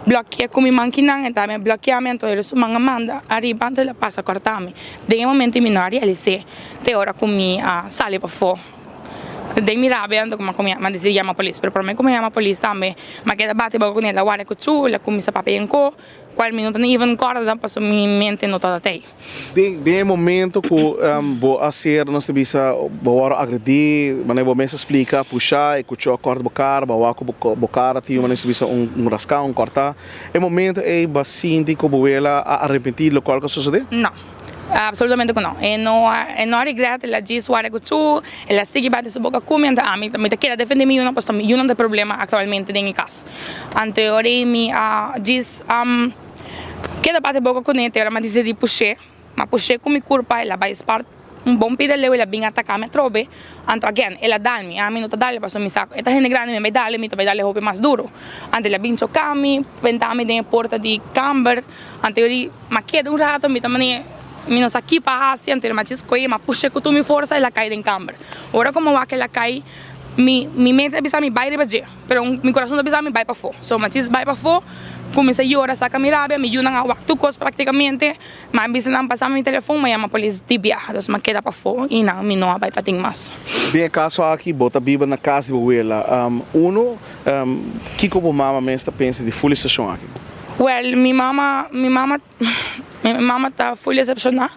me bloqueia com minha máquina, então me bloqueamento eles uma manda arriba antes ela passa cortar-me. De momento me não realizei, de hora com minha sale para fora. De mi rabbia, como ma si chiama polizia, però per me come chiama polizia também, ma che da bate con ela guarda con tu, la come sa papenco, qual minuto nem even corda, passo minha mente nota te. Bem momento que vou fazer nós bisa vou agredir, mas vou me explicar, puxar e cuchar corda bocar, bawa com bocar, tio, mas bisa rascar, cortar. É momento é bastante que vou ela arrepentir lo qual que sucede? Não. Absolutamente não. E não regreta, ela diz o arego tu, ela sigue bate sua boca com então me te quer defender eu não posso eu não tem problema atualmente dentro de casa. Anteriormente me diz quer bate boca com ele, ela me diz de puxar, mas puxar com minha culpa, ela vai espar bom pidaleu, ela vem atacar me trobe, então again, ela dá-me, a mim não tá dá-lhe, passo me saco, esta gente grande me dá-lhe, me vai dar-lhe roupa mais duro. Antes ela vem chocar-me, pentar-me dentro da porta de câmara, anteriormente, mas queda rato, me também menos aqui para a Ásia, mas escolhi, mas puxei com minha força e ela cai dentro da câmara. Agora como é que ela cai, minha mente bisa me vai rebater, pero meu coração bisa me vai para fora. So, mas vai para fora, comecei a chorar, saca minha rabia, me ajudam a waktu cos praticamente, mas bisa não passar meu telefone, mas chama a polícia de viagem, mas queda para fora e não, me não vai para ter mais. Bem, caso aqui, bota biba na casa de abuela, que como mama mesmo pensa de full estação aqui? Well, minha mama está full decepcionada.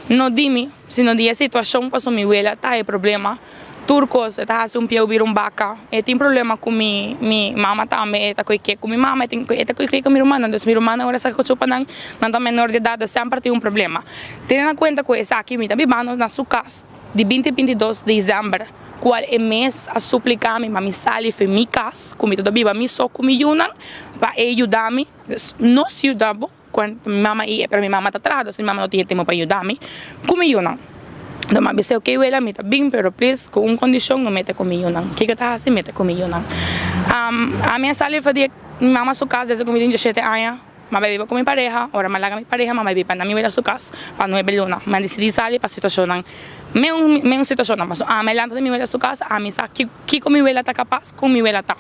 Não dime, se não dia a situação passou minha abuela, tá é problema. Turcos, está fazendo um vaca. E tem problema com minha mama também, está com minha mama, está com minha irmã. Então, minha irmã agora está com chupa não está menor de idade, sempre tem problema. Tendo em conta que essa aqui me está vivendo na sua casa de 20 e 22 de dezembro. Qual é mês a suplicar me mami sali foi minha casa, como toda viva me só com minha para ajudar-me, nós ajudamos quando minha mama ia, para minha mama está atrás, então minha mama não tinha tempo para ajudar-me, com minha então me disse ok, ela me está bem, pero please com uma condição não mete com minha que está assim mete com minha a minha sali foi de minha mama sua casa desde que eu tinha 17 anos. Mas vivo com minha pareja, agora me larga minha pareja, mas vivo para minha casa, para não é beluna. Mas decidi sair para a situação, mesmo situação, mas me larga de minha casa, a mim sabe que com minha está capaz, com minha está.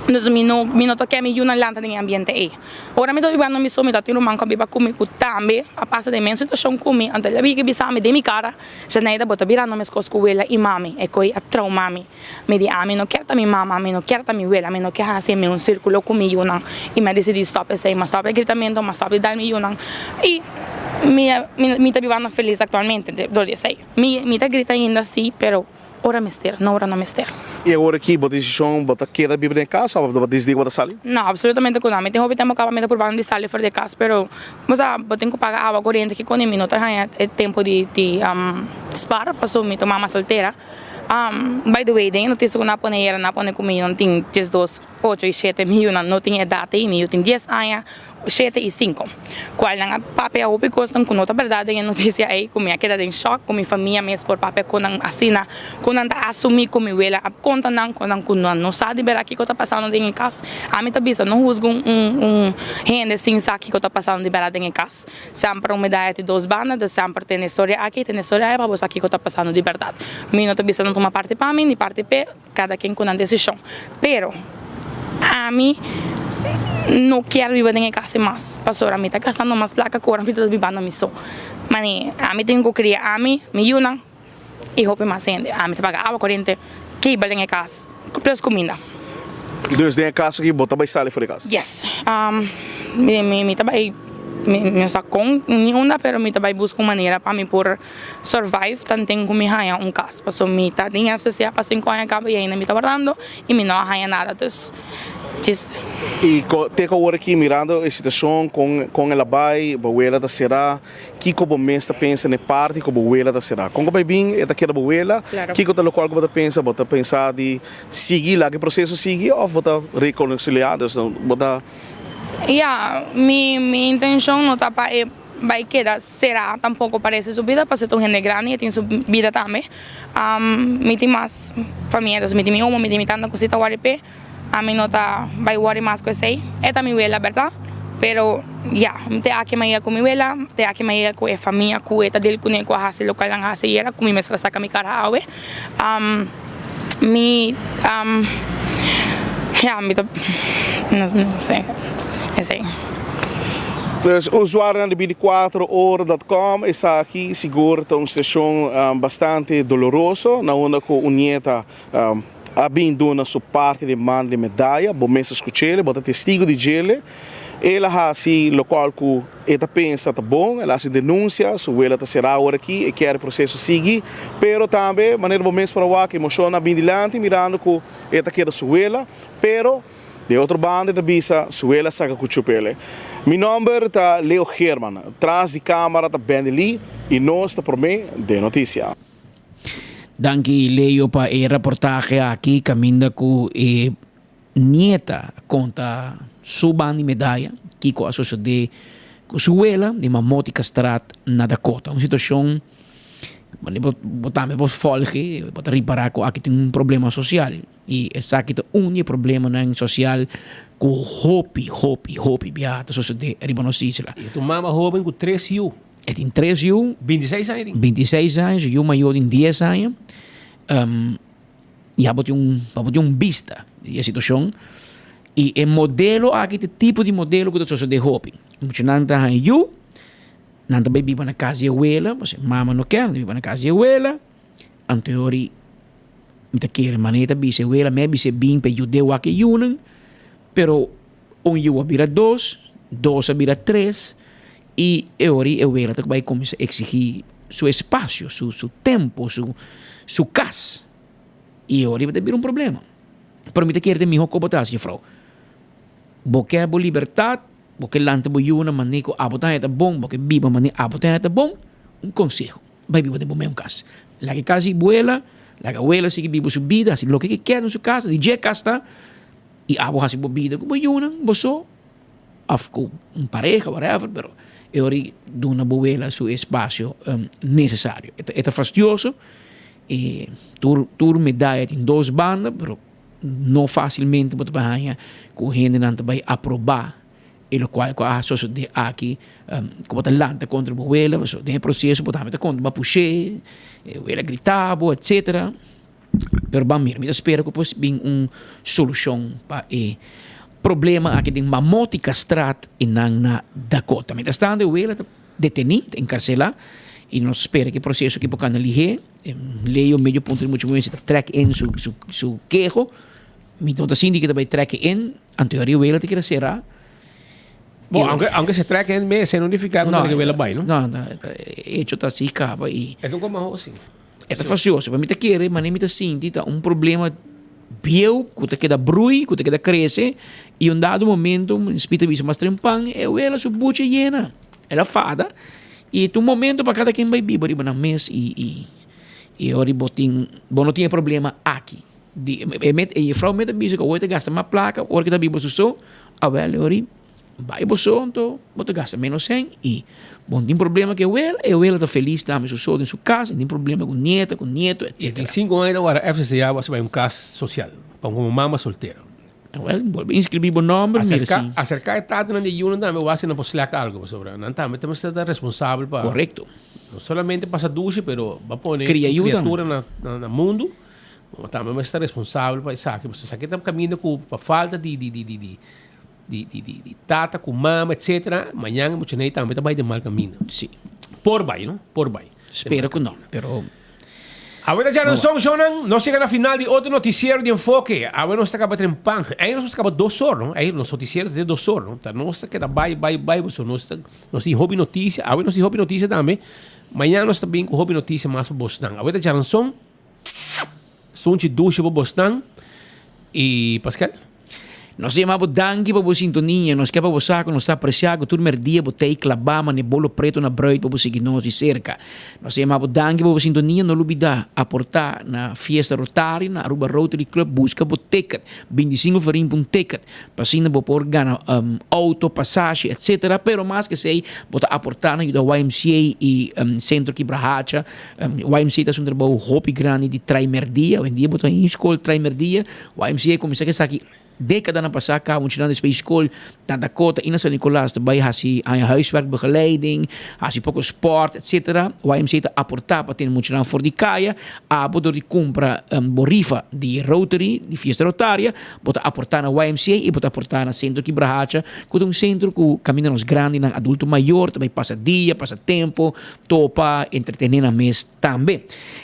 Então, não toquei a minha lanta no ambiente aí. Agora me estou vivendo me sou me estou tendo um manco viva comigo também, a passa de minha situação comigo, então eu vi que bisa me de minha cara, já nada bota virando minhas coisas com ela e mami, é coi a trauma me diz a mim não quero tá minha mama, a mim não quero tá minha ela, a mim não quero fazer um círculo comigo não, e me decidi stop esse, mas stop o gritamento, mas stop dar minha não, e me está vivendo feliz atualmente, dou sei, me está gritando ainda assim, pero ora mister, não ora não mister. E agora aqui, a decisão, você quer viver em casa ou você decide que sair? Não, absolutamente que não. Me tenho que ter acabamento por banda de sair fora de casa, pero mas eu tenho que pagar água corrente que quando minuto é tempo de spar, passou me tomar uma solteira. By the way, tem notícia que na pone na pone comigo não tem 2, 8 e 7 mil, não tem idade e mil, tem 10 anos, 7 e 5. Qual não papel o because não conota verdade a notícia aí, como é que dá em choque, com minha família mesmo por papel com não assina, com não assumir como ela a conta não sabe ver aqui que está passando dentro de casa. A mim também não uso gente sem saber que está passando de verdade em casa. Sempre uma ideia de 2 bandas, sempre tem história aqui, tem história aí para você aqui que está passando de verdade. Mim não também não toma parte para mim, nem parte para cada quem com a decisão. Pero a mim não quero viver em casa mais. Pastor, a mim está gastando mais placa que agora fica vivendo a mim só. Mas a mim tenho que criar a mim, me unam e roupa mais ainda. A mim está pagando água corrente, que vai em casa, plus comida. E dois em casa aqui, você vai sair fora de casa? Yes. Me trabalho me sacou nenhuma, pero me trabalho busco uma maneira para me por survive, tanto tenho que me ganhar casa. Passou me tá tem FCC para 5 anos acaba e ainda me tá guardando e me não ganha nada, então e tem que agora aqui mirando a situação com ela vai, a da será, que como mês está pensa na parte como ela da será. Como vai bem, é daquela boela, que o local que você pensa, você pensar de seguir lá que processo seguir ou você reconciliar, você minha intenção não está para vai quedar será tampouco parece subida para ser tão gente grande e tem subida também. Me tem mais famílias, me tem uma, me tem tanta coisita WRP. A mim não tá vai worry mais com isso aí. É também ela, verdade? Pero tem aqui mais com ela, tem aqui mais com a família, com esta dele com a raça local na raça e era com minha mestra saca me cara awe. Me não sei. É sei. Dus usuário de 24horas.com está aqui seguro, uma situação bastante dolorosa, na onde com unheta abrindo na sua parte de mão de medalha, bom mês escutar, bota testigo de gele. Ela ha assim local que ela pensa tá bom, ela se denuncia, sua ela tá será agora aqui e quer o processo seguir, pero também maneira bom mês para o que emociona bem dilante, mirando que ela quer sua ela, pero de outro bando da bisa, sua ela saca com chupele. Meu nome é Leo Herman, atrás de câmera da Ben Lee e nós está por mim de notícia. Danke Leo para a reportagem aqui, caminda com nieta conta suban de medalha, que com a sociedade com sua ela de Mamoti Castrat na Dakota. Uma situação botamos por folge, para reparar que aqui tem problema social e esse aqui tem problema social com hopi biata sociedade ribanosisla. E tu mama jovem com 3 anos. É tem 3 anos. 26 anos. 26 anos, eu maior em 10 anos. E abote vista a situação. E o modelo aqui, o tipo de modelo que você de hopi. Muito não está aí eu. Não também vive na casa de abuela, você mama não quer, vive na casa de abuela. Anteriori, me quer maneira bise abuela, me bise bem para judeu aqui yunan, pero eu vira 2 vira 3 e ori abuela vai começar a exigir seu espaço, seu tempo, seu casa. E ori vai ter problema. Pero me quer de mim como botar assim, frau. Porque a liberdade porque lante boiuna manico abotan é bom, porque viva mani abotan é bom, conselho. Vai viver de bom mesmo caso. La que casi abuela, la que abuela sigue vive sua vida, assim, lo que quer na sua casa, de dia casta, e abo hasi vida com boiuna, boso, afco pareja, whatever, pero ori duna abuela su espaço necessário. É fastidioso, e tur medalha em 2 bandas, pero não facilmente pode banhar com gente não vai aprovar e lo qual a sociedade aqui como talante contra a abuela, tem processo para também contra puxar, ela gritava, etc. Pero bamir, me espero que possa vir solução para o problema aqui de Mamoti Castrat e na Dakota. Mientras tanto, ela está detenida, encarcelada, e nós espera que o processo aqui para analisar, leio meio ponto de muito momento, track in su quejo, me toda assim que vai track in, anterior ela te quer será. Bom, aunque se traque en mes, se notifica cuando que ve la vaina, ¿no? No, hecho está así, capa y... Es un como así. É facioso. Para mim te querer, mas nem me te senti tá problema biel, que te queda brui, que te queda cresce, e dado momento, espírito visto mais trempang, ela sua bucha llena. Ela fada. E momento para cada quem vai beber na mesa e ora botin, bom não tinha problema aqui. E a frau met a bisa que hoje gasta uma placa, ora que tá bibo so, a ela ori vai boso, então bota gasta menos 100 e bom tem problema que ela tá feliz tá so em sua casa, tem problema com neto, etc. E tem 5 anos agora, FCA vai caso social, para uma mama solteira. Volve inscrever o nome, acercar etado de Yunan também vai ser na possibilidade algo sobre. Não também temos que estar responsável para. Correto. Não somente para duche, pero vai pôr criatura no mundo. Também vai estar responsável para isso. Você sabe que estamos caminhando com a falta de tata, com mama, etc. Amanhã muita gente também vai de mal caminho. Sim. Por vai, não? Por vai. Espero que não, pero Agora já não são, Jonan, nós chegamos na final de outro noticiário de enfoque. Agora nós estamos acabando de pan. Aí nós acabamos 2 horas, não? Aí nos noticiários de 2 horas, não? Então nós estamos vai, nós temos hobby notícia. Agora nós temos hobby notícia também. Amanhã nós também com hobby notícia mais para Boston. Agora já não são de ducha para Boston. E Pascal? Nós chamamos danke para a sintonia, nós queremos você que nos está apreciando, todo dia botei clabama, ne bolo preto na bread para seguir nós de cerca. Nós chamamos danke para a sintonia, não olvidar aportar na fiesta Rotary, na Aruba Rotary Club, busca o ticket, 25 farinha por ticket, para assim não pôr ganhar auto, passagem, etc. Pero mais que sei, botar aportar na YMCA e Centro Quebrahacha, YMCA está um trabalho hopi grande de traimerdia, hoje em dia botar em escola traimerdia, YMCA começa a estar aqui década na passada, we gaan de school naar Dakota, in San Nicolas, daarbij had hij aan je huiswerkbegeleiding, had hij ook sport, etc. YMCA te apportar para ter muito voor die kaya, a bodo de compra borifa di Rotary, di Fiesta Rotaria, bota apportar na YMCA e bota apportar na Centro Quebrahacha, que centro que caminha nos grande na adulto maior, também passa dia, passa tempo, topa, entretener na mes também.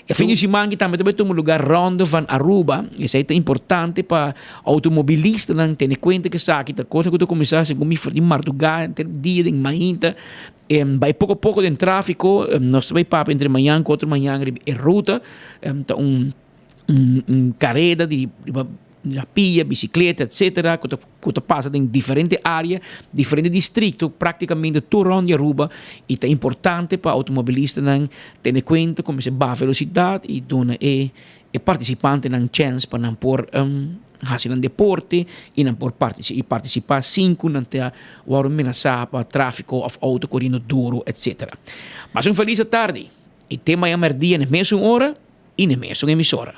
E fim de semana também tem um lugar rondo van Aruba, isso é importante para automobilista não ter conta que sabe que a coisa que começar a comer de madrugada, ter dia de manhã, vai pouco a pouco de tráfico, nós vai para entre manhã e outra manhã em ruta, carrera de pia, bicicleta, etc. Que passa em diferentes áreas, diferentes distritos, praticamente todo rond de Aruba, e é importante para automobilista não ter conta como se baixa a velocidade e dona e participante não chance para não pôr hasil ng deporte e não por participar 5 não ter o ameaçar para tráfico of auto correndo duro, etc. Mas feliz tarde e tema amanhã na mesma hora e na mesma emissora.